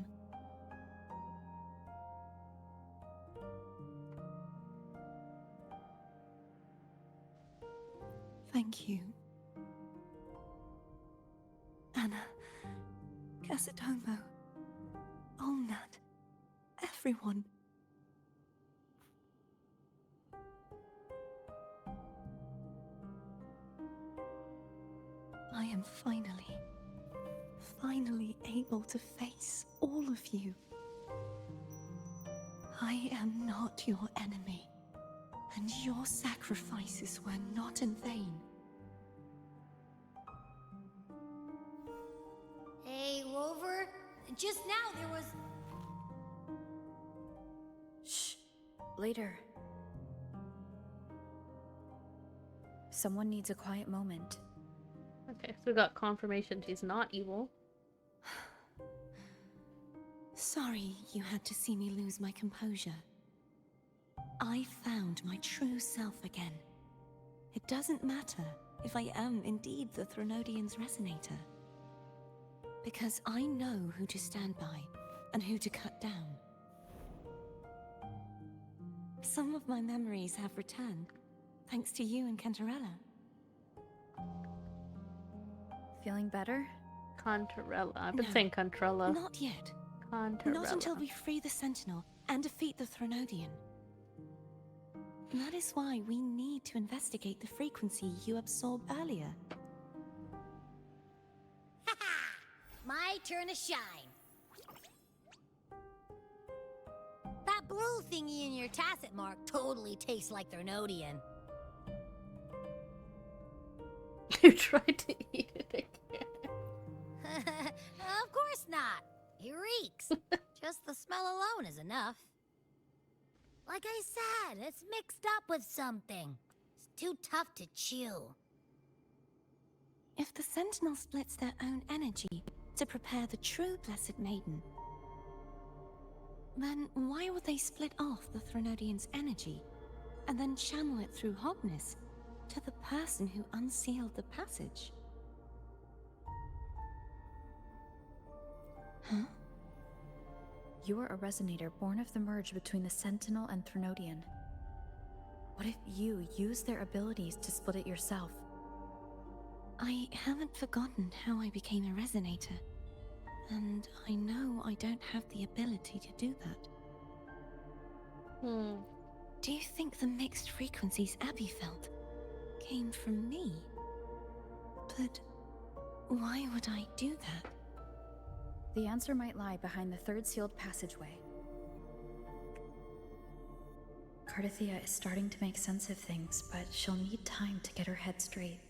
Thank you. Anna, Casatomo, Olnat, everyone. I am finally able to face all of you. I am not your enemy, and your sacrifices were not in vain. Hey, Rover, just now there was... Shh. Later. Someone needs a quiet moment. Okay, so we got confirmation she's not evil. Sorry you had to see me lose my composure. I found my true self again. It doesn't matter if I am indeed the Threnodian's resonator. Because I know who to stand by and who to cut down. Some of my memories have returned, thanks to you and Cantarella. Feeling better? Contarella. I've been No, saying Contrella. Not yet. Contarella. Not until we free the Sentinel and defeat the Threnodian. That is why we need to investigate the frequency you absorbed earlier. My turn to shine. That blue thingy in your tacit mark totally tastes like Threnodian. You tried to eat it again. Of course not. It reeks. Just the smell alone is enough. Like I said, it's mixed up with something. It's too tough to chew. If the Sentinel splits their own energy to prepare the true Blessed Maiden, then why would they split off the Threnodian's energy and then channel it through Hogness to the person who unsealed the passage? Huh? You are a resonator born of the merge between the Sentinel and Threnodian. What if you use their abilities to split it yourself? I haven't forgotten how I became a resonator. And I know I don't have the ability to do that. Do you think the mixed frequencies Abby felt came from me? But why would I do that? The answer might lie behind the third sealed passageway. Cardathia is starting to make sense of things, but she'll need time to get her head straight.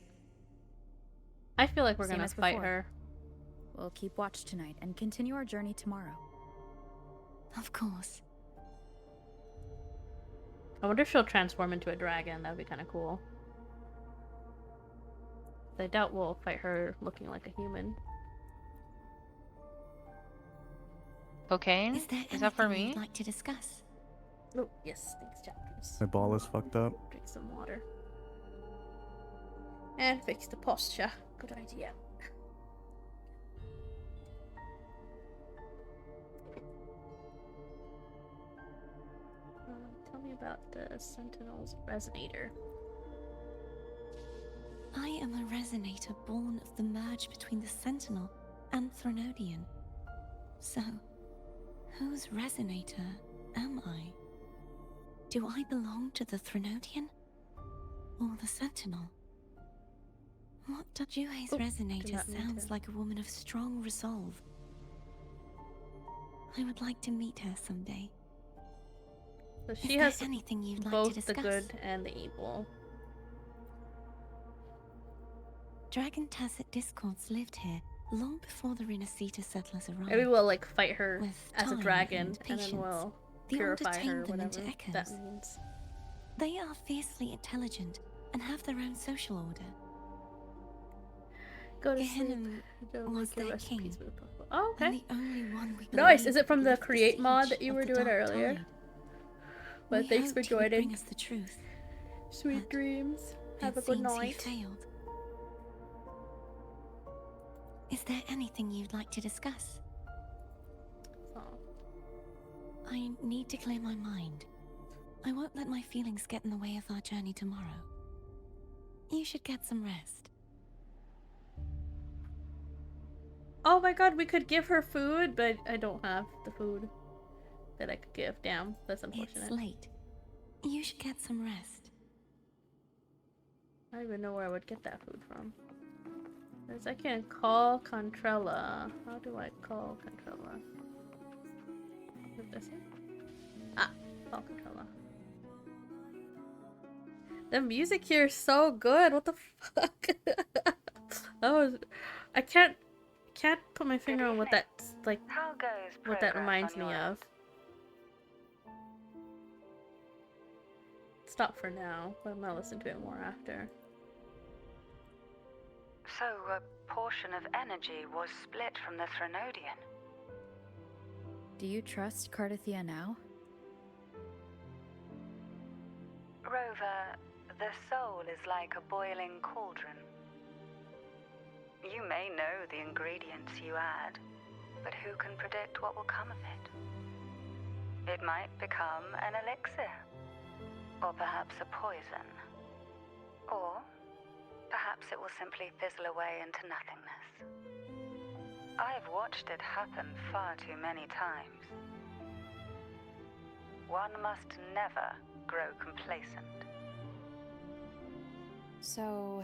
I feel like we're Same gonna as fight before. her. We'll keep watch tonight and continue our journey tomorrow. Of course. I wonder if she'll transform into a dragon. That would be kind of cool. I doubt we'll fight her looking like a human. Cocaine? Is there Is that for anything me? you'd like to discuss? Oh, yes, thanks, chapters. My ball is fucked up. Drink some water. And fix the posture. Good idea. Tell me about the Sentinel's Resonator. I am a resonator born of the merge between the Sentinel and Threnodian. So, whose resonator am I? Do I belong to the Threnodian? Or the Sentinel? What does Juhe's resonator not mean sounds to. like a woman of strong resolve. I would like to meet her someday. So Is she there has anything you'd like to both the discuss? good and the evil. Dragon Tacet discords lived here long before the Rinascita settlers arrived. Maybe we'll like fight her With as a time dragon and and then patience, we'll the Order purify her, tamed them whatever into that echoes. means. They are fiercely intelligent and have their own social order. Go to sleep. Gehenna Don't was make your their recipes king, with puffle. Oh, okay. and the only one we Nice. believe Is it from the lived the create mod siege that you of were the doing Dark earlier? Tide. But We thanks for hoped he would joining. bring us the truth. Sweet dreams. Have a It good seems he night. failed. Is there anything you'd like to discuss? Oh. I need to clear my mind. I won't let my feelings get in the way of our journey tomorrow. You should get some rest. Oh my god, we could give her food, but I don't have the food that I could give. Damn, that's unfortunate. It's late. You should get some rest. I don't even know where I would get that food from. Because I can call Contrella. How do I call Contrella? Is this it? Ah, call Contrella. The music here is so good. What the fuck? I can't put my finger on what that's like. How goes What that progress reminds on me your of. end? Stop for now, but I'm gonna listen to it more after. So, a portion of energy was split from the Threnodian. Do you trust Cardathia now? Rover, the soul is like a boiling cauldron. You may know the ingredients you add, but who can predict what will come of it? It might become an elixir, or perhaps a poison, or perhaps it will simply fizzle away into nothingness. I've watched it happen far too many times. One must never grow complacent. So,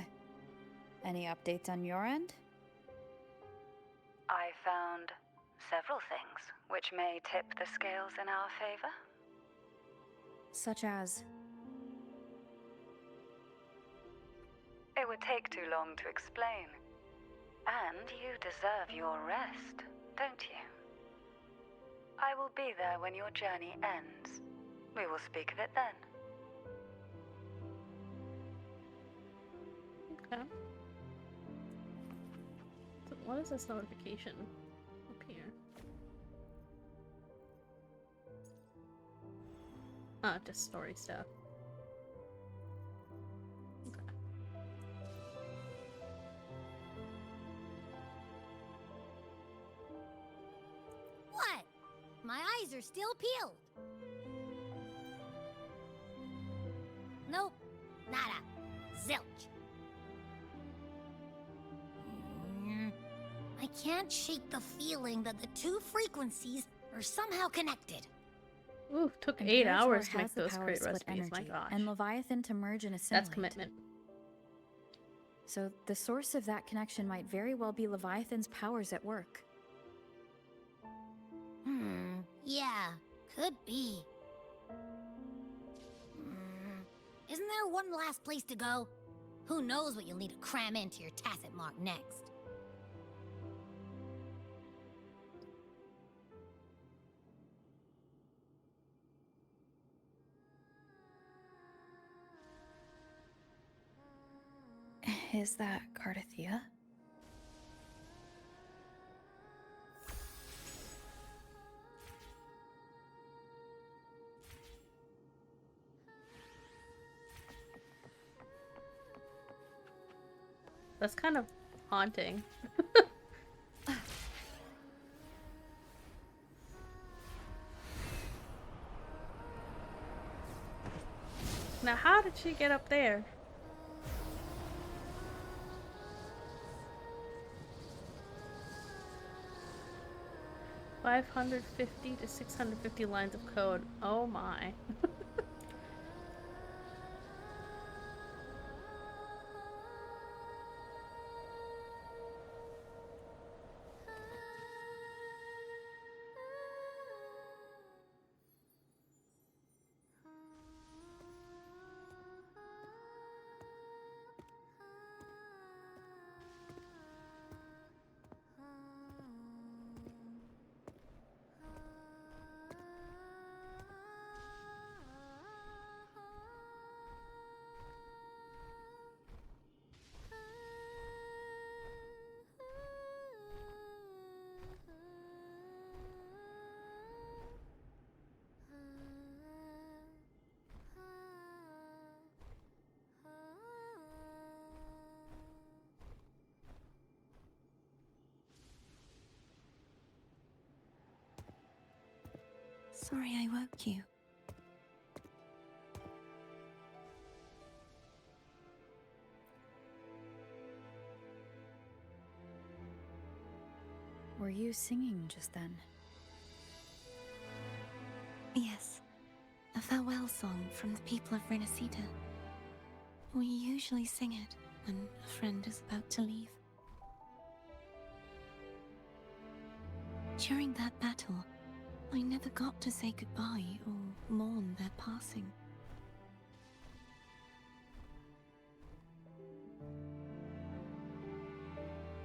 any updates on your end? I found several things which may tip the scales in our favor. Such as? It would take too long to explain. And you deserve your rest, don't you? I will be there when your journey ends. We will speak of it then. Okay. So what is this notification up here? Ah, just story stuff. Okay. What? My eyes are still peeled. Nope. Nada. Zilch. can't shake the feeling that the two frequencies are somehow connected. Ooh, took And 8 Parator hours to has make the those power to crate split recipes. My energy, gosh. and Leviathan to merge and assimilate. That's commitment. So the source of that connection might very well be Leviathan's powers at work. Yeah, could be. Isn't there one last place to go? Who knows what you'll need to cram into your tacit mark next? Is that Cardathea? That's kind of haunting. Now, how did she get up there? $550 to 650 lines of code. Oh my. Sorry I woke you. Were you singing just then? Yes. A farewell song from the people of Rinascita. We usually sing it when a friend is about to leave. During that battle, I never got to say goodbye or mourn their passing.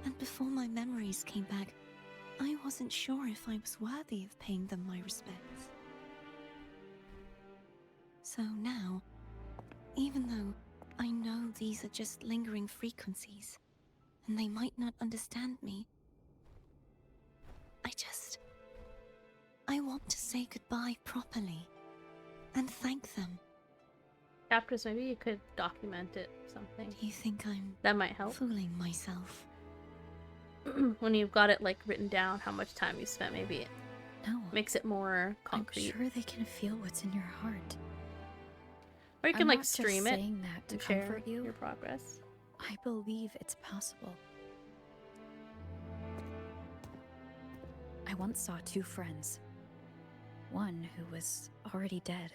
And before my memories came back, I wasn't sure if I was worthy of paying them my respects. So now, even though I know these are just lingering frequencies, and they might not understand me, I want to say goodbye properly, and thank them. Chapters, maybe you could document it or something. Do you think I'm That might help. fooling myself? When you've got it like written down, how much time you spent, maybe it No. makes it more concrete. I'm sure they can feel what's in your heart. Or you can I'm like not just stream it saying that to and share comfort you. your progress. I believe it's possible. I once saw two friends. One who was already dead.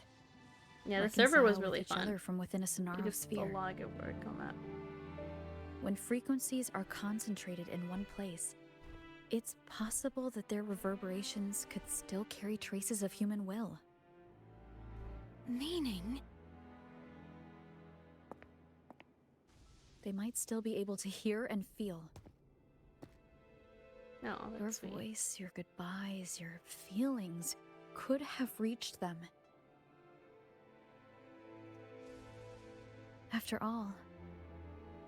Yeah, the server was reconcile with really each fun. other from within a You Sonaro did sphere. a lot of good work on that. When frequencies are concentrated in one place, it's possible that their reverberations could still carry traces of human will. Meaning? They might still be able to hear and feel. No, Your that's sweet. voice, your goodbyes, your feelings could have reached them. After all,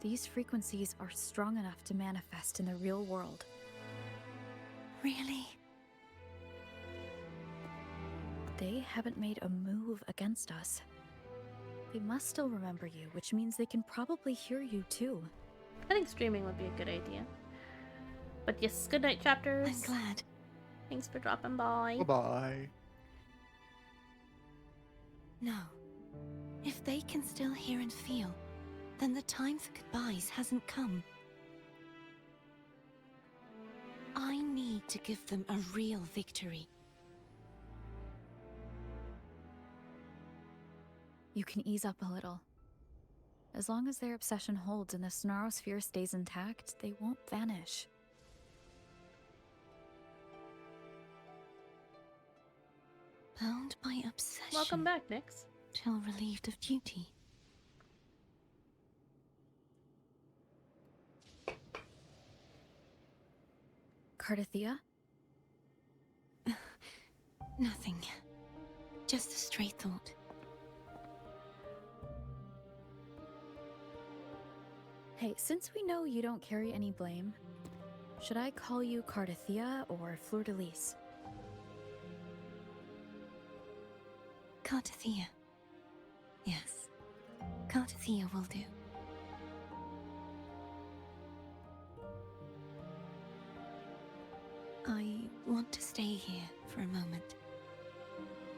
these frequencies are strong enough to manifest in the real world. Really? They haven't made a move against us. They must still remember you, which means they can probably hear you too. I think streaming would be a good idea. But yes, good night, chapters. I'm glad. Thanks for dropping by. Bye-bye. No. If they can still hear and feel, then the time for goodbyes hasn't come. need to give them a real victory. You can ease up a little. As long as their obsession holds and the Sonarosphere stays intact, they won't vanish. Bound by obsession. Welcome back, Nyx. Till relieved of duty. Cardathia? Nothing. Just a stray thought. Hey, since we know you don't carry any blame, should I call you Cardathia or Fleur-de-Lis? Cardathia. Yes. Cardathia will do. I want to stay here for a moment.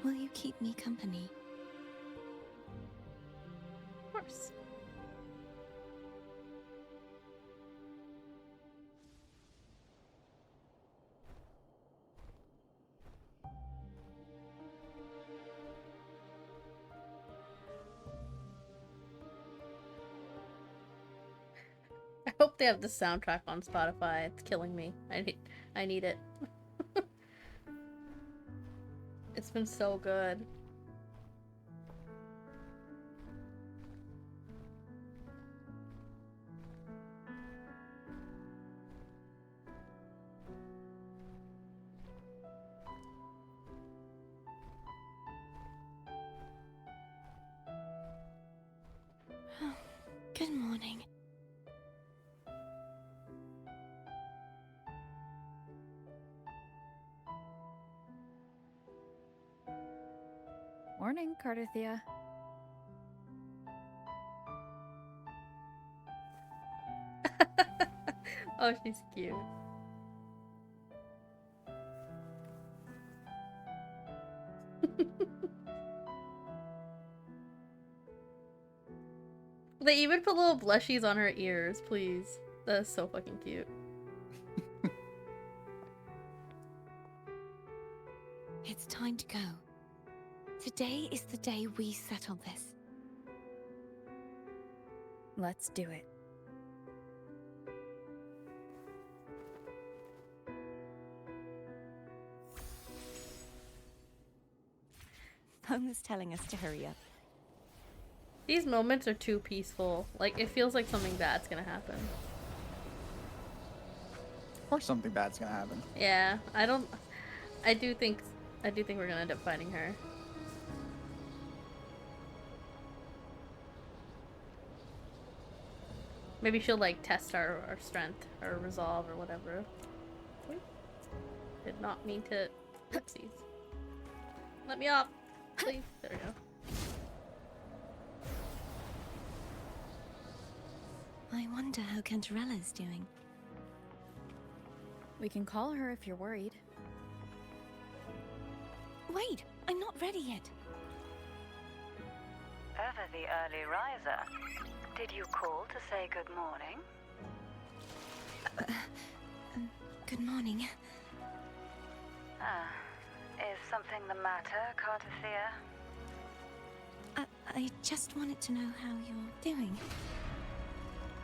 Will you keep me company? Of course. I hope they have the soundtrack on Spotify. It's killing me. I need it. It's been so good. Good morning. Morning, Cardathia. Oh, she's cute. They even put little blushies on her ears, please. That is so fucking cute. It's time to go. Today is the day we settle this. Let's do it. Homer's telling us to hurry up. These moments are too peaceful. Like, it feels like something bad's gonna happen. Or something bad's gonna happen. Yeah, I do think we're gonna end up fighting her. Maybe she'll like test our strength or resolve or whatever. Wait. Did not mean to. Oopsies. Let me off, please. There we go. I wonder how Cantarella's doing. We can call her if you're worried. Wait, I'm not ready yet. Ever the early riser. Did you call to say good morning? Good morning. Ah, is something the matter, Cardathia? I just wanted to know how you're doing.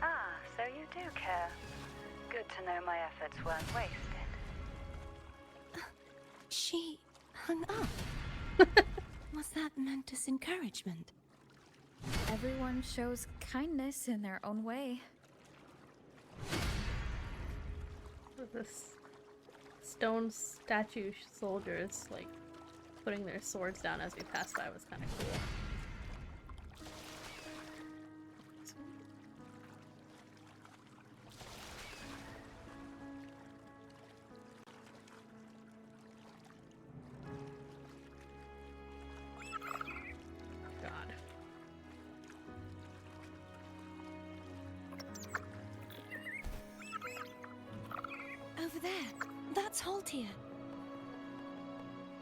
Ah, so you do care. Good to know my efforts weren't wasted. She hung up. Was that meant as encouragement? Everyone shows kindness in their own way. This stone statue soldiers like putting their swords down as we passed by was kind of cool. Over there. That's Haltia.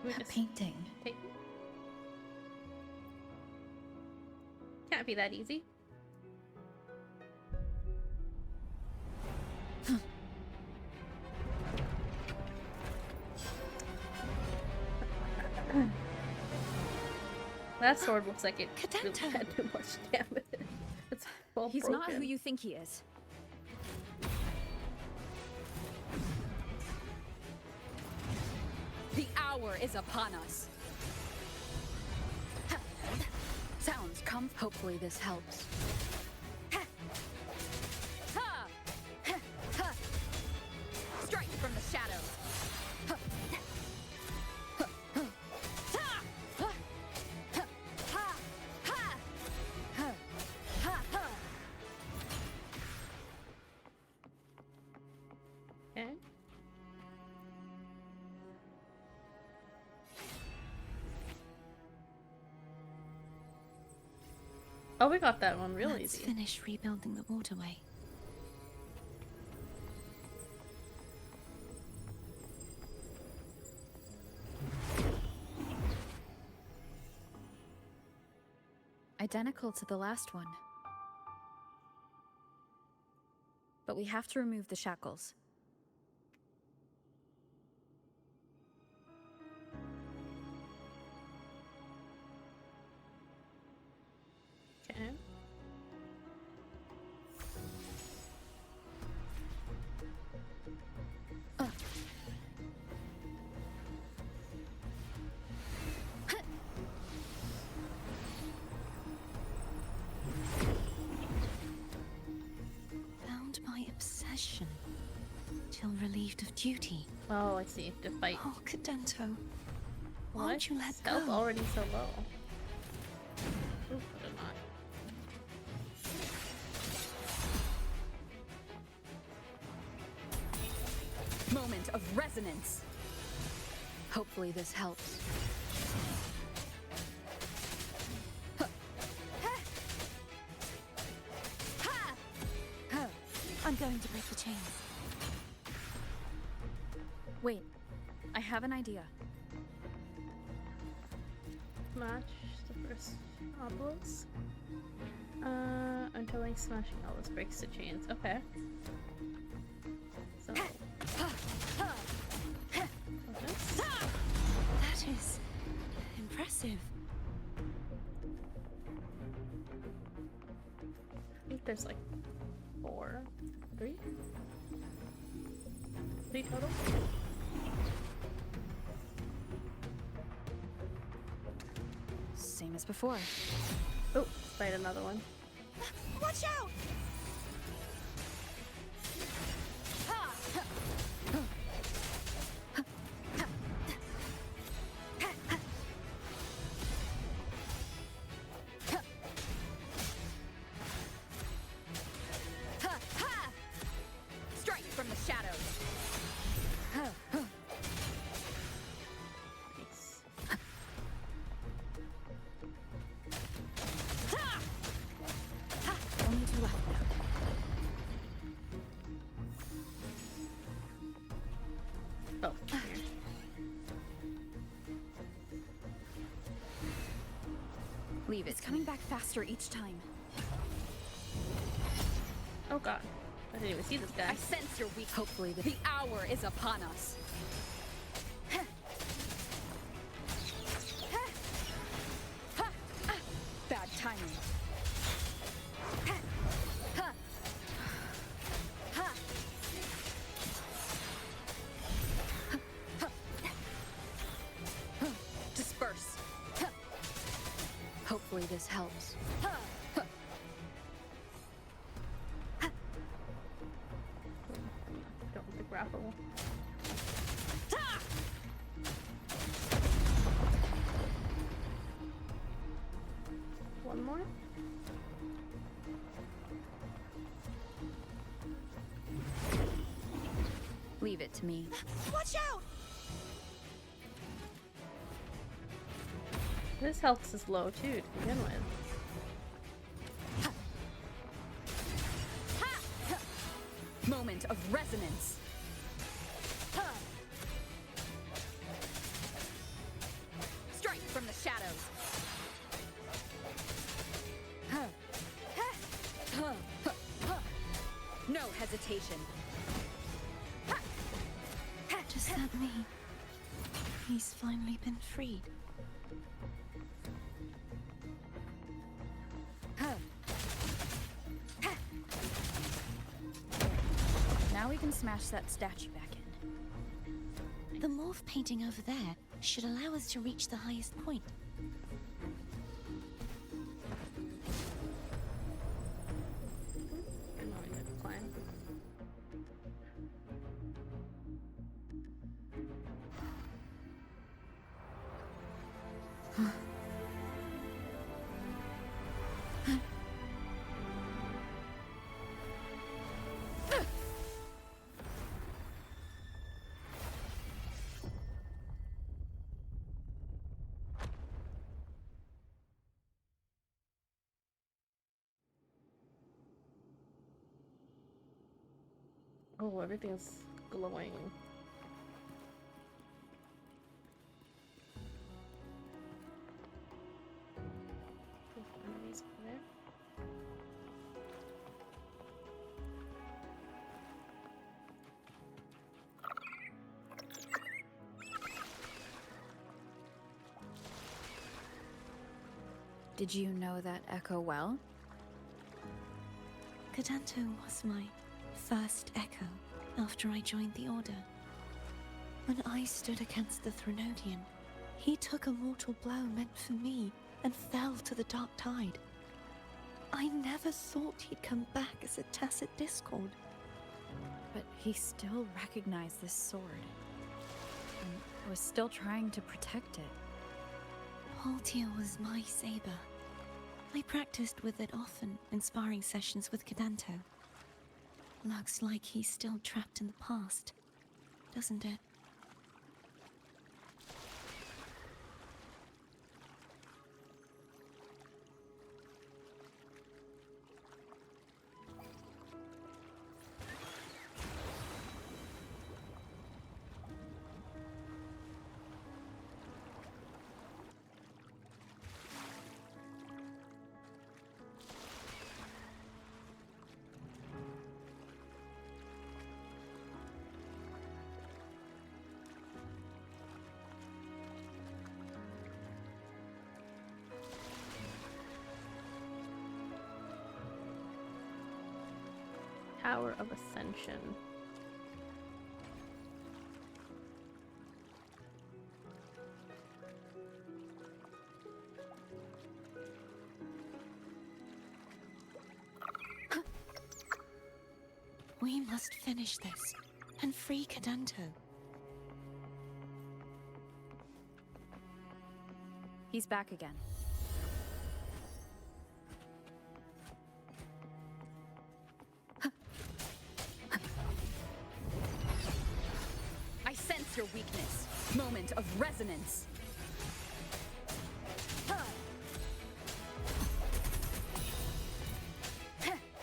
A painting. Can't be that easy. That sword looks like it really had too much damage. It's well He's broken. not who you think he is. The hour is upon us. Sounds come. Hopefully this helps. Strike from the shadows. Okay. Oh, we got that one real Let's easy. finish rebuilding the waterway. Identical to the last one. But we have to remove the shackles. Okay. Bound by obsession. Till relieved of duty. Oh, I see. To fight. Oh, Cadento. Why Why don't you let health go? already so low? Oof, I did not. Moment of resonance. Hopefully this helps. I'm going to break the chains. Wait, I have an idea. Smash the first obelisk. Until like smashing obelisk breaks the chains. Okay. So. That is impressive. I think there's like 3 total. Same as before. Oh, fight another one. Watch out! Strike from the shadows. Nice. Only 2 left now. Oh, here. Leave it. It's coming back faster each time. Oh god. I didn't even see this guy. I sense your weak. Hopefully the hour is upon us. Bad timing. Disperse. Hopefully this helps. Don't want the grapple. One more. Leave it to me. Watch out! This health is low too to begin with. Moment of resonance. Strike from the shadows. No hesitation. Does that mean he's finally been freed. Now we can smash that statue back in. The morph painting over there should allow us to reach the highest point. Oh, everything's glowing. Did you know that echo well? Cadanto was my first echo after I joined the Order. When I stood against the Threnodian, he took a mortal blow meant for me and fell to the Dark Tide. I never thought he'd come back as a tacit discord. But he still recognized this sword. And was still trying to protect it. Haltia was my saber. I practiced with it often in sparring sessions with Cadanto. Looks like he's still trapped in the past, doesn't it? Tower of Ascension. We must finish this and free Cadanto. He's back again. I sense your weakness. Moment of resonance.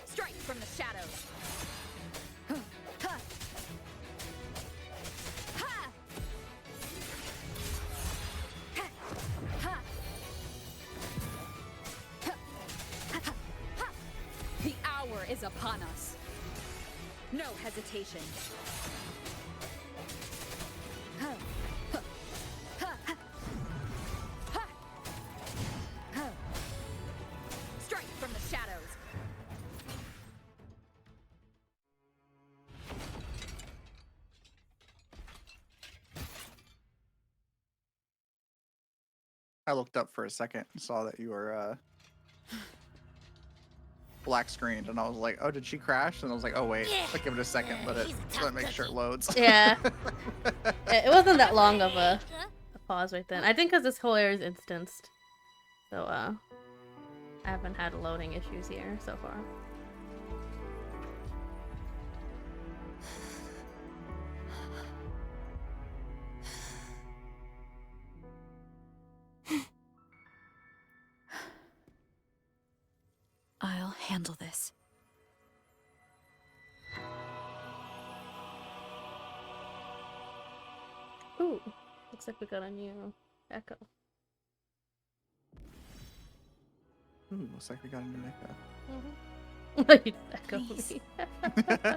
Strike from the shadows. The hour is upon us. No hesitation. Strike from the shadows. I looked up for a second and saw that you were black screened, and I was like, "Oh, did she crash?" And I was like, "Oh wait, I'll give it a second, but let me make sure it loads." Yeah, it wasn't that long of a pause right then. I think because this whole area is instanced, so I haven't had loading issues here so far. I'll handle this. Ooh, looks like we got a new echo. Ooh, looks like we got a new echo. You just echoed Please. me.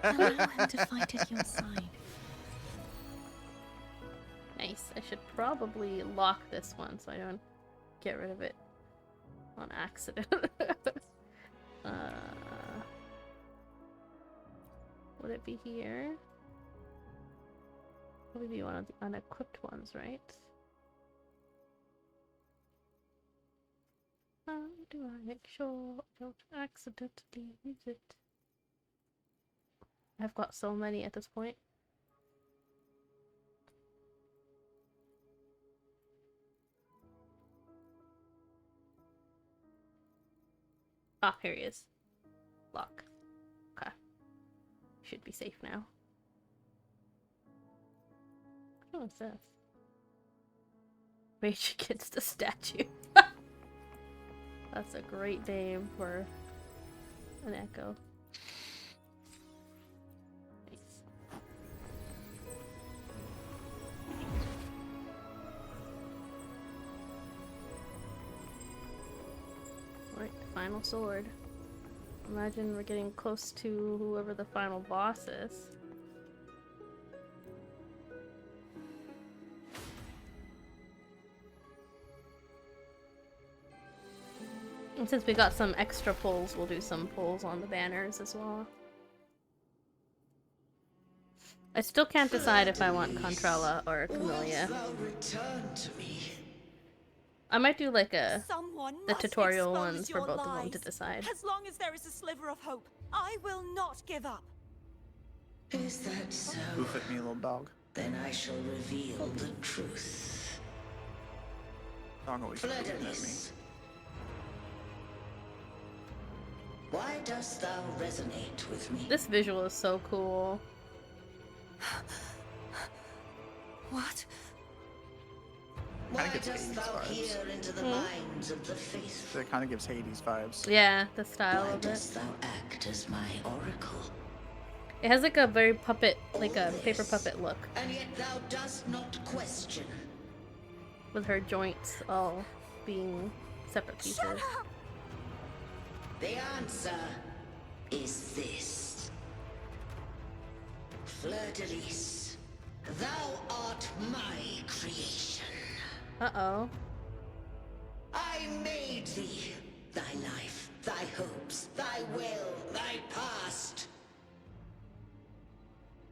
Allow him to fight at your side. Nice. Nice. I should probably lock this one so I don't get rid of it on accident. Would it be here? Probably be one of the unequipped ones, right? How do I make sure I don't accidentally use it? I've got so many at this point. Ah, here he is. Lock. Okay. Should be safe now. What was this? Rage Against the Statue. That's a great name for an echo. Nice. Alright, the final sword. Imagine we're getting close to whoever the final boss is. And since we got some extra pulls, we'll do some pulls on the banners as well. I still can't decide if I want Contralla or Camellia. I might do like the tutorial ones for both of them to decide. As long as there is a sliver of hope, I will not give up. Is that so? Goof at me, little dog. Then I shall reveal the truth. Dog always goofing at me. Why dost thou resonate with me? This visual is so cool. What? Why dost thou peer into the minds of the faithful? It kind of gives Hades vibes. Yeah, the style Why of dost it. thou act as my oracle? It has like a very puppet, like a paper puppet look. And yet thou dost not question. With her joints all being separate pieces. Shut up! The answer is this. Fleur-de-Lis, thou art my creation. Uh-oh. I made thee, thy life, thy hopes, thy will, thy past.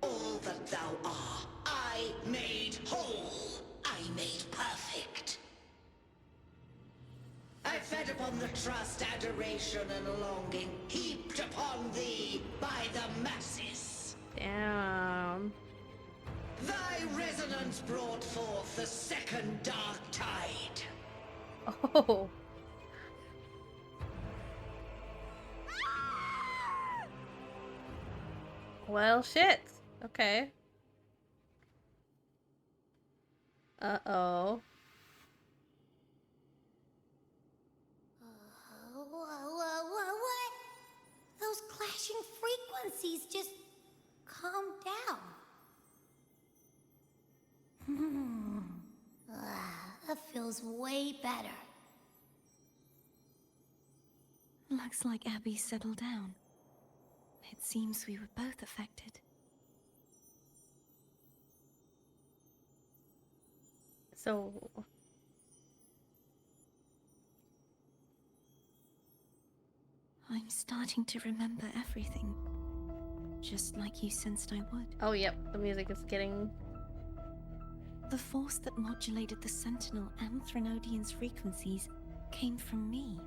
All that thou art, I made whole. I made perfect. I fed upon the trust, adoration, and longing heaped upon thee by the masses. Damn. Thy resonance brought forth the second dark tide. Oh. Well, shit. Okay. Uh-oh. What? Those clashing frequencies just calm down. That feels way better. Looks like Abby settled down. It seems we were both affected. So... I'm starting to remember everything. Just like you sensed I would. Oh, yep. The music is getting... The force that modulated the Sentinel and Threnodian's frequencies came from me.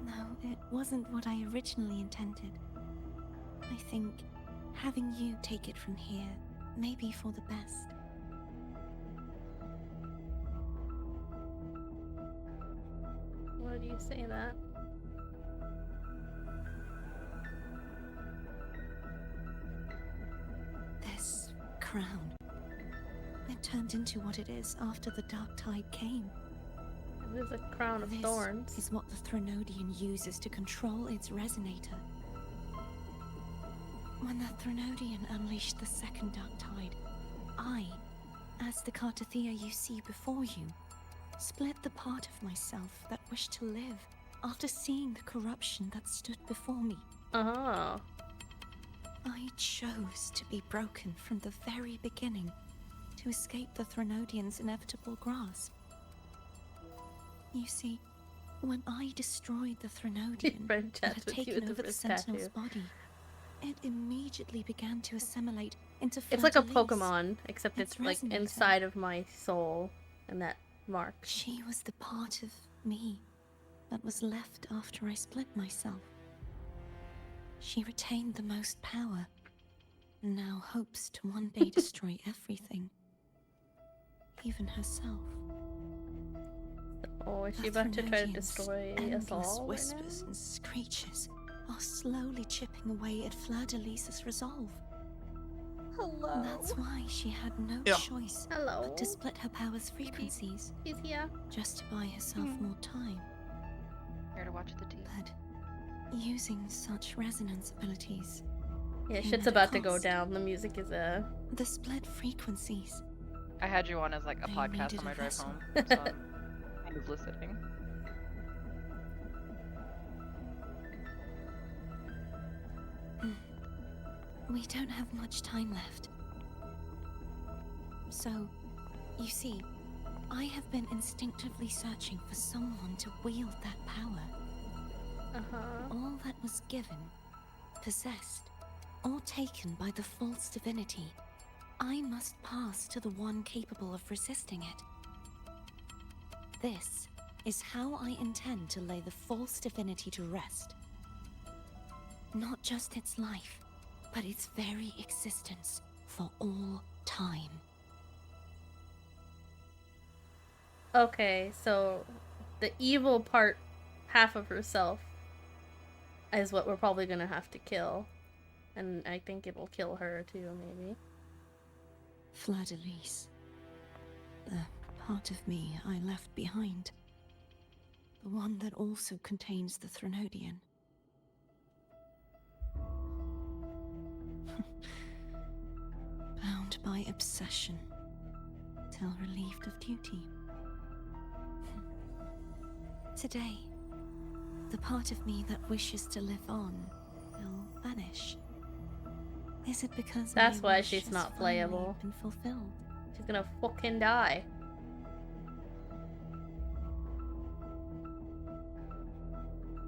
No, it wasn't what I originally intended. I think having you take it from here may be for the best. Why do you say that? This crown. It turned into what it is after the Dark Tide came. It is a crown of thorns. This is what the Threnodian uses to control its resonator. When the Threnodian unleashed the second Dark Tide, I, as the Cartathea you see before you, split the part of myself that wished to live after seeing the corruption that stood before me. Oh. I chose to be broken from the very beginning. to escape the Threnodian's inevitable grasp. You see, when I destroyed the Threnodian Friend that chats had with you taken with over the this Sentinel's tattoo. body, it immediately began to assimilate into It's like a Fleur-de-Lis, Pokemon, except its it's like resonator. inside of my soul, and that mark. She was the part of me that was left after I split myself. She retained the most power, and now hopes to one day destroy everything, even herself. Oh, is she The about to try to Threnodian's destroy us endless all right whispers now? and screeches are slowly chipping away at Fleur-de-Lis's resolve. Hello. That's why she had no Yeah. choice Hello. but to split her power's frequencies, She's here. just to buy herself more time. Here to watch the tea. But using such resonance abilities, Yeah, came shit's at a about to go cost. down. The music is The split frequencies. I had you on as like a I podcast needed on my a drive vessel. home, so I'm kind of listening. We don't have much time left. So, you see, I have been instinctively searching for someone to wield that power. All that was given, possessed, or taken by the false divinity, I must pass to the one capable of resisting it. This is how I intend to lay the false divinity to rest. Not just its life, but its very existence for all time. Okay, so the evil part, half of herself, is what we're probably gonna have to kill. And I think it'll kill her too, maybe. Fleur-de-Lis. The part of me I left behind. The one that also contains the Threnodian. Bound by obsession, till relieved of duty. Today, the part of me that wishes to live on will vanish. Is it because That's my why wish she's has not finally playable. been fulfilled? She's gonna fucking die.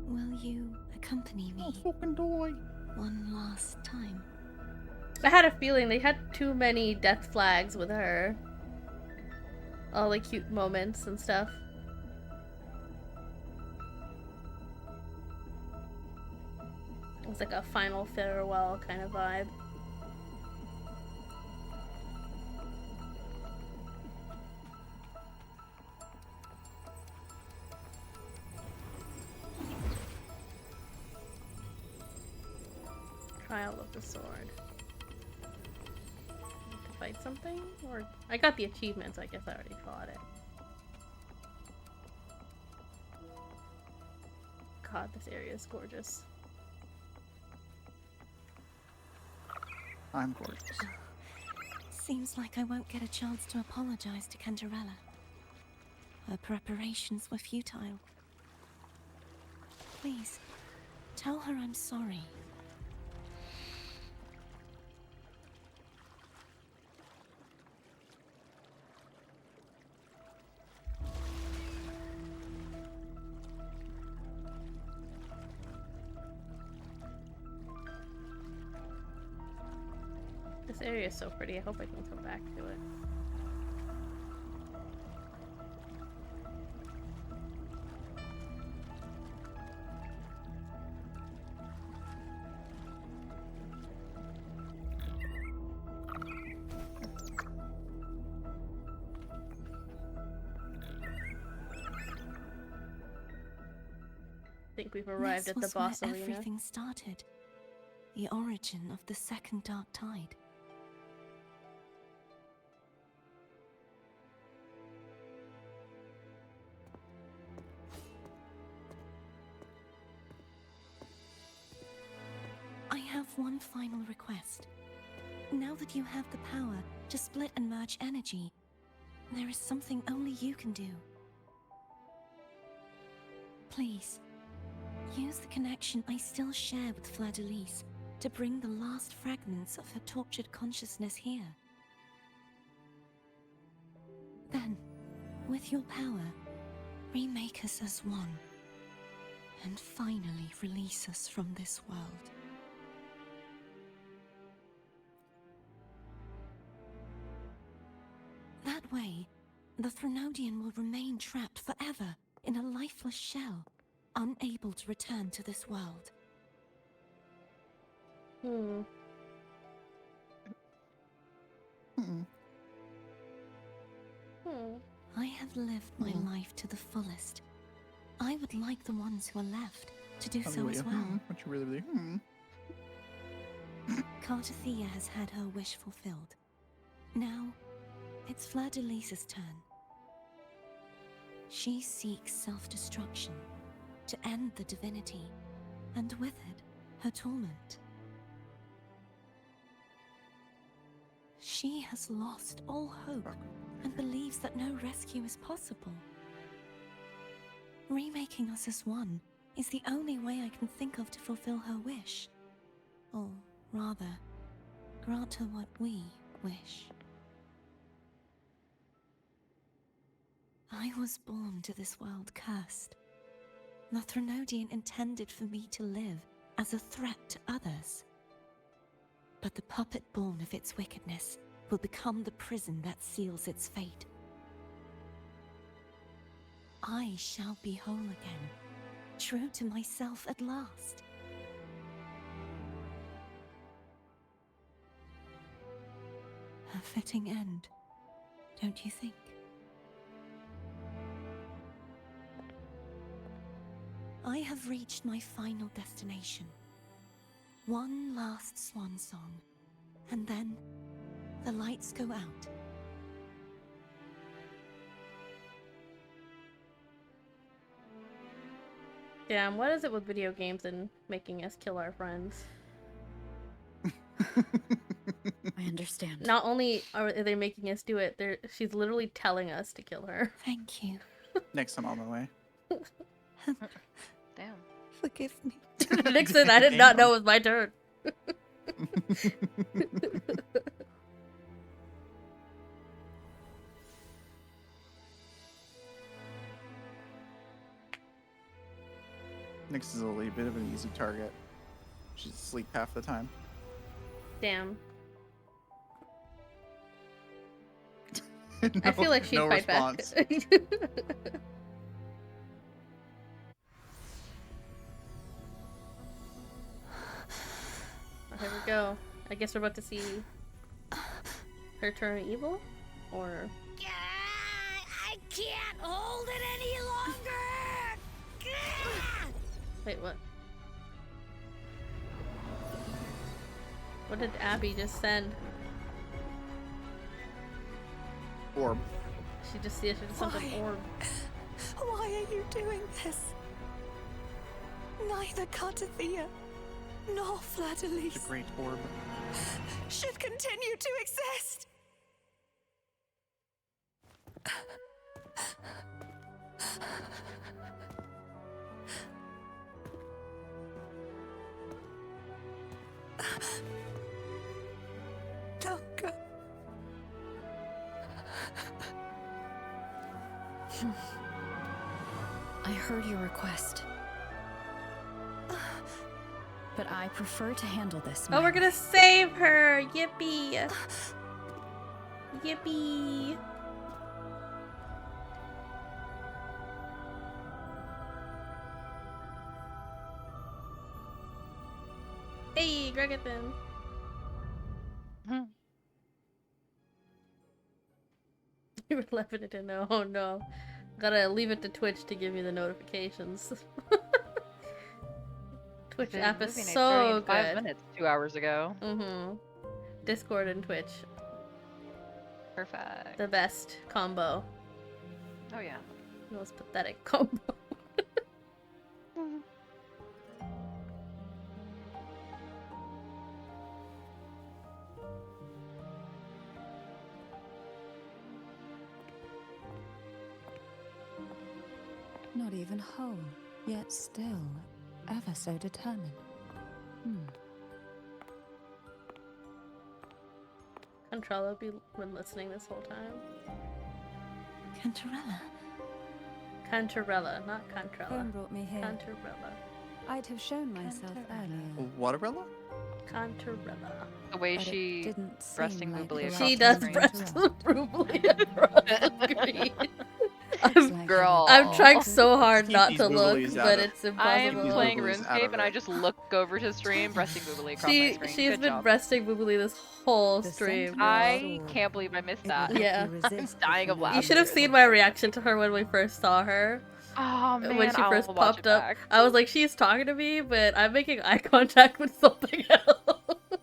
Will you accompany me? Fucking doy. One last time. I had a feeling they had too many death flags with her. All the cute moments and stuff. It was like a final farewell kind of vibe. Trial of the Sword. To fight something? Or I got the achievements, I guess I already fought it. God, this area is gorgeous. I'm gorgeous. Seems like I won't get a chance to apologize to Cantarella. Her preparations were futile. Please, tell her I'm sorry. This area is so pretty. I hope I can come back to it. I think we've arrived at the This was boss where arena. everything started. The origin of the second Dark Tide. I have one final request. Now that you have the power to split and merge energy, there is something only you can do. Please, use the connection I still share with Fleur-de-Lis to bring the last fragments of her tortured consciousness here. Then, with your power, remake us as one. And finally release us from this world. That way, the Threnodian will remain trapped forever in a lifeless shell, unable to return to this world. I have lived my life to the fullest. I would like the ones who are left to do so as well. What you really believe? Cartathea has had her wish fulfilled. Now, it's Fleur-de-Lis's turn. She seeks self-destruction to end the divinity, and with it, her torment. She has lost all hope and believes that no rescue is possible. Remaking us as one is the only way I can think of to fulfill her wish. Or rather, grant her what we wish. I was born to this world cursed. The Threnodian intended for me to live as a threat to others. But the puppet born of its wickedness will become the prison that seals its fate. I shall be whole again, true to myself at last. A fitting end, don't you think? I have reached my final destination. One last swan song, and then the lights go out. Damn, what is it with video games and making us kill our friends? I understand. Not only are they making us do it, she's literally telling us to kill her. Thank you. Next time on the way. Damn. Forgive me. Nixon, I did not know it was my turn. Nyx is a little bit of an easy target. She's asleep half the time. Damn. No, I feel like she'd no fight response. back. Here we go. I guess we're about to see her turn evil? Or... I can't hold it any longer! Wait, what? What did Abby just send? Orb. She just did something orb. Why are you doing this? Neither Cartathea nor Fleur-de-Lis It's a great orb. should continue to exist. Don't go. I heard your request. But I prefer to handle this. Oh, we're gonna save her! Yippee! Yippee! Hey, Gregathan! You were left it to know. Oh no. Gotta leave it to Twitch to give you the notifications. Twitch app is so good. 5 minutes 2 hours ago. Mm-hmm. Discord and Twitch. Perfect. The best combo. Oh yeah. The most pathetic combo. Not even whole, yet still ever so determined. Control be been listening this whole time. Cantarella. Cantarella, not Cantrella. Home brought me here. Cantarella. I'd have shown myself earlier. Waterella? Cantarella. The way But it she didn't seem breasting like boobly the across She the does screen. breast boobly across the screen. Girl. I'm trying so hard Keep not these to look, booblies out but of- it's I'm impossible. playing Booblies out RuneScape of and I it. just look over to stream, breasting boobly across my screen. She's Good been job. breasting boobly this whole The stream. Sentinel I sword. can't believe I missed It that. would help Yeah. you I'm resist dying the of You laughter. familiar should have seen my reaction to her when we first saw her. Oh man, When she I'll first watch popped it up, back. I was like, she's talking to me, but I'm making eye contact with something else.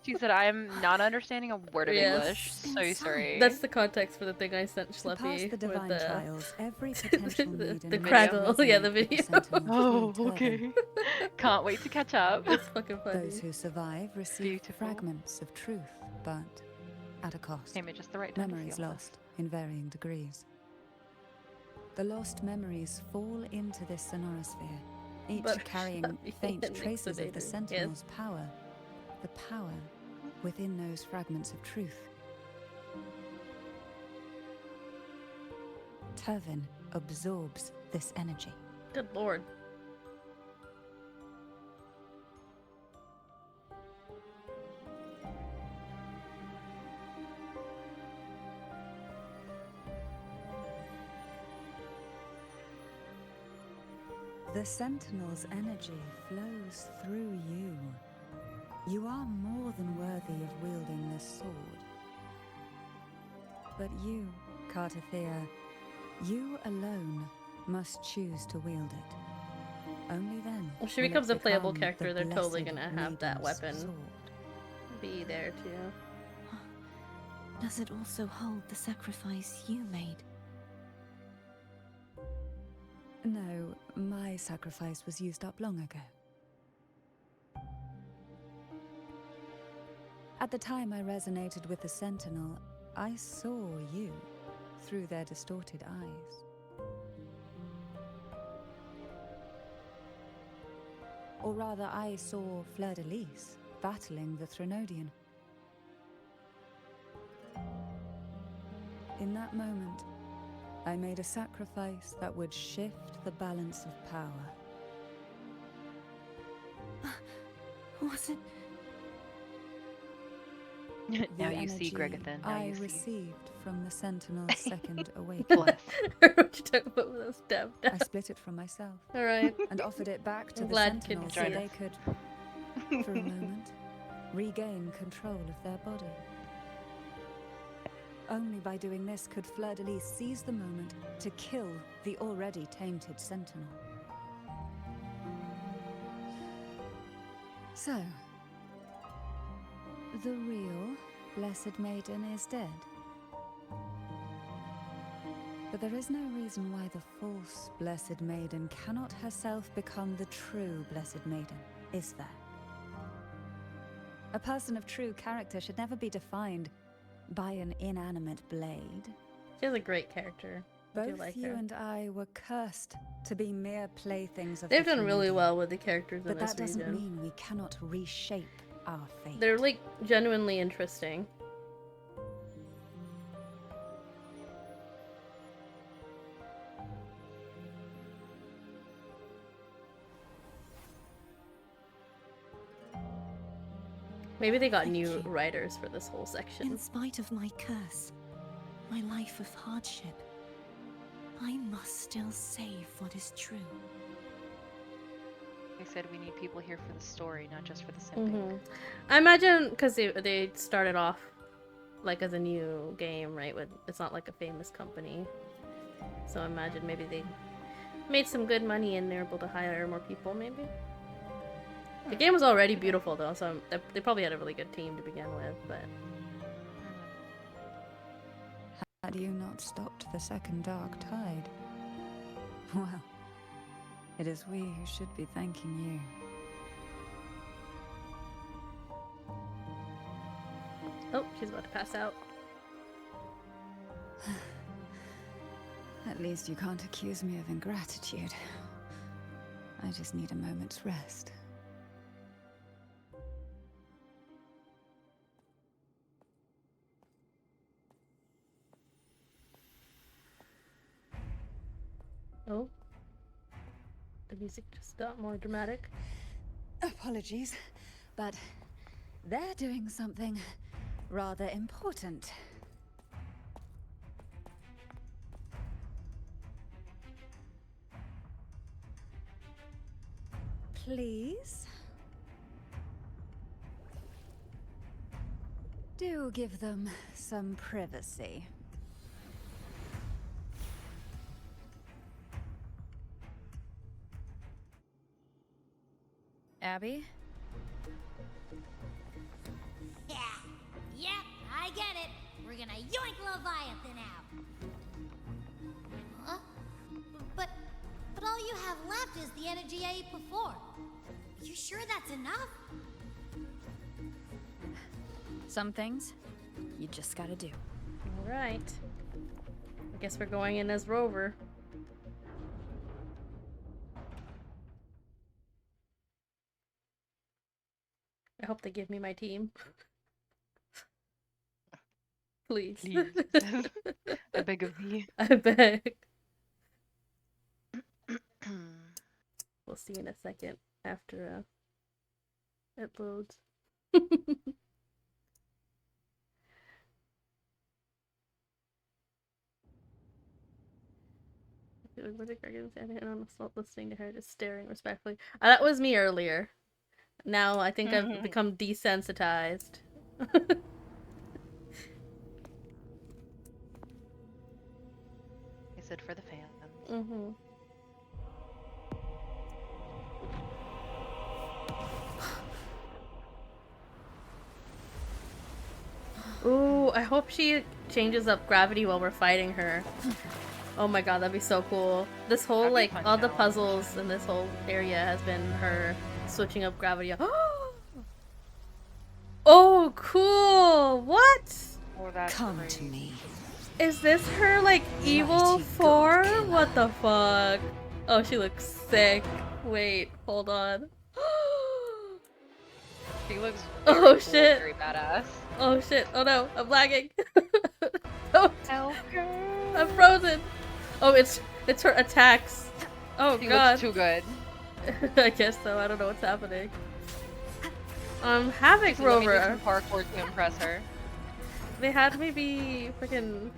She said, "I'm not understanding a word of Yes. English. So sorry." That's the context for the thing I sent To pass Schleppy the divine with trials, every potential maiden the must craggle. Yeah, the resonate with video. Sentinel's Oh, true turban. okay. Can't wait to catch up. It's fucking funny. Those who survive receive Beautiful. fragments of truth, but at a cost. Came at just the right time to Memories feel lost in varying degrees. The lost memories fall into this sonorosphere, each But carrying Schleppy faint and traces of the Nicodemus, Sentinel's power, the power within those fragments of truth. Turvin absorbs this energy. Good lord. The Sentinel's energy flows through you. You are more than worthy of wielding this sword. But you, Cartathea, you alone must choose to wield it. Only then. If she will it becomes a playable become character, the they're totally blessed gonna have that maiden's weapon sword. be there too. Does it also hold the sacrifice you made? No, my sacrifice was used up long ago. At the time I resonated with the Sentinel, I saw you through their distorted eyes. Or rather, I saw Fleur-de-Lis battling the Threnodian. In that moment, I made a sacrifice that would shift the balance of power. Was it? Now The you see, energy Gregathan. Now I you see. received from the Sentinel's second awakening. Bless. What you talking about with those damn I split it from myself. All right. And offered it back to I'm the glad you Sentinels can so join they us. could, for a moment, regain control of their body. Only by doing this could Fleur-de-Lis seize the moment to kill the already tainted Sentinel. So, the real Blessed Maiden is dead. But there is no reason why the false Blessed Maiden cannot herself become the true Blessed Maiden, is there? A person of true character should never be defined by an inanimate blade. She has a great character. I do Both like you her. and I were cursed to be mere playthings of They've the done really Threnodian. well with the characters in But this that doesn't region. mean we cannot reshape our fate. They're like genuinely interesting. Maybe they got Thank new you. writers for this whole section. In spite of my curse, my life of hardship, I must still save what is true. They said we need people here for the story, not just for the simping. I imagine because they started off like as a new game, right? With it's not like a famous company, so I imagine maybe they made some good money and they're able to hire more people. Maybe the game was already beautiful though, so they probably had a really good team to begin with. But Had you not stopped the second dark tide? Well, it is we who should be thanking you. oh, she's about to pass out. At least you can't accuse me of ingratitude. I just need a moment's rest. Oh. The music just got more dramatic. Apologies, but they're doing something rather important. Please? Do give them some privacy. Abby? Yeah, yep, I get it. We're gonna yoink Leviathan out. Huh? But all you have left is the energy I ate before. Are you sure that's enough? Some things you just gotta do. Alright. I guess we're going in as Rover. I hope they give me my team. Please. Please. I beg of thee. I beg. We'll see in a second after it loads. I'm not listening to her, just staring respectfully. That was me earlier. Now I think I've become desensitized. I said for the fans. Ooh, I hope she changes up gravity while we're fighting her. Oh my god, that'd be so cool. This whole, like, all the puzzles in this whole area has been her switching up gravity. Oh, cool! What? Oh, that's Come great. to me. Is this her, like, evil form? What the fuck? Oh, she looks sick. Wait, hold on. She looks Oh very cool, shit. very badass. Oh shit. Oh no, I'm lagging. Oh, Help her. I'm frozen. Oh, it's her attacks. Oh She god. looks too good. I guess so. I don't know what's happening. Havoc So let me do Rover. some parkour to impress her. They had me be freaking.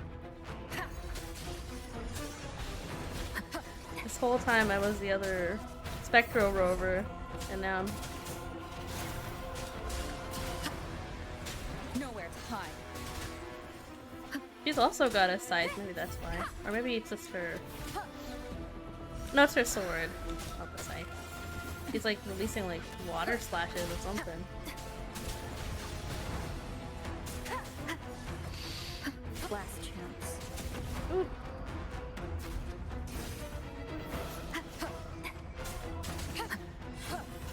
This whole time I was the other Spectro Rover, and now I'm. Nowhere to hide. She's also got a scythe, maybe that's why. Or maybe it's just her. No, it's her sword. Not the scythe. She's like releasing like water splashes or something. Last chance. Ooh.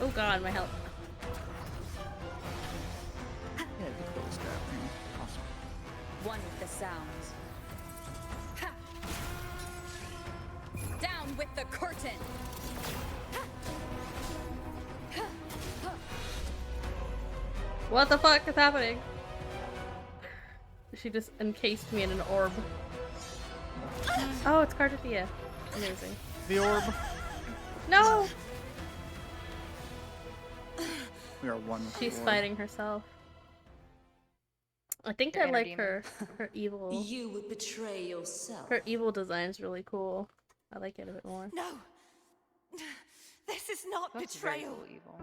Oh god, my health. Yeah, just close that thing. Awesome. One with the sounds. Ha! Down with the curtain. What the fuck is happening? She just encased me in an orb. Oh, it's Cardathea. Amazing. The orb. No! We are one with She's the orb. fighting herself. I think Your I inner like demon. her evil. You would betray yourself. Her evil design's really cool. I like it a bit more. No! This is not That's very betrayal. cool, evil.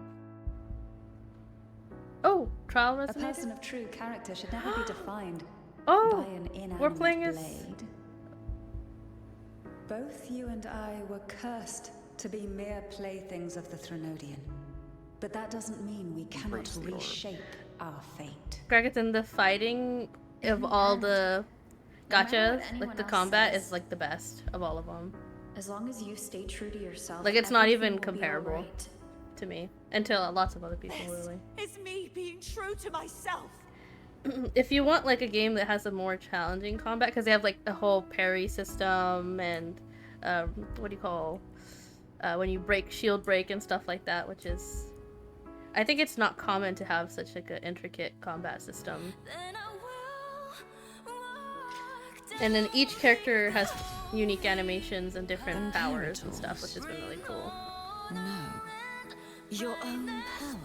Oh, trial A resonator. person of true character should never be defined Oh, by an inanimate we're playing as. blade. Both you and I were cursed to be mere playthings of the Threnodian. But that doesn't mean we cannot Embrace the orb. reshape our fate. Gregerton, the fighting of all the No matter gotchas, what anyone like the else combat says. is like the best of all of them. As long as you stay true to yourself, Like it's not everything even will be comparable alright. to me, until lots of other people really. Is me being true to myself. If you want like a game that has a more challenging combat, because they have like a whole parry system and what do you call when you break shield break and stuff like that, which is I think it's not common to have such like an intricate combat system. And then each character has unique animations and different powers and stuff, which has been really cool. No. Your own power.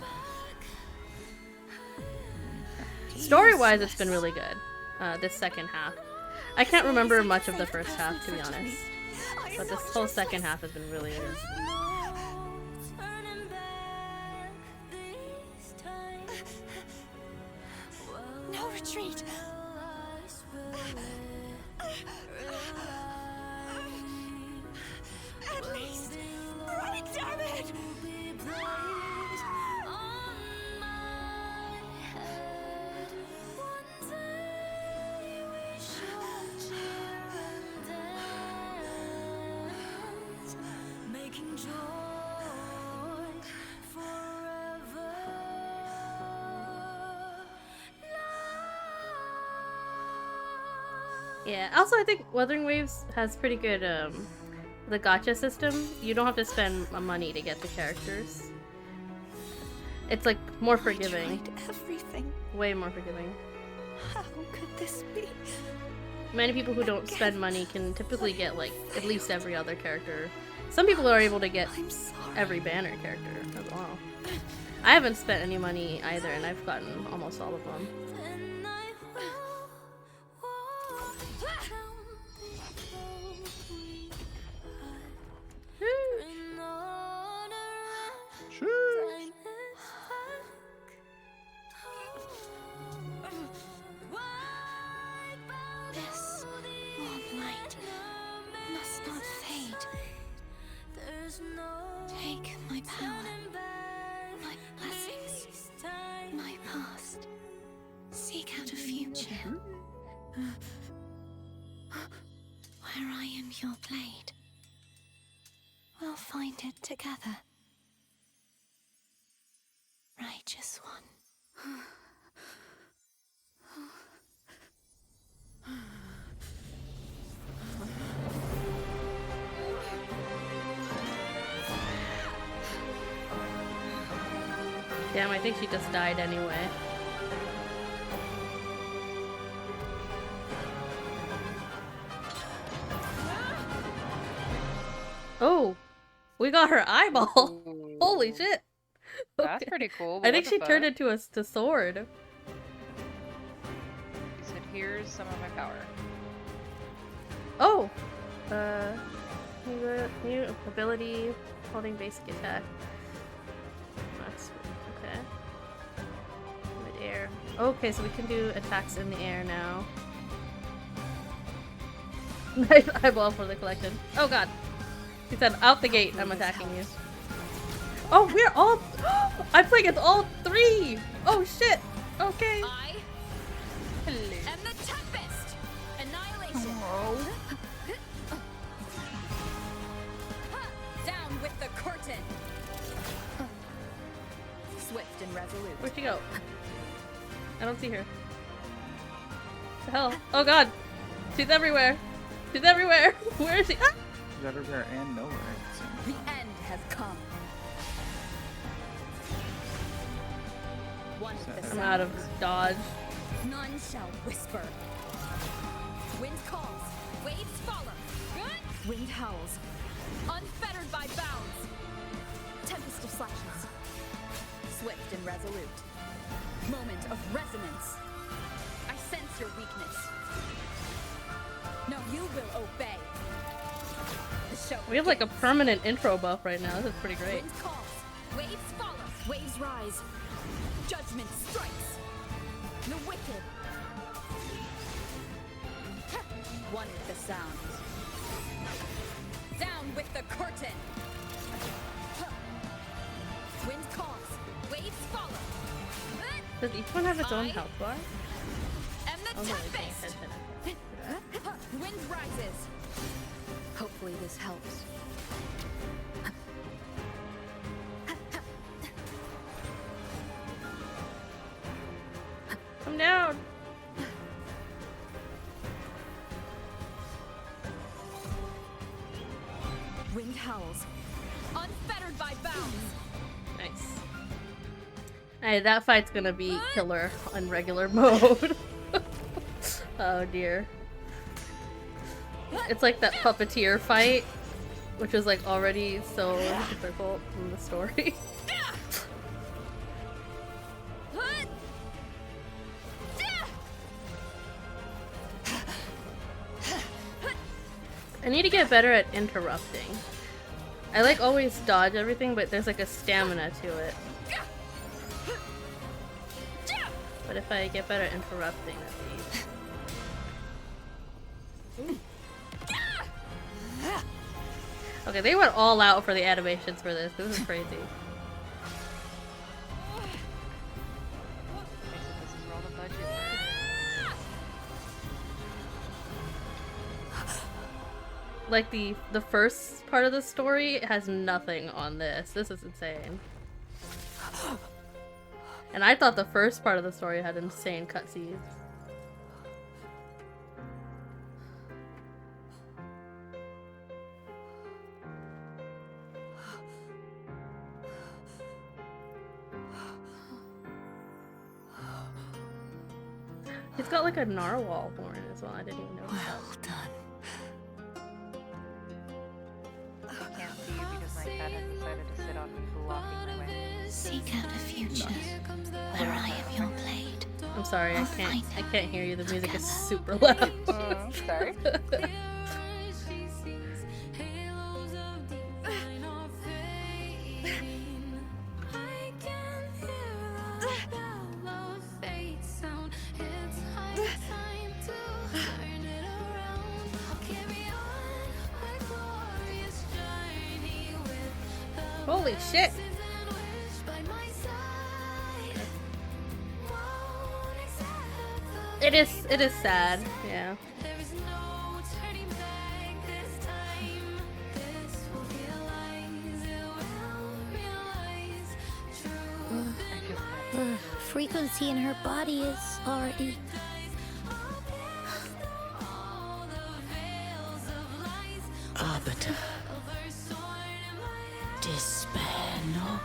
Story-wise, it's been really good. This second half. I can't remember much of the first half, to be honest. But this whole second half has been really good. No retreat. At least run, damn it! Yeah, also I think Wuthering Waves has pretty good, the gacha system. You don't have to spend money to get the characters. It's like more forgiving. I tried everything. Way more forgiving. How could this be? Many people who don't spend money can typically get like at least every other character. Some people are able to get every banner character as well. I haven't spent any money either, and I've gotten almost all of them. This warm light must not fade. Take my power, my blessings, my past. Seek out a future where I am your blade. We'll find it together. Righteous one. Damn, I think she just died anyway. Oh, we got her eyeball. Holy shit. That's pretty cool. I think she turned into a sword. He said, here's some of my power. Oh! New ability, holding basic attack. That's okay. Mid-air. Okay, so we can do attacks in the air now. Nice eyeball for the collection. Oh god. He said, out the gate, I'm attacking you. Oh, we're all... I'm playing against all three! Oh shit! Okay. I am the Tempest! Annihilation! Down with the curtain! Swift and resolute. Where'd she go? I don't see her. The hell? Oh god! She's everywhere! She's everywhere! Where is she? Ah! She's everywhere and nowhere. The end has come. One with the I'm out of dodge. None shall whisper. Wind calls, waves follow. Wind howls, unfettered by bounds. Tempest of slashes, swift and resolute. Moment of resonance. I sense your weakness. No, you will obey. The show We have like a permanent intro buff right now. This is pretty great. Wind calls, waves follow, waves rise. Judgment strikes. The wicked. One with the sound. Down with the curtain. Wind calls, waves follow. Does each one have its own health bar? And the I'm not really paying tempest. attention. Wind rises. Hopefully this helps. Come down! Wind howls, unfettered by bounds. Nice. Alright, that fight's gonna be killer on regular mode. Oh dear. It's like that puppeteer fight, which is like already so difficult in the story. I need to get better at interrupting. I like always dodge everything, but there's like a stamina to it. But if I get better at interrupting, that'd be... Okay, they went all out for the animations for this. This is crazy. Like the first part of the story has nothing on this. This is insane. And I thought the first part of the story had insane cutscenes. He's got like a narwhal horn as well. I didn't even know that. Well done. I can't see you because my cat has decided to sit on me, blocking my way. Seek out a future where I am your blade. I'm sorry, I can't hear you. The music is super loud. Sorry. Holy shit! It is sad, yeah. Frequency in her body is already... Arbiter, despair not,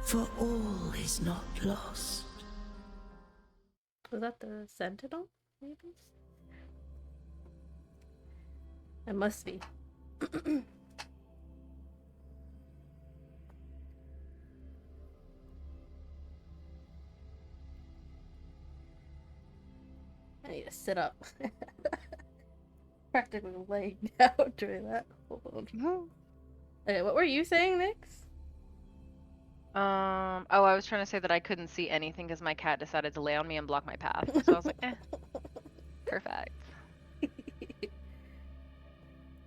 for all is not lost. Was that the Sentinel, maybe? It must be. I need to sit up. Practically laying down during that. Hold on. Okay, what were you saying, Nyx? Oh, I was trying to say that I couldn't see anything because my cat decided to lay on me and block my path. So I was like, eh. Perfect.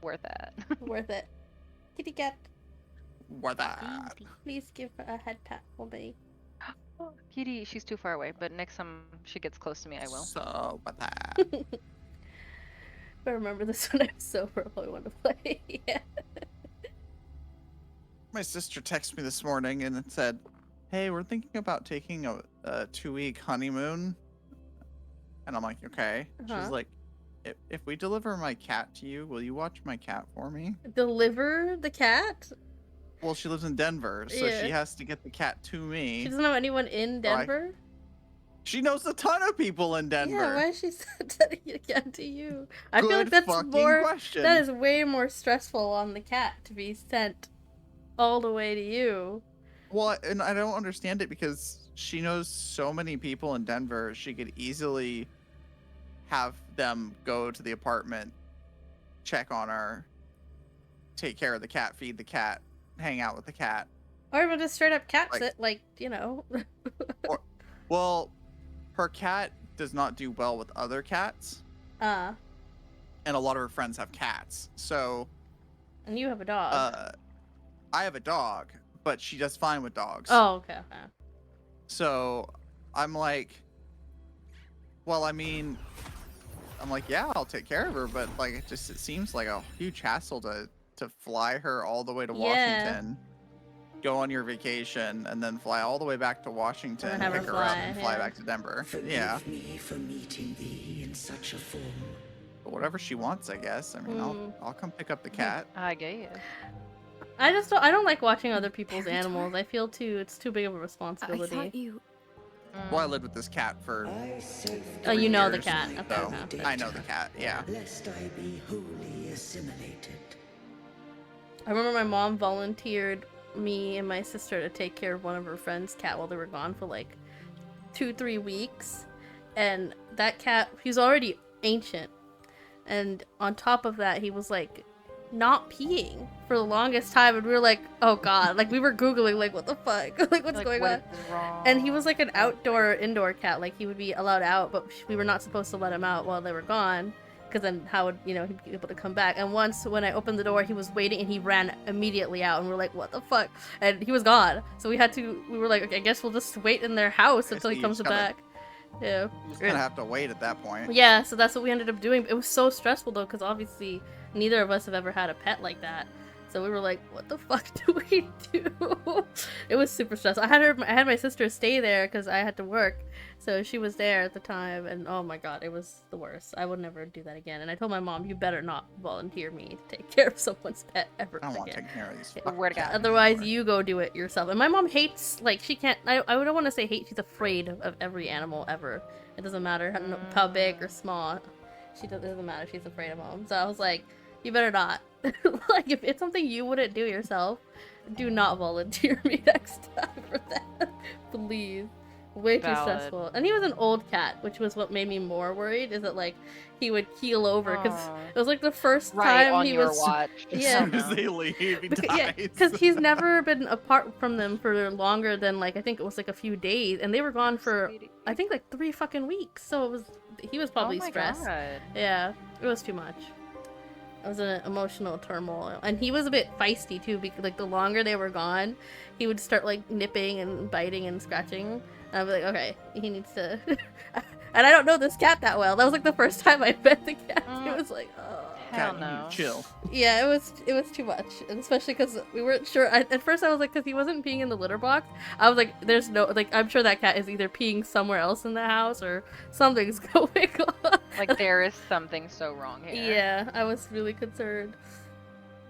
Worth it. Worth it. Kitty cat. Worth that. Please give her a head pat for me. Oh, Kitty, she's too far away, but next time she gets close to me, I will. So, what that? I remember this when I was sober. I probably want to play. Yeah. My sister texted me this morning and it said, hey, we're thinking about taking a 2-week honeymoon. And I'm like, okay. She's like, if we deliver my cat to you, will you watch my cat for me? Deliver the cat? Well, she lives in Denver, so she has to get the cat to me. She doesn't know anyone in Denver? She knows a ton of people in Denver. Yeah, why is she sending it again to you? I feel like that's more. Question. That is way more stressful on the cat to be sent all the way to you. Well, and I don't understand it because she knows so many people in Denver. She could easily have them go to the apartment, check on her, take care of the cat, feed the cat, hang out with the cat. Or even just straight up cat sit, like, you know. Well, her cat does not do well with other cats. And a lot of her friends have cats. So. And you have a dog. I have a dog, but she does fine with dogs. Oh, okay. So I'm like, well, I mean, I'm like, yeah, I'll take care of her, but like, it seems like a huge hassle to fly her all the way to Washington, go on your vacation, and then fly all the way back to Washington, pick her up, and fly back to Denver. Forgive me for meeting thee in such a form. But whatever she wants, I guess. I mean, I'll come pick up the cat. I get you. I don't like watching other people's animals. I feel it's too big of a responsibility. I thought you Well, I lived with this cat for. Oh, you know the years, cat. Okay, so okay. I know the cat. Yeah. Lest I be wholly assimilated. I remember my mom volunteered me and my sister to take care of one of her friend's cat while they were gone for like 2-3 weeks. And that cat, he was already ancient. And on top of that, he was like not peeing for the longest time. And we were like, oh god. Like we were Googling like, what the fuck? Like what's going on? Wrong? And he was like an outdoor, indoor cat. Like he would be allowed out, but we were not supposed to let him out while they were gone. Because then how would, you know, he'd be able to come back. And once when I opened the door, he was waiting and he ran immediately out. And we were like, what the fuck? And he was gone. So we were like, okay, I guess we'll just wait in their house until he comes back. Yeah. You're just gonna have to wait at that point. Yeah, so that's what we ended up doing. It was so stressful though, because obviously neither of us have ever had a pet like that. So we were like, what the fuck do we do? It was super stressful. I had my sister stay there because I had to work. So she was there at the time, and oh my god, it was the worst. I would never do that again. And I told my mom, you better not volunteer me to take care of someone's pet ever again. I don't want to take care of these. Word to God. Otherwise, you go do it yourself. And my mom hates, like, she can't, I don't want to say hate, she's afraid of every animal ever. It doesn't matter how big or small. It doesn't matter, she's afraid of them. So I was like, you better not. Like, if it's something you wouldn't do yourself, do not volunteer me next time for that. Please. Way too stressful. And he was an old cat, which was what made me more worried, is that like he would keel over because it was like the first time he was watch. As soon as they leave, he dies. Yeah, because he's never been apart from them for longer than like, I think it was like a few days, and they were gone for I think like 3 fucking weeks. So he was probably stressed. God. Yeah, it was too much. It was an emotional turmoil, and he was a bit feisty too, because like the longer they were gone, he would start like nipping and biting and scratching. And I'd be like, okay, he needs to. And I don't know this cat that well. That was like the first time I met the cat. It was like, oh, hell no. Chill. Yeah, it was too much, and especially because we weren't sure. At first, I was like, because he wasn't peeing in the litter box. I was like, there's no, like, I'm sure that cat is either peeing somewhere else in the house or something's going on. Like there is something so wrong here. Yeah, I was really concerned.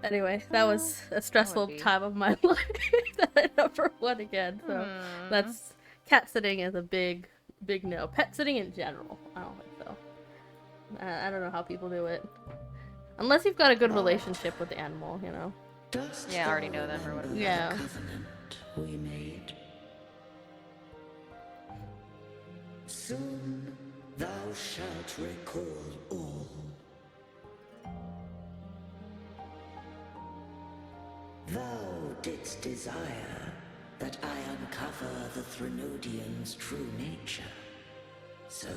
Anyway, that was a stressful time of my life that I never want again. So that's cat sitting is a big no. Pet sitting in general, I don't think so. I don't know how people do it. Unless you've got a good relationship with the animal, you know. Yeah, I already know them or whatever. Yeah. Covenant we made. Soon thou shalt recall all. Thou didst desire that I uncover the Threnodian's true nature. So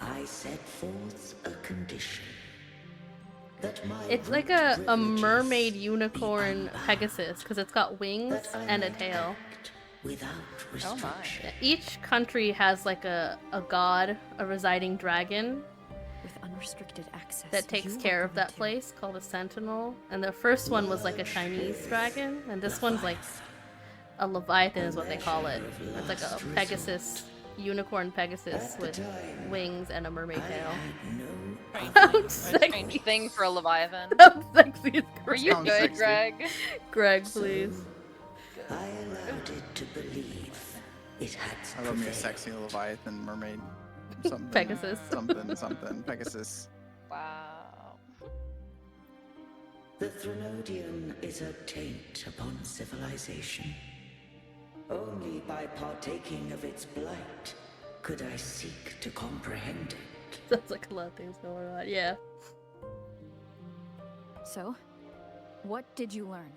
I set forth a condition. It's like a mermaid unicorn Pegasus, because it's got wings and a tail. Oh my. Each country has like a god, a residing dragon, with unrestricted access that takes care of that place, called a sentinel. And the first one was like a Chinese dragon, and this one's like a Leviathan is what they call it. It's like a Pegasus, unicorn Pegasus with wings and a mermaid tail. Strange thing for a Leviathan. How sexy is Are you Sounds good, sexy. Greg? Greg, please. I allowed it to believe it had I love me a sexy Leviathan mermaid. Something. Pegasus. Something. Pegasus. Wow. The Threnodian is a taint upon civilization. Only by partaking of its blight could I seek to comprehend it. Sounds like a lot of things going on. Yeah. So, what did you learn?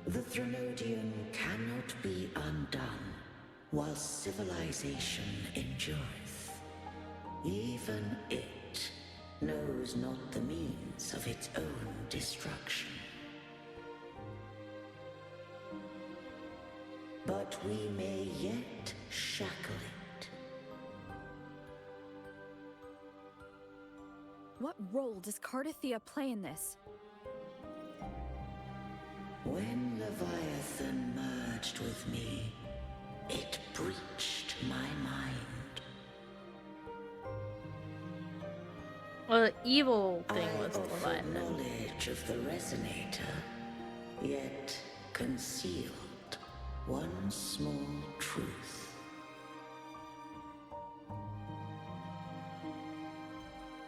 The Threnodian cannot be undone while civilization endureth. Even it knows not the means of its own destruction. But we may yet shackle it. What role does Cardathia play in this? When Leviathan merged with me, it breached my mind. Well, the evil thing I was the offered Leviathan. knowledge of the resonator, yet concealed one small truth.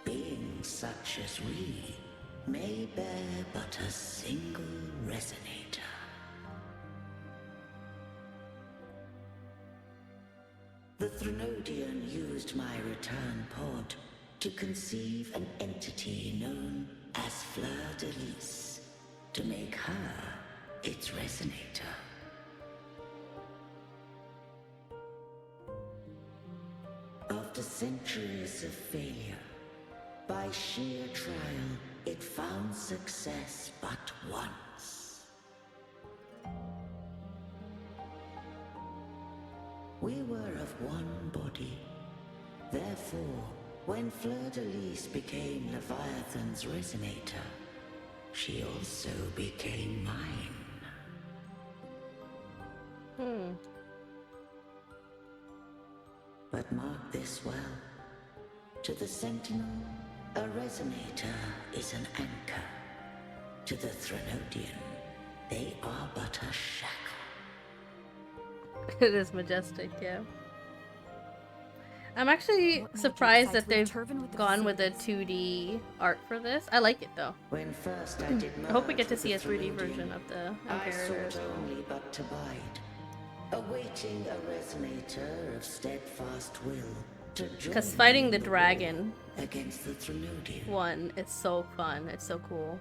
Beings such as we may bear but a single resonator. The Threnodian used my return pod to conceive an entity known as Fleur de Lis, to make her its resonator. After centuries of failure, by sheer trial, it found success but once. We were of one body. Therefore, when Fleur de Lis became Leviathan's resonator, she also became mine. But mark this well. To the Sentinel, a resonator is an anchor. To the Threnodian, they are but a shackle. It is majestic, yeah. I'm actually surprised that they've gone with a 2D art for this. I like it though. When first I did I hope we get to merge see a with the 3D version Threnodian, of the I Imperator as sought well. only but to bide, awaiting a resonator of steadfast will to join Because fighting me the in dragon war against the Threnodian. one, it's so fun. It's so cool.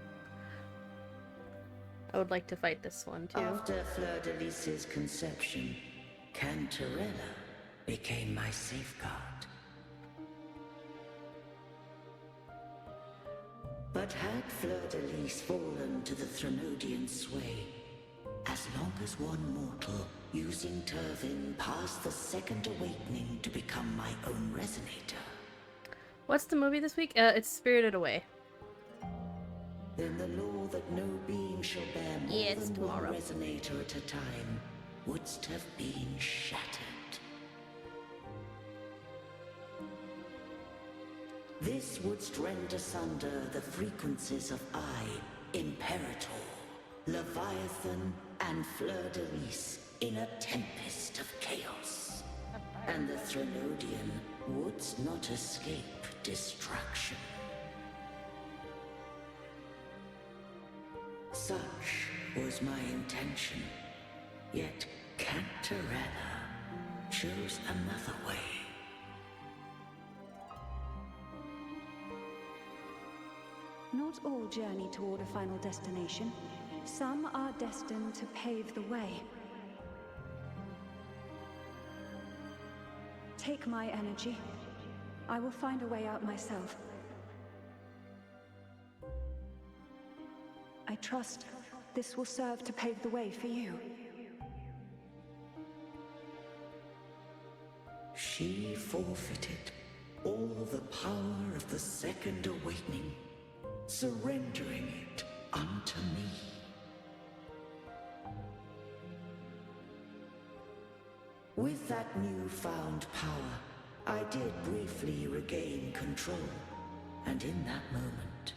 I would like to fight this one too. After Fleur de Lis's conception, Cantarella became my safeguard. But had Fleur de Lis fallen to the Threnodian sway, as long as one mortal using Turvin passed the second awakening to become my own resonator, What's the movie this week? It's Spirited Away. then the law that no being shall bear more Yeah, it's than tomorrow. one resonator at a time wouldst have been shattered. This wouldst rend asunder the frequencies of I, Imperator, Leviathan, and Fleur de Lis in a tempest of chaos. And the Threnodian wouldst not escape destruction. Such was my intention, yet Cantarella chose another way. Not all journey toward a final destination. Some are destined to pave the way. Take my energy. I will find a way out myself. I trust this will serve to pave the way for you. She forfeited all the power of the second awakening, surrendering it unto me. With that newfound power, I did briefly regain control, and in that moment,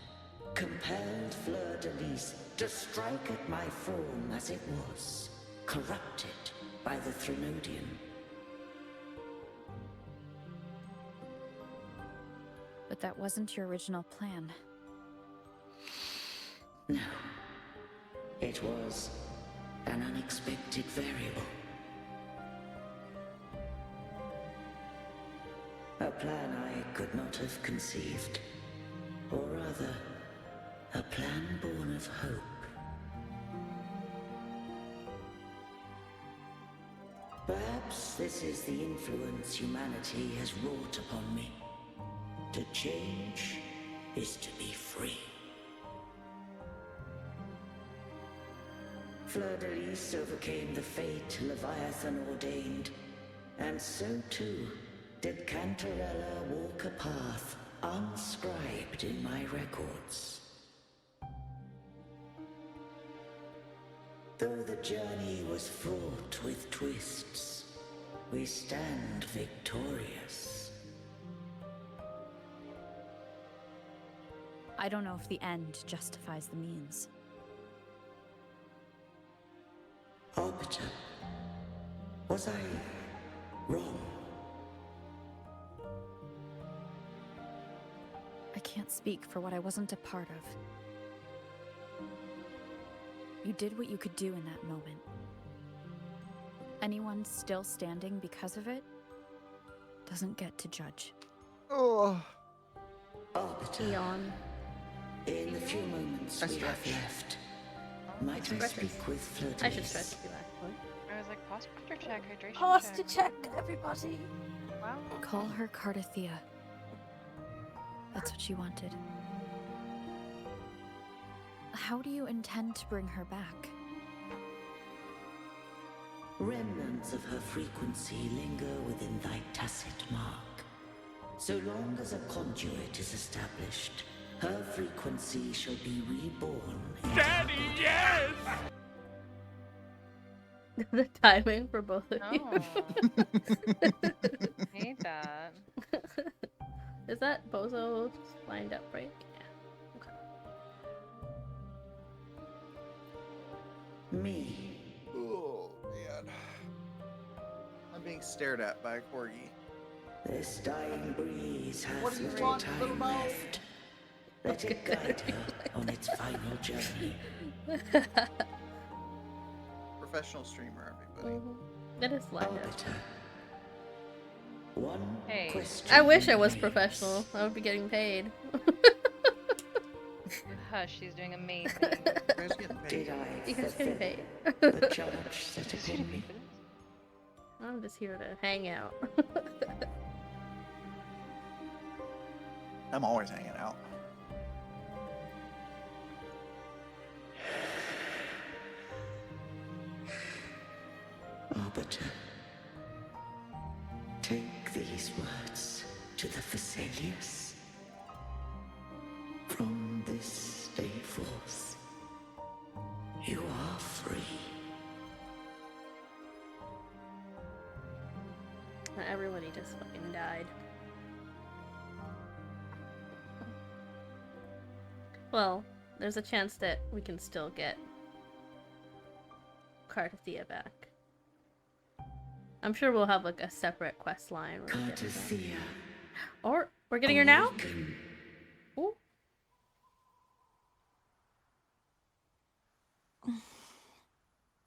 compelled Fleur de Lis to strike at my form as it was, corrupted by the Threnodian. But that wasn't your original plan. No. It was an unexpected variable. A plan I could not have conceived. Or rather, a plan born of hope. Perhaps this is the influence humanity has wrought upon me. To change is to be free. Fleur de Lis overcame the fate Leviathan ordained, and so too did Cantarella walk a path unscribed in my records. Though the journey was fraught with twists, we stand victorious. I don't know if the end justifies the means. Arbiter, Was I wrong? I can't speak for what I wasn't a part of. You did what you could do in that moment. Anyone still standing because of it doesn't get to judge. Oh. Arbiter. In the few moments we have left, might I speak with Fleur de I should Lis? stretch you actually. I was like, posture check, hydration Pause check. to check, everybody. Wow. Call her Cardathea. That's what she wanted. How do you intend to bring her back? Remnants of her frequency linger within thy tacit mark. So long as a conduit is established, her frequency shall be reborn. Daddy, yes! The timing for both of you. Hate that. Is that Bozo's lined up right? Yeah. Okay. Me. Oh, man. I'm being stared at by a corgi. This dying breeze has What do you little want, time little mouse? left. Let it guide her on its final journey. Professional streamer, everybody. That is lined up. One Hey. question. I wish I was professional. I would be getting paid. Hush, she's doing amazing. Did I You guys getting paid? the charge set upon me? I'm just here to hang out. I'm always hanging out. Arbiter, take these words to the Phasaelius. From this day forth, you are free. Everybody just fucking died. Well, there's a chance that we can still get Cardathea back. I'm sure we'll have like a separate quest line. Where we get her back. Or we're getting her now? Ooh.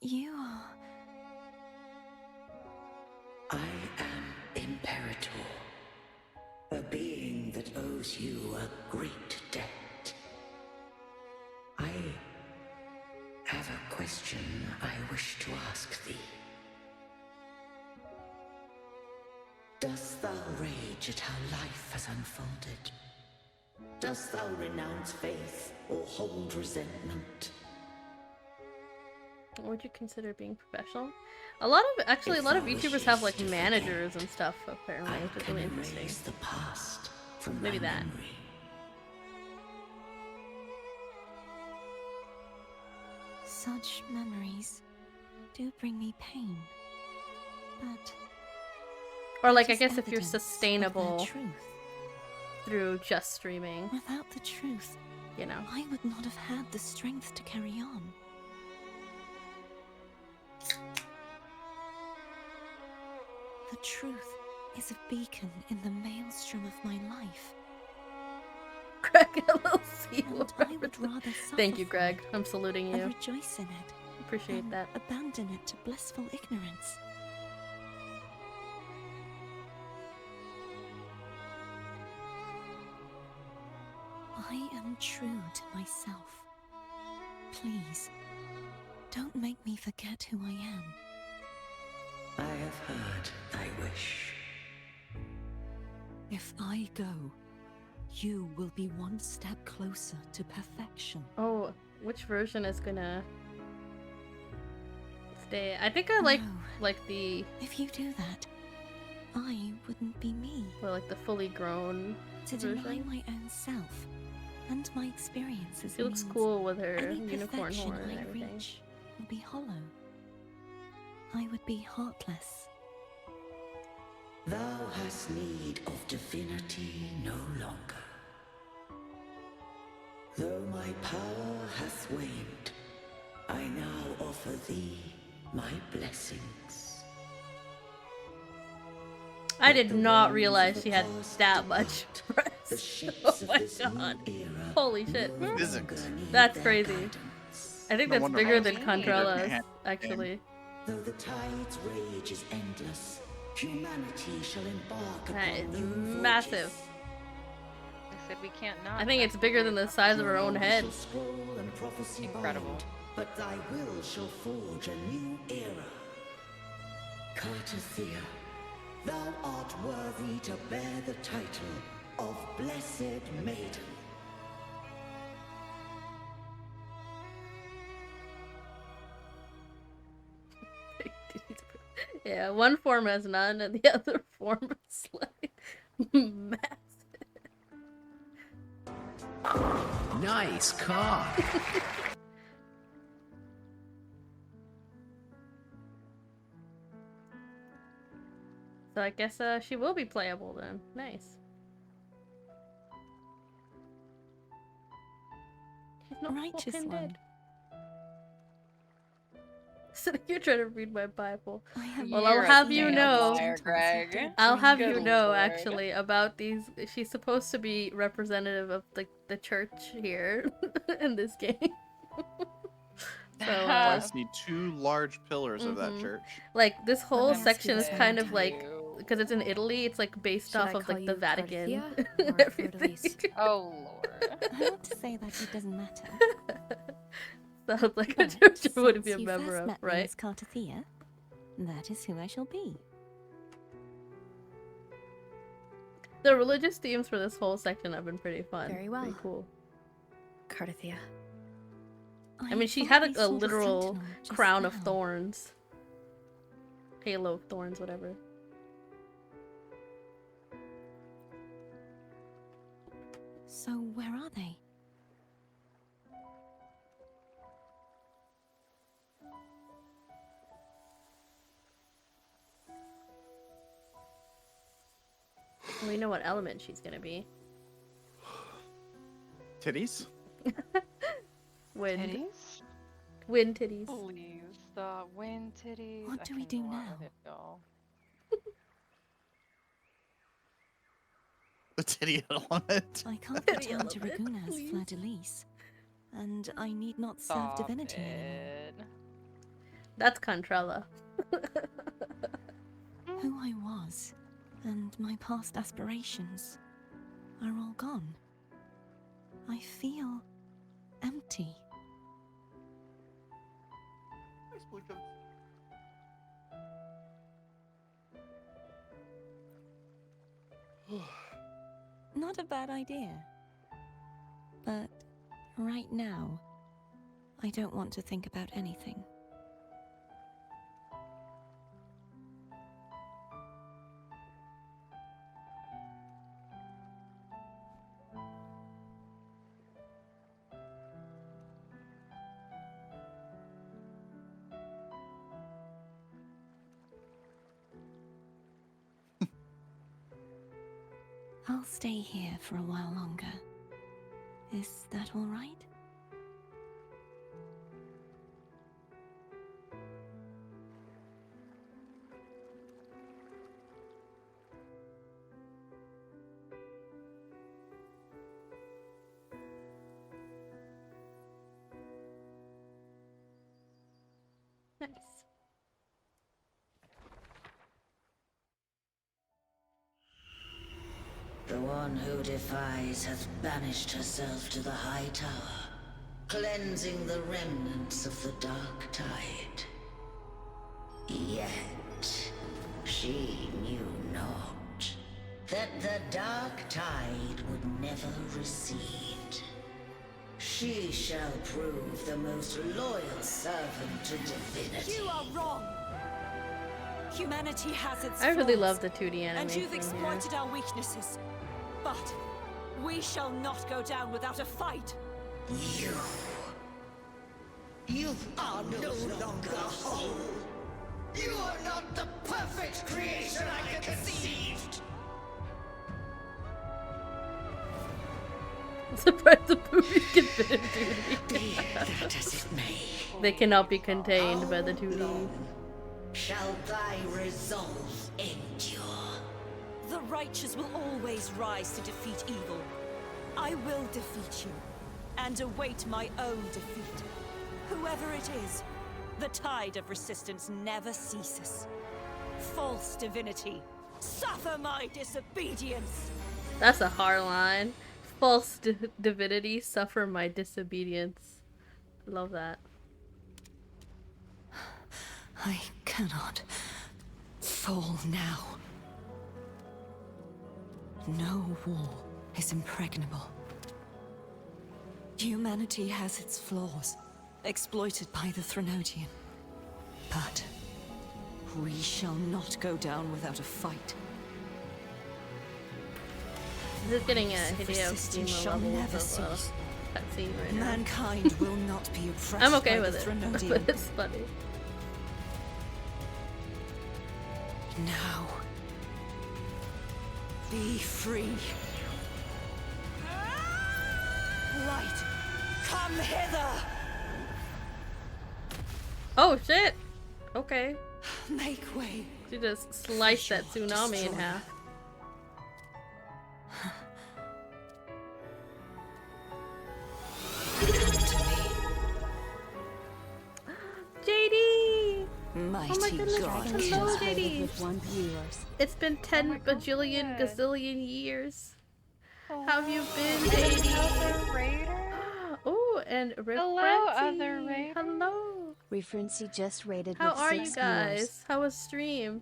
You are... I am Imperator, a being that owes you a great debt. I have a question I wish to ask thee. Dost thou rage at how life has unfolded? Dost thou renounce faith or hold resentment? Would you consider being professional? A lot of YouTubers have like managers and stuff apparently, which is really interesting. The past from Maybe my that. memory. Such memories do bring me pain. But... Or like I it is guess if you're evidence of their sustainable truth. through just streaming, Without the truth, you know. I would not have had the strength to carry on. The truth is a beacon in the maelstrom of my life. Greg, LLC. And I would rather suffer Thank you, from Greg. I'm saluting it and you. rejoice in it. Appreciate than that. Abandon it to blissful ignorance. I am true to myself. Please, don't make me forget who I am. I have heard thy wish. If I go, you will be one step closer to perfection. Oh, which version is gonna stay? I think I like the If you do that, I wouldn't be me. well, like the fully grown To deny version. my own self and my experiences. She looks means cool with her any unicorn perfection horn and I everything. reach will be hollow. I would be heartless. Thou hast need of divinity no longer. Though my power hath waned, I now offer thee my blessings. I did not realize she had that much breast. Oh my god. Holy shit. That's crazy. I think that's bigger than Contrala's, actually. Though the tide's rage is endless, humanity shall embark That upon is new massive. I said we can't not. I think it's bigger than the size of her own head. Incredible. But thy will shall forge a new era. Cartathea, thou art worthy to bear the title of Blessed Maiden. Yeah, one form has none and the other form is like massive. Nice cock. So I guess she will be playable then. Nice. She's not Righteous fucking one. dead. So you're trying to read my Bible. Well, I'll have you know. I'll have you know actually about these. She's supposed to be representative of the church here in this game. So I see 2 large pillars of that church. like this whole ask you section is this one kind more of like, because it's in Italy, it's like based Should off I of call like the you Vatican. Cartathea and or everything. Fleur-de-Lis? Oh lord. I want to say that it doesn't matter. Sounds like a But church I would be a since you member first of, met me right? as Cartathea, that is who I shall be. The religious themes for this whole section have been pretty fun. Very well. Pretty cool. Cartathea. I mean, she thought had I a saw the literal sentinel just crown of now. thorns. Halo of thorns, whatever. So where are they? We know what element she's gonna be. Titties? Wind. Titties? Wind titties. Please stop. Wind titties. What I do we can do walk now? with it, y'all. The titty element. I can't return to Raguna as Fleur-de-Lis, and I need not serve Stop divinity anymore. it. That's Contrala. Who I was, and my past aspirations, are all gone. I feel empty. Not a bad idea. But right now, I don't want to think about anything. I'll stay here for a while longer. Is that all right? Nice. The one who defies hath banished herself to the high tower, cleansing the remnants of the dark tide. Yet, she knew not that the dark tide would never recede. She shall prove the most loyal servant to divinity. You are wrong. Humanity has its I really flaws, love the 2D animation. and you've here. exploited our weaknesses. But we shall not go down without a fight. You are no longer whole. You are not the perfect creation I conceived. I'm surprised the boobies can fit in 2D. Be that as it may. They cannot be contained by the 2D. Shall thy resolve endure? righteous will always rise to defeat evil. I will defeat you, and await my own defeat. Whoever it is, the tide of resistance never ceases. False divinity, suffer my disobedience! That's a hard line. False divinity, suffer my disobedience. Love that. I cannot fall now. No wall is impregnable. Humanity has its flaws, exploited by the Threnodian. But we shall not go down without a fight. This is getting a Resistance Hideo shall level never of cease. cutscene right now. Mankind will not be oppressed I'm okay by with the it, Threnodian. but it's funny. Now, be free. Light, come hither. Oh shit! Okay. Make way. She just sliced that tsunami in half. JD! Mighty Oh my goodness, God. hello JD! It's been 10 bajillion gazillion years. How have you been, JD? Oh, and Hello, other Referency! raiders. Hello! Referency just rated How with are 6 you guys? How was stream?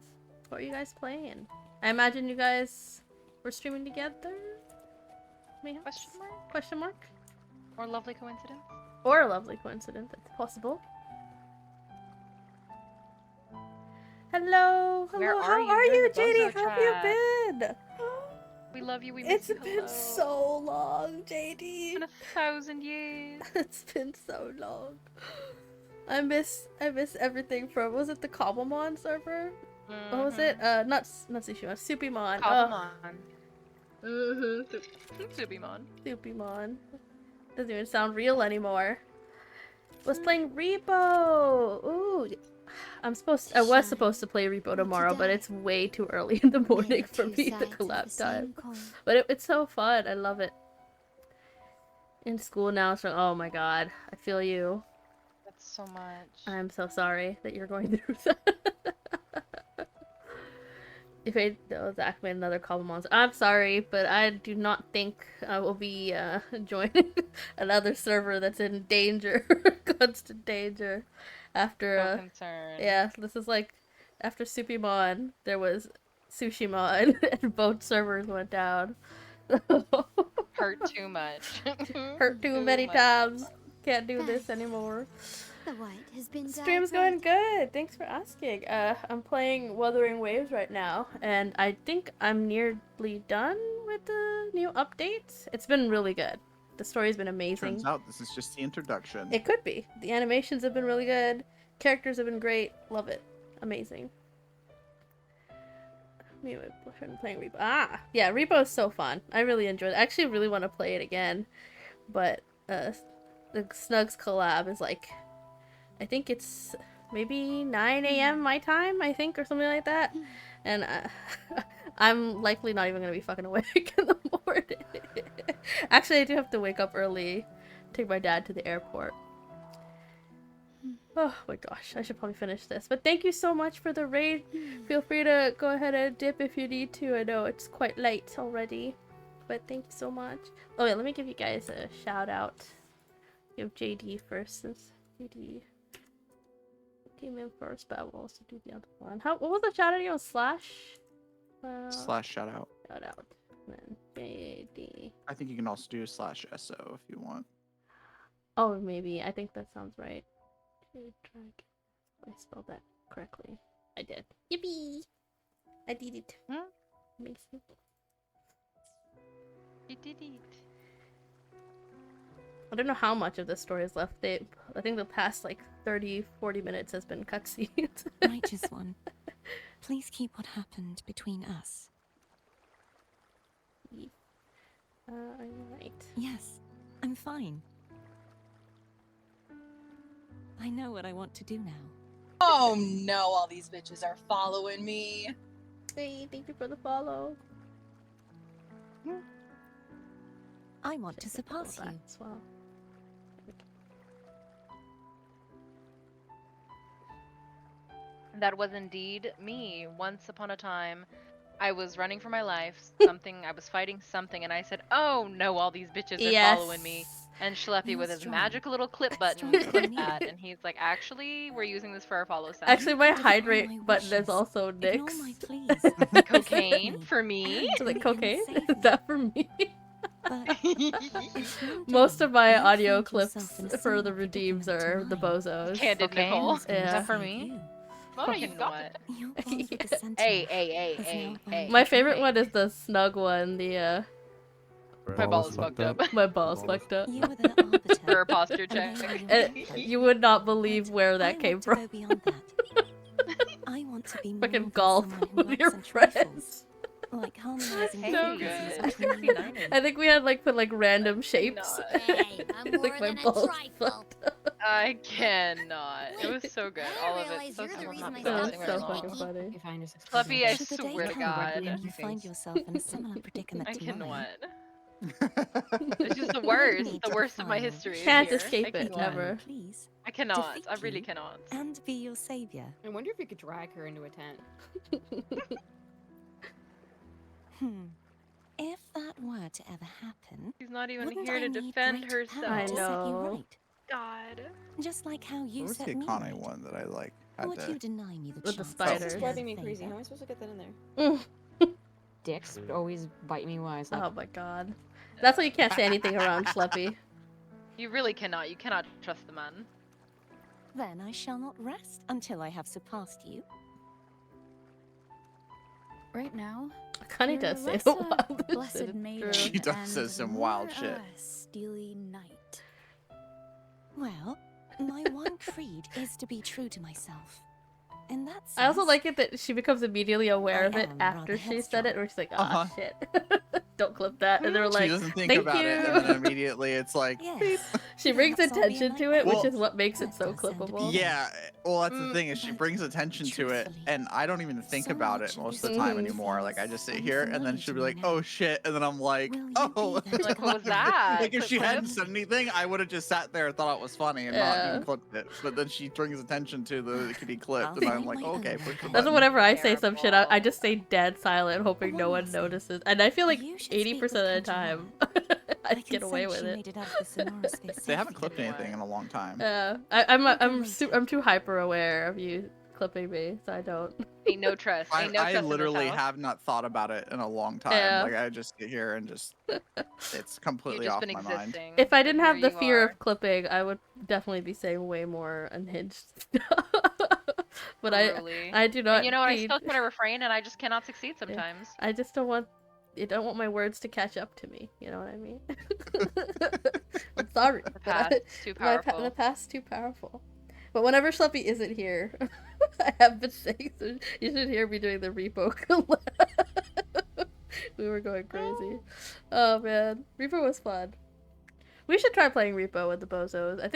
What are you guys playing? I imagine you guys were streaming together? Maybe? Question mark? Question mark? Or lovely coincidence? Or a lovely coincidence, that's possible. Hello! Hello, Where how are you? are You're you, in the JD? Bozo How have you been? We love you, we miss It's you. been Hello. so long, JD. It's been 1,000 years. It's been so long. I miss everything from, was it the Cobblemon server? What was it? Not Tsushima, Supimon. Cobblemon. Supimon. Supimon. Doesn't even sound real anymore. Was playing Repo. Ooh, I was supposed to play Repo tomorrow, but it's way too early in the morning for me, the collab time. But it's so fun. I love it. In school now, so oh my god, I feel you. That's so much. I'm so sorry that you're going through that. If I Zach made another Cobblemon, I'm sorry, but I do not think I will be joining another server that's in danger, constant danger. After concerned. yeah, this is like after Supimon, there was Sushimon, and both servers went down. Hurt too much. Hurt too many times. Can't do this anymore. The white has been Stream's going good. Thanks for asking. I'm playing Wuthering Waves right now, and I think I'm nearly done with the new updates. It's been really good. The story's been amazing. Turns out this is just the introduction. It could be. The animations have been really good. Characters have been great. Love it. Amazing. Me and my boyfriend playing Repo. Ah! Yeah, Repo is so fun. I really enjoyed it. I actually really want to play it again. But, the Snugs collab is like... I think it's maybe 9 a.m. my time, I think, or something like that. And I'm likely not even going to be fucking awake in the morning. Actually, I do have to wake up early, take my dad to the airport. Oh my gosh, I should probably finish this. But thank you so much for the raid. Feel free to go ahead and dip if you need to. I know it's quite late already. But thank you so much. Oh yeah, let me give you guys a shout out. Give JD first, since JD came in first, but I will also do the other one. What was the shout out again? Slash? Slash shout out. Shout out. Then JD. I think you can also do slash SO if you want. Oh, maybe. I think that sounds right. I spelled that correctly. I did. Yippee! I did it. Amazing. You did it. I don't know how much of this story is left. I think the past like 30-40 minutes has been cutscenes. Righteous one, please keep what happened between us. Right. Yes, I'm fine. I know what I want to do now. Oh no, all these bitches are following me. Hey, thank you for the follow. I want to surpass you. As well. That was indeed me. Once upon a time, I was running for my life. I was fighting something, and I said, "Oh no, all these bitches are following me." And Schleppy You with were his strong. magical little clip button Strong for clipped me. that, and he's like, "Actually, we're using this for our follow sound." Actually, my Defy hydrate my button is wishes. also Ignore Nyx. my pleas. Cocaine for me. Is it And cocaine? save Is that for me? But if one Most day of my you audio find clips yourself in a for similar the redeems predicament are to the mine, bozos. Candid Cocaine? Nicole. who's going Is to that for save me? you? Mona, You you know got what? it. Your bond with the Hey, Sentinel hey, has hey, now hey. My favorite one is the snug one. The My ball is fucked up. my balls fucked up. You were their arbiter. For a posture and check. they were your And helper. you would not believe where I that came want to from. go beyond that. I want to be more Fucking than golf someone who with works your on trifles, friends. like harmonizing Hey, frequencies good. between you and me. I think we had like put like random shapes. Hey, I'm more Like my than a balls trifle. fucked up. I cannot. It was so good. I All of it. realize So you're the simple. reason I That was stopped so feeling fucking icky. funny. Fluffy, I Should the day swear to come God. when you find yourself in a similar predicament I to cannot. mine, This is the you worst. need The to worst of my defy history. is Can't here. escape I it, cannot. never. please, I cannot. defeat I really you cannot. and be your savior. I wonder if we could drag her into a tent. If that were to ever happen, She's not even wouldn't here I to need defend great power I herself. to set you know. right? God. Just like how you What was set the me Akane right. one that I like had Would to? you deny me the With the chance spiders. to It's return driving me the crazy. favor? How am I supposed to get that in there? Dicks always bite me when I was like, Oh my god. That's why you can't say anything around Schleppy. You really cannot. You cannot trust the man. Then I shall not rest until I have surpassed you. Right now, Connie you're does say less the a wildest blessed shit. maiden She does say and some more wild shit. a steely knight. Well, my one creed is to be true to myself. In that sense, I also like it that she becomes immediately aware I of it am after rather she said it, where she's like, ah, Uh-huh. shit. Don't clip that. And they're like, She doesn't think thank about you. it, and then immediately it's like, yes. She brings Perhaps I'll be a attention knight to it, by which Well- is what makes it That so does sound clippable. appealing. yeah. Well, that's the Mm. thing is she But brings attention to it, truthfully, and I don't even think so about much it of most of this the time Mhm. anymore. Like I just sit seems here, and then unfamiliar she'll to be me like, now. "Oh shit," and then I'm like, Will you "Oh." be there to Like, what was guide me? that? Like if Clip, she hadn't clip? said anything, I would have just sat there and thought it was funny and not Yeah. even clipped it. But then she brings attention to the it could be clipped, I'll and I'm find like, my own "Okay, way. push the That's button." whenever I say some shit, I Terrible. just stay dead silent, hoping no One one last thing. notices. And I feel like You should 80% of the speak with time, I I can get away sense with she it. made it out of the Sonora's space They haven't safely. clipped anything in a long time. I'm too hyper aware of you clipping me, so I don't. Ain't no trust. Ain't no I trust in literally this house. have not thought about it in a long time. Yeah. Like I just sit here and just it's You've completely just off been my mind. existing. If I but didn't here have the you fear are. of clipping, I would definitely be saying way more unhinged stuff. But Truly. I do not. And you know what? I need- still try to refrain, and I just cannot succeed sometimes. I just don't want. I don't want my words to catch up to me. You know what I mean? I'm sorry. The but past is too powerful. The past's too powerful. But whenever Schleppy isn't here, I have been saying, so you should hear me doing the repo collab. We were going crazy. Oh man, repo was fun. We should try playing repo with the bozos. I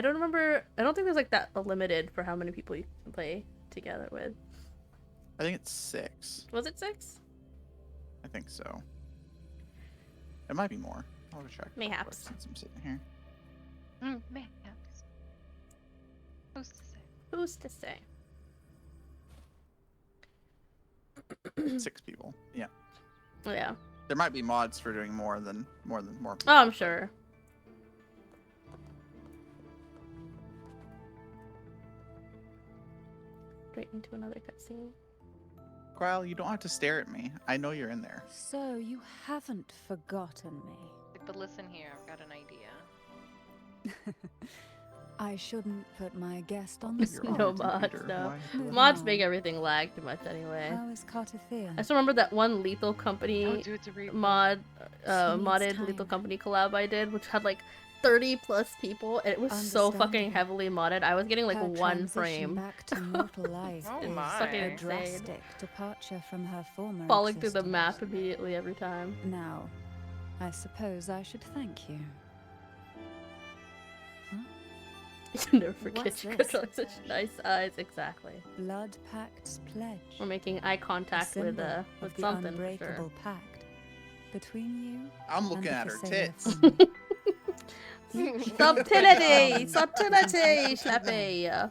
don't think there's like that limited for how many people you can play together with. I think it's 6. Was it 6? I think so. It might be more. I'll check. real quick Mayhaps. Since I'm sitting here. Mayhaps. Who's to say? Who's to say? 6 people. Yeah. Yeah. There might be mods for doing more people. Oh, I'm sure. Straight into another cutscene. Growl, you don't have to stare at me. I know you're in there. So you haven't forgotten me. But listen here, I've got an idea. I shouldn't put my guest on the You're spot. No mods, no. Moving Mods on. make everything lag too much anyway. How is Cartothea? I still remember that one Lethal Company Don't do it to repo. modded time. Lethal Company collab I did, which had like 30 plus people, and it was so fucking heavily modded. I was getting like Her one transition frame. back to mortal life Oh is my. Fucking a insane. drastic departure from her former Falling through the existence. map immediately every time. Now, I suppose I should thank you. You never forget What's you this? control such nice eyes. Exactly. Blood Pact's pledge. We're making eye a contact symbol with of the something for unbreakable sure. pact. between you. I'm and looking the at her Thessalia tits. family. Subtlety! Subtlety, Schlappy!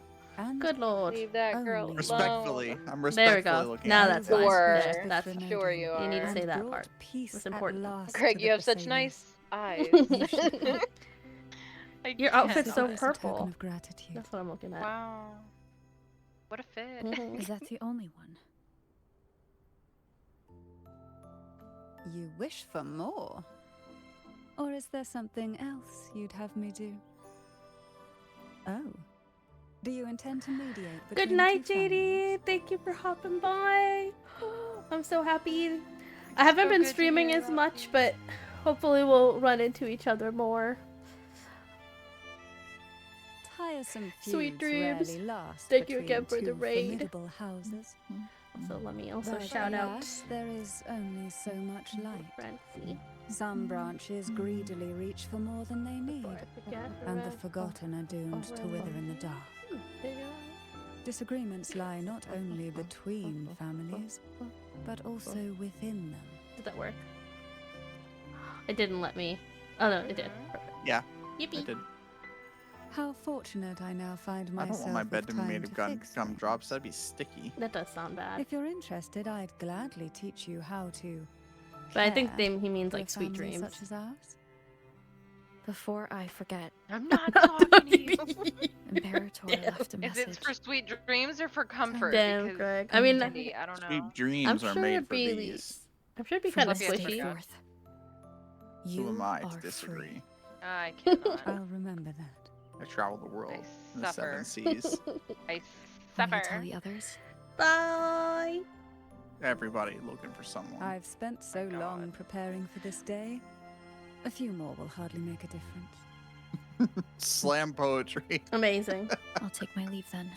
Good lord. Leave that girl Respectfully. alone. I'm There we respectfully go. looking Now at that's her fine. tits. Sure. That's Sure you are. You need to say And that brought part. peace It's at important. last Greg, to you the have such Thessalians. nice eyes. You should. Your outfit's so As a token purple. of gratitude. That's what I'm looking at. Wow. What a fit. Mhm. Is that the only one? You wish for more? Or is there something else you'd have me do? Oh. Do you intend to mediate between Good night, two families? JD. Thank you for hopping by. I'm so happy. I haven't so been good to streaming hear as about much, but hopefully we'll run into each other more. Tiresome Sweet feuds dreams. rarely last Thank you between again for the two raid. formidable houses. So let me also But shout out alas, there is only so much light. Francie. Some branches greedily reach for more than they need, Before I forget, and the Lorenz. forgotten are doomed to wither in the dark. Disagreements lie not only between families, but also within them. Did that work? It didn't let me. Oh no, it did. Perfect. Yeah. Yippee. I did. How fortunate I now find I myself don't want my bed with to be time made of fix gumdrops. That'd be sticky. That does sound bad. If you're interested, I'd gladly teach you how to. But I think care he means for a like sweet family dreams. such as ours. Before I forget, I'm not talking to you. Imperator left a Is message. it for sweet dreams or for comfort? Damn, Because, Greg. I mean, Cindy, I don't know. Sweet dreams I'm are sure made it'd for be. these. I'm sure it'd be From kind of this day squishy. forth, Who am I to are disagree? free. I cannot. I'll remember that. I travel the world in the suffer. 7 seas. I Will you suffer. tell the others? Bye. Everybody looking for someone. I've spent so long preparing for this day. A few more will hardly make a difference. Slam poetry. Amazing. I'll take my leave then.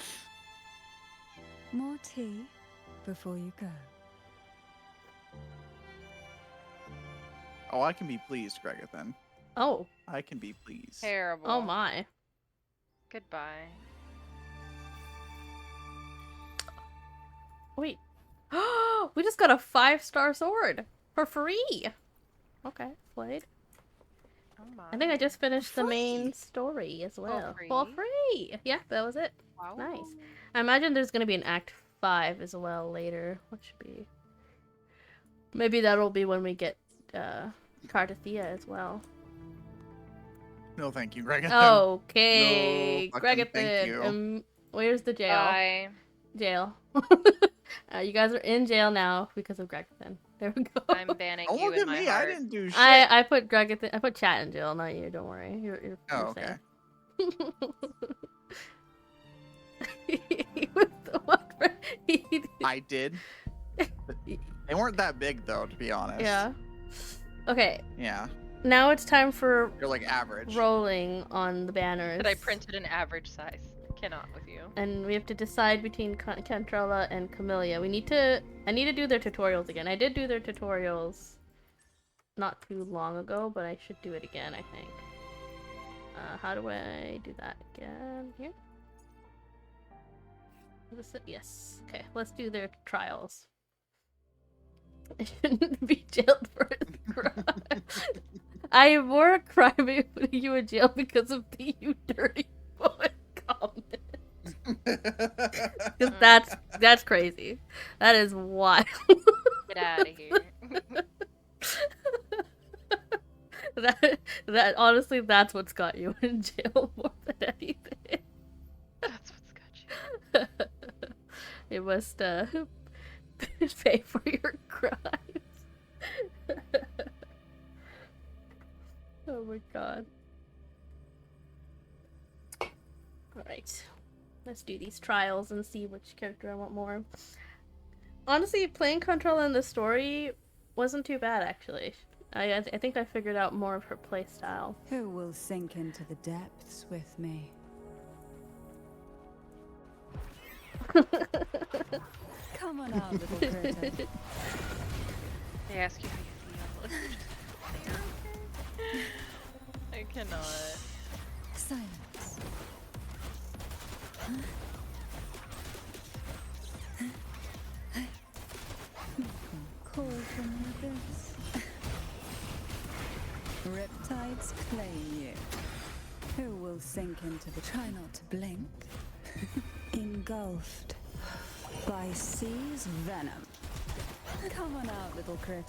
More tea before you go. Oh, I can be pleased, Gregathan. Oh. I can be pleased. Terrible. Oh my. Goodbye. Wait. We just got a 5-star sword for free. Okay, played. Oh my. I think I just finished the main story as well. For free. Yeah, that was it. Wow. Nice. I imagine there's gonna be an Act 5 as well later. What should be? Maybe that'll be when we get Cardathia as well. No, thank you, Gregathan. Okay, No fucking thank Gregathan. you. Where's the jail? Bye. Jail. You guys are in jail now because of Gregathan. There we go. I'm banning Don't you look in at my me. heart. I didn't do shit. I put Gregathan. I put chat in jail, not you. Don't worry. You're Oh, okay. I did. They weren't that big, though, to be honest. Yeah. Okay. Yeah. Now it's time for You're like average. rolling on the banners. That I printed an average size. Cannot with you. And we have to decide between Cantrella and Camellia. I need to do their tutorials again. I did do their tutorials not too long ago, but I should do it again, I think. How do I do that again? Here? Yes. Okay, let's do their trials. I shouldn't be jailed for a crime. I am more a crime by putting you in jail because of the "you dirty boy" comment. Because that's crazy. That is wild. Get out of here. that honestly, that's what's got you in jail more than anything. That's what's got you. You must pay for your crimes. Oh my god. Alright. Let's do these trials and see which character I want more. Honestly, playing Control in the story wasn't too bad, actually. I think I figured out more of her playstyle. Who will sink into the depths with me? Come on out, little critter. They ask you how you feel. I cannot. Silence. Call from the abyss. Sink into the Try not to blink. Engulfed by sea's venom. Come on out, little critter.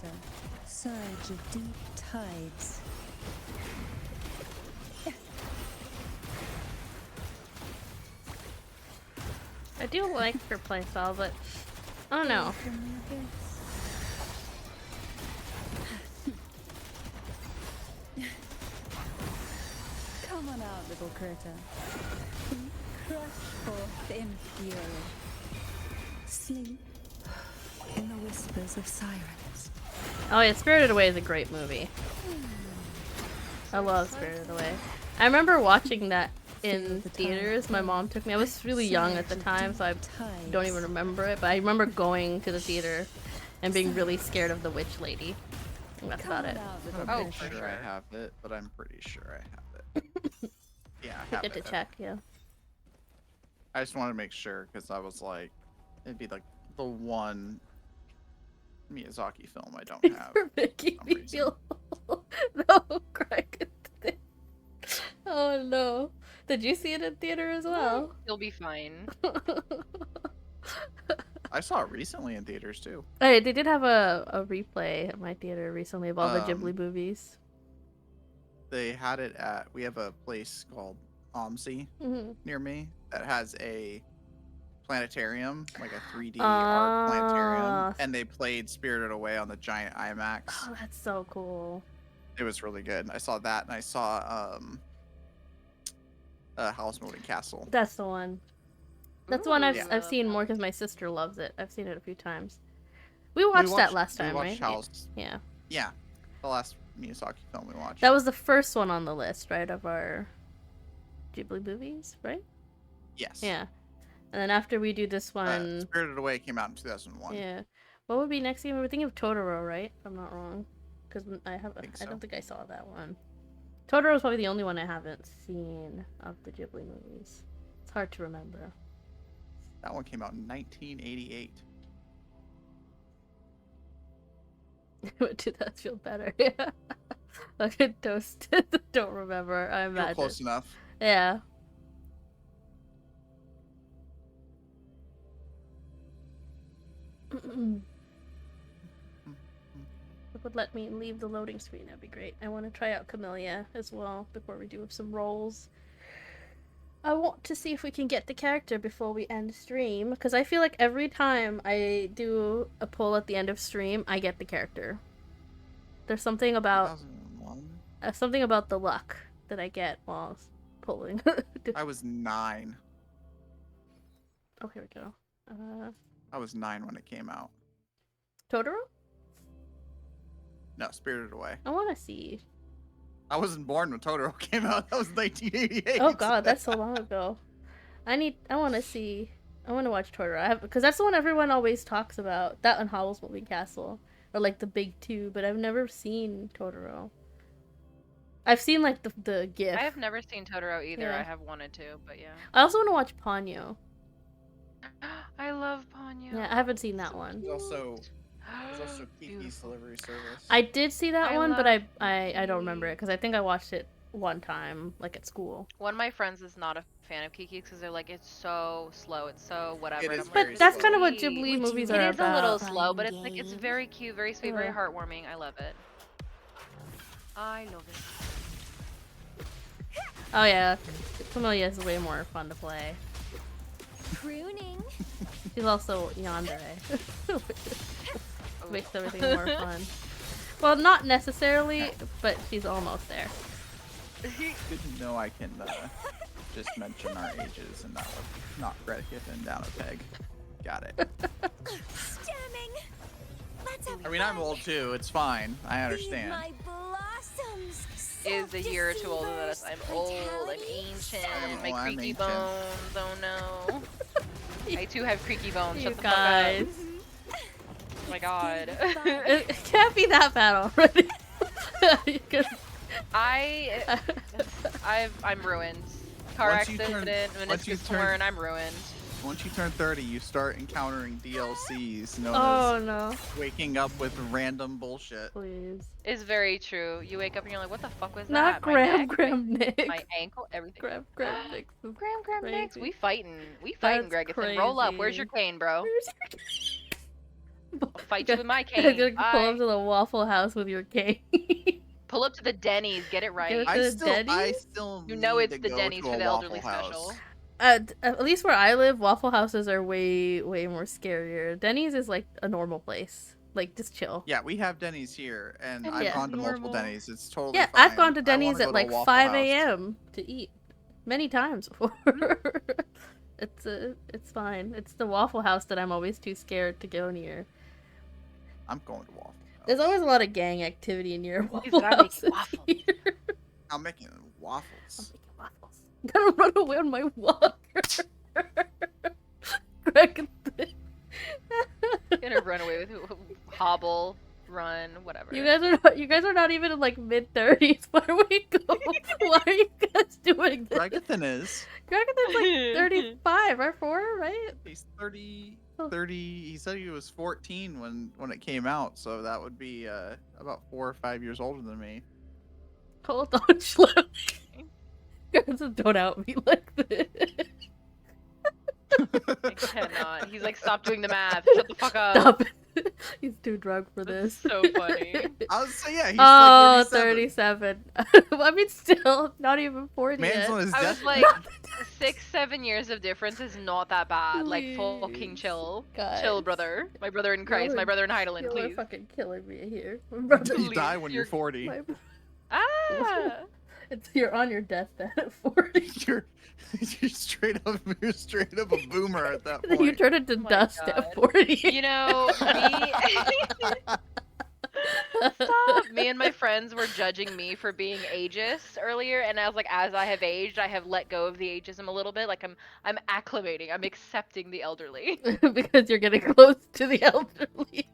Surge of deep tides. I do like her playstyle, but I don't know. Come on out, little critter. Crush forth in fury. Sleep in the whispers of sirens. Oh yeah, Spirited Away is a great movie. I love Spirited Away. I remember watching that in theaters. My mom took me. I was really young at the time, so I don't even remember it. But I remember going to the theater and being really scared of the witch lady. And that's about it. I'm pretty sure I have it, but I'm pretty sure I have it. Yeah, I have Get to it. check, yeah. I just wanted to make sure because I was like, it'd be like the one Miyazaki film I don't have. You're making me feel no, Craig. Oh no. Did you see it in theater as well? You'll be fine. I saw it recently in theaters too. Hey, they did have a replay at my theater recently of all the Ghibli movies. They had it at, we have a place called OMSI near me that has a planetarium, like a 3D art planetarium, and they played Spirited Away on the giant IMAX. Oh, that's so cool. It was really good. I saw that, and I saw House Moving Castle. That's the one. That's the one I've seen more because my sister loves it. I've seen it a few times. We watched that last time, right? House. Yeah. Yeah. The last Miyazaki film we watched. That was the first one on the list, right, of our Ghibli movies, right? Yes. Yeah. And then after we do this one... Spirited Away came out in 2001. Yeah. What would be next game? We're thinking of Totoro, right? If I'm not wrong. Because I don't think I saw that one. Totoro is probably the only one I haven't seen of the Ghibli movies. It's hard to remember. That one came out in 1988. Did that feel better? Yeah. Like a toast. Don't remember. I imagine. You're close enough. Yeah. If it would let me leave the loading screen, that'd be great. I want to try out Camellia as well before we do some rolls. I want to see if we can get the character before we end stream, because I feel like every time I do a poll at the end of stream, I get the character. There's something about the luck that I get while polling. I was 9. Oh, here we go. I was 9 when it came out. Totoro? No, Spirited Away. I want to see. I wasn't born when Totoro came out. That was 1988. Oh god, that's so long ago. I want to see. I want to watch Totoro. Because that's the one everyone always talks about. That and Howl's Moving Castle are like the big two, but I've never seen Totoro. I've seen like the GIF. I have never seen Totoro either. Yeah. I have wanted to, but yeah. I also want to watch Ponyo. I love Ponyo. Yeah, I haven't seen that one. There's also Kiki's Delivery Service. I did see that one, but I don't remember it because I think I watched it one time, like at school. One of my friends is not a fan of Kiki's because they're like, it's so slow, it's so whatever. It is But that's kind of what Ghibli movies are It is about. a little slow, but it's like it's very cute, very sweet, very heartwarming. I love it. I love it. Oh yeah, Camellia is way more fun to play. Pruning. She's also yandere. Makes everything more fun. Well, not necessarily, but she's almost there. Good to know I can just mention our ages and not Greta Kiffin down a peg. Got it. Stemming. Let's have I mean, I'm old too. It's fine. I understand. my blossoms. Is a year or two older than us. I'm old, I'm ancient, my I'm creaky ancient. bones, oh no. I too have creaky bones, shut the guys. fuck up. Oh my god. It can't be that bad already. I'm ruined. Car Once you accident, turn- once you meniscus turn- torn, I'm ruined. Once you turn 30, you start encountering DLCs known no. as waking up with random bullshit. Please. It's very true. You wake up and you're like, what the fuck was Not that? Graham Nick, Nick. my ankle, everything. Graham Nick. Graham Nicks. We fighting, That's Gregathan. Roll up. Where's your cane, bro? I'll fight you with my cane. You're gonna pull up to the Waffle House with your cane. Pull up to the Denny's. Get it right. I still You know it's need the to go Denny's to for a the elderly Waffle House. special. At least where I live, Waffle Houses are way more scarier. Denny's is like a normal place, like just chill. Yeah, we have Denny's here, and Yeah. I've gone to multiple Denny's. It's totally Yeah, fine. I've gone to I Denny's wanna at go to a like Waffle 5 House. a.m. to eat many times before. It's fine. It's the Waffle House that I'm always too scared to go near. I'm going to Waffle House. There's always a lot of gang activity near He Waffle said, "I'm House. making waffles." I'm making waffles. I'm gonna run away on my walker. Greg, Gonna run away with hobble, run, whatever. you guys are not even in like mid-30s. Why are we go? Why are you guys doing this? Gregathan is. Gregathan's like 35 or 4, right? He's 30. He said he was 14 when it came out, so that would be about 4 or 5 years older than me. Hold on, Shlomo. Guys, don't out me like this. I cannot. He's like, stop doing the math. Shut the fuck up. Stop it. He's too drunk for this. So funny. I was saying, yeah, he's Oh, like 37. 37. I mean, still, not even 40 Man's yet. on his I was deathbed. like, 6-7 years of difference is not that bad. Like, fucking chill. Guys. Chill, brother. My brother in Christ. My brother in Heidelin, You're please. fucking killing me here. Brother, You die when you're 40. Ah! You're on your deathbed at 40. You're straight up a boomer at that point. You turn into dust at 40. You know, Stop. Me and my friends were judging me for being ageist earlier, and I was like, as I have aged, I have let go of the ageism a little bit. Like I'm acclimating. I'm accepting the elderly. Because you're getting close to the elderly.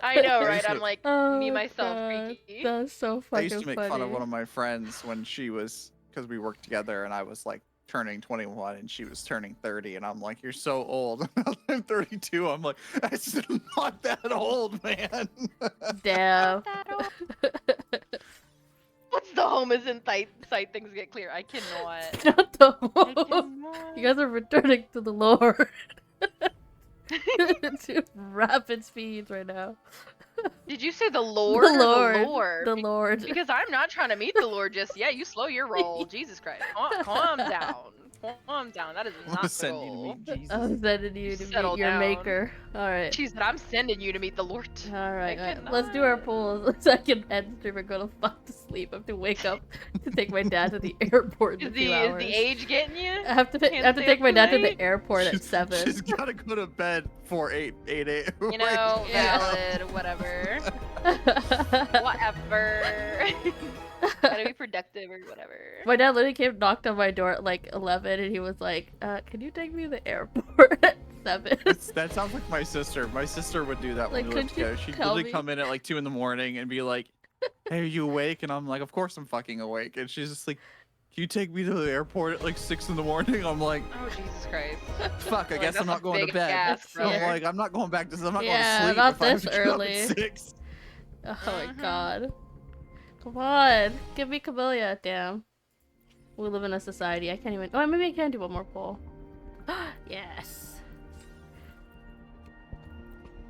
I know, right? I'm like me Oh, myself, God. freaky. That's so I fucking used to make funny. fun of one of my friends when she was, because we worked together, and I was like turning 21 and she was turning 30, and I'm like, you're so old. I'm 32. I'm like, I'm still not that old, man. Damn. What's the home is in sight? Things get clear. I cannot. Not the home. You guys are returning to the Lord. To rapid speeds right now. Did you say the Lord The or Lord. the Lord? The Lord. Because I'm not trying to meet the Lord just yet. You slow your roll. Jesus Christ. Calm down. Calm down. That is not the Send you to goal. meet Jesus. I'm sending you to Settle meet your down. maker. Alright. She said, I'm sending you to meet the Lord. Alright, I right. Let's do our polls so I can end stream and go to fuck to sleep. I have to wake up to take my dad to the airport in Is 2 the hours. age getting you? I have to Can't stay take up my dad to tonight? the airport at 7. She's gotta go to bed for 8 a.m. You know, Yeah. valid, whatever. Whatever. Gotta be productive or whatever. My dad literally came, knocked on my door at like 11, and he was like, "Can you take me to the airport at 7?" That sounds like my sister. My sister would do that when Like, we lived could you together. She'd tell literally me? come in at like 2 in the morning and be like, "Hey, are you awake?" And I'm like, "Of course I'm fucking awake." And she's just like, "Can you take me to the airport at like 6 in the morning?" I'm like, Oh, Jesus Christ. "Fuck, I Like, guess that's I'm not a going to big bed." ask, I'm brother. like, I'm not going back to. I'm not Yeah, going to sleep not if I have this to get up early. at 6. Oh my god. Come on. Give me Camellia, damn. We live in a society. I can't even. Oh, maybe I can do one more poll. Yes.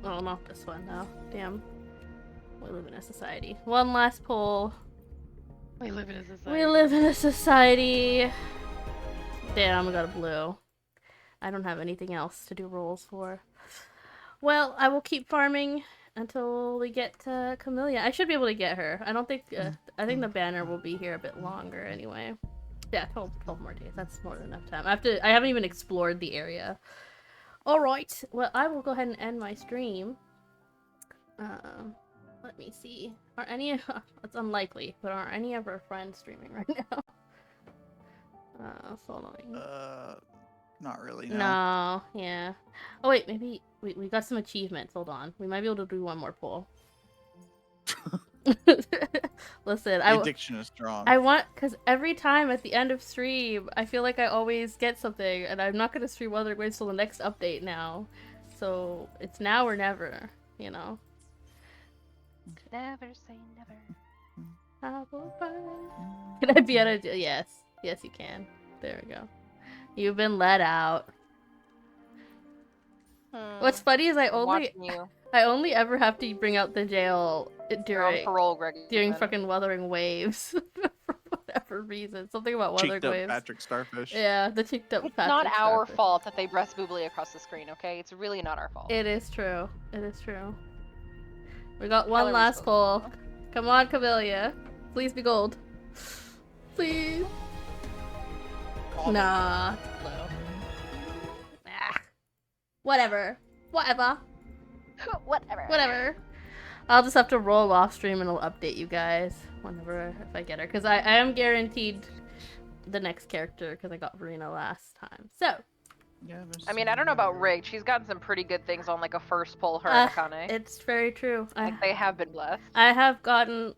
Oh, not this one, though. Damn. We live in a society. One last poll. We live in a society. We live in a society. Damn, I got a blue. I don't have anything else to do rolls for. Well, I will keep farming until we get to Camellia. I should be able to get her. I don't think. I think the banner will be here a bit longer anyway. Yeah, 12 more days. That's more than enough time. I haven't even explored the area. All right. Well, I will go ahead and end my stream. Let me see. Are any? It's unlikely, but are any of our friends streaming right now? Following. Not really. No. Yeah. Oh wait, maybe we got some achievements. Hold on. We might be able to do one more poll. Listen, The addiction is strong. I want, because every time at the end of stream, I feel like I always get something, and I'm not going to stream Wuthering Waves till the next update now. So it's now or never, you know? Never say never. I will find. Can I be out of jail? Yes. Yes, you can. There we go. You've been let out. What's funny is I only ever have to bring out the jail during parole, Greg. During fucking Wuthering Waves for whatever reason. Something about Wuthering Cheeked up Waves. Patrick Starfish. Yeah, the cheeked up. It's Patrick not our Starfish. fault that they breast boobly across the screen. Okay, it's really not our fault. It is true. It is true. We got one How are we last supposed poll. Come on, Camellia. Please be gold. Please. Nah. Blue. Ah. Whatever. Whatever. Whatever. I'll just have to roll off stream and I'll update you guys whenever if I get her. Because I am guaranteed the next character because I got Verena last time. So. I mean, I don't know about Rigged. She's gotten some pretty good things on like a first pull, her and Akane. It's very true. Like they have been blessed. I have gotten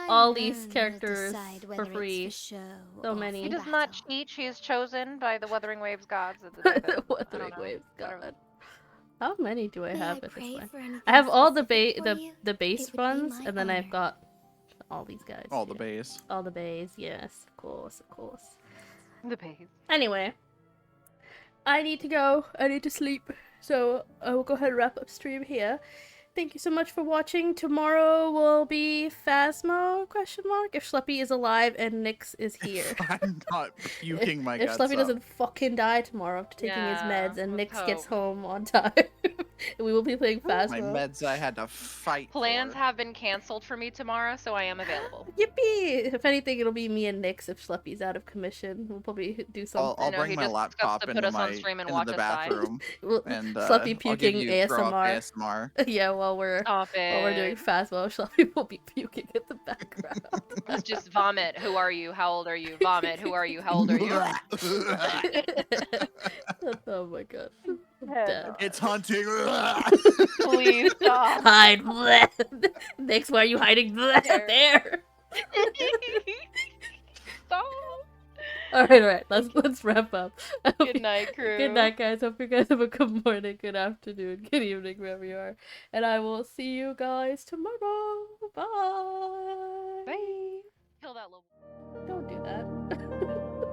all these learned to characters decide for whether free. it's for show So or many. She does not cheat. She is chosen by the Wuthering Waves gods. The Wuthering Waves god. How many do I May have I at this pray point? for anything I have all the specific for you? the base It would be ones, my and then I've honor. got all these guys. All the bays. All the bays, yes, of course, of course. The bays. Anyway, I need to go. I need to sleep. So I will go ahead and wrap up stream here. Thank you so much for watching. Tomorrow will be Phasmo, ? If Schleppy is alive and Nyx is here. I'm not puking my If guts Schleppy up. doesn't fucking die tomorrow after taking his meds and Nyx gets home on time, we will be playing Phasmo. My meds I had to fight Plans have been canceled for me tomorrow, so I am available. Yippee! If anything, it'll be me and Nyx if Schleppy's out of commission. We'll probably do something. I'll bring my laptop to put into us on my stream and into watch the us die. bathroom, and Schleppy I'll give puking you throw up ASMR. ASMR. Yeah, while we're doing Phasmo, Schleppy will be puking in the background. Let's just vomit. Who are you? How old are you? Vomit. Who are you? How old are you? Oh my god. I'm dead. It's hunting. Please stop. Hide. Nyx, why are you hiding? There. Stop. Alright. Let's wrap up. Good night, crew. Good night, guys. Hope you guys have a good morning, good afternoon, good evening, wherever you are. And I will see you guys tomorrow. Bye. Bye. Kill that little. Don't do that.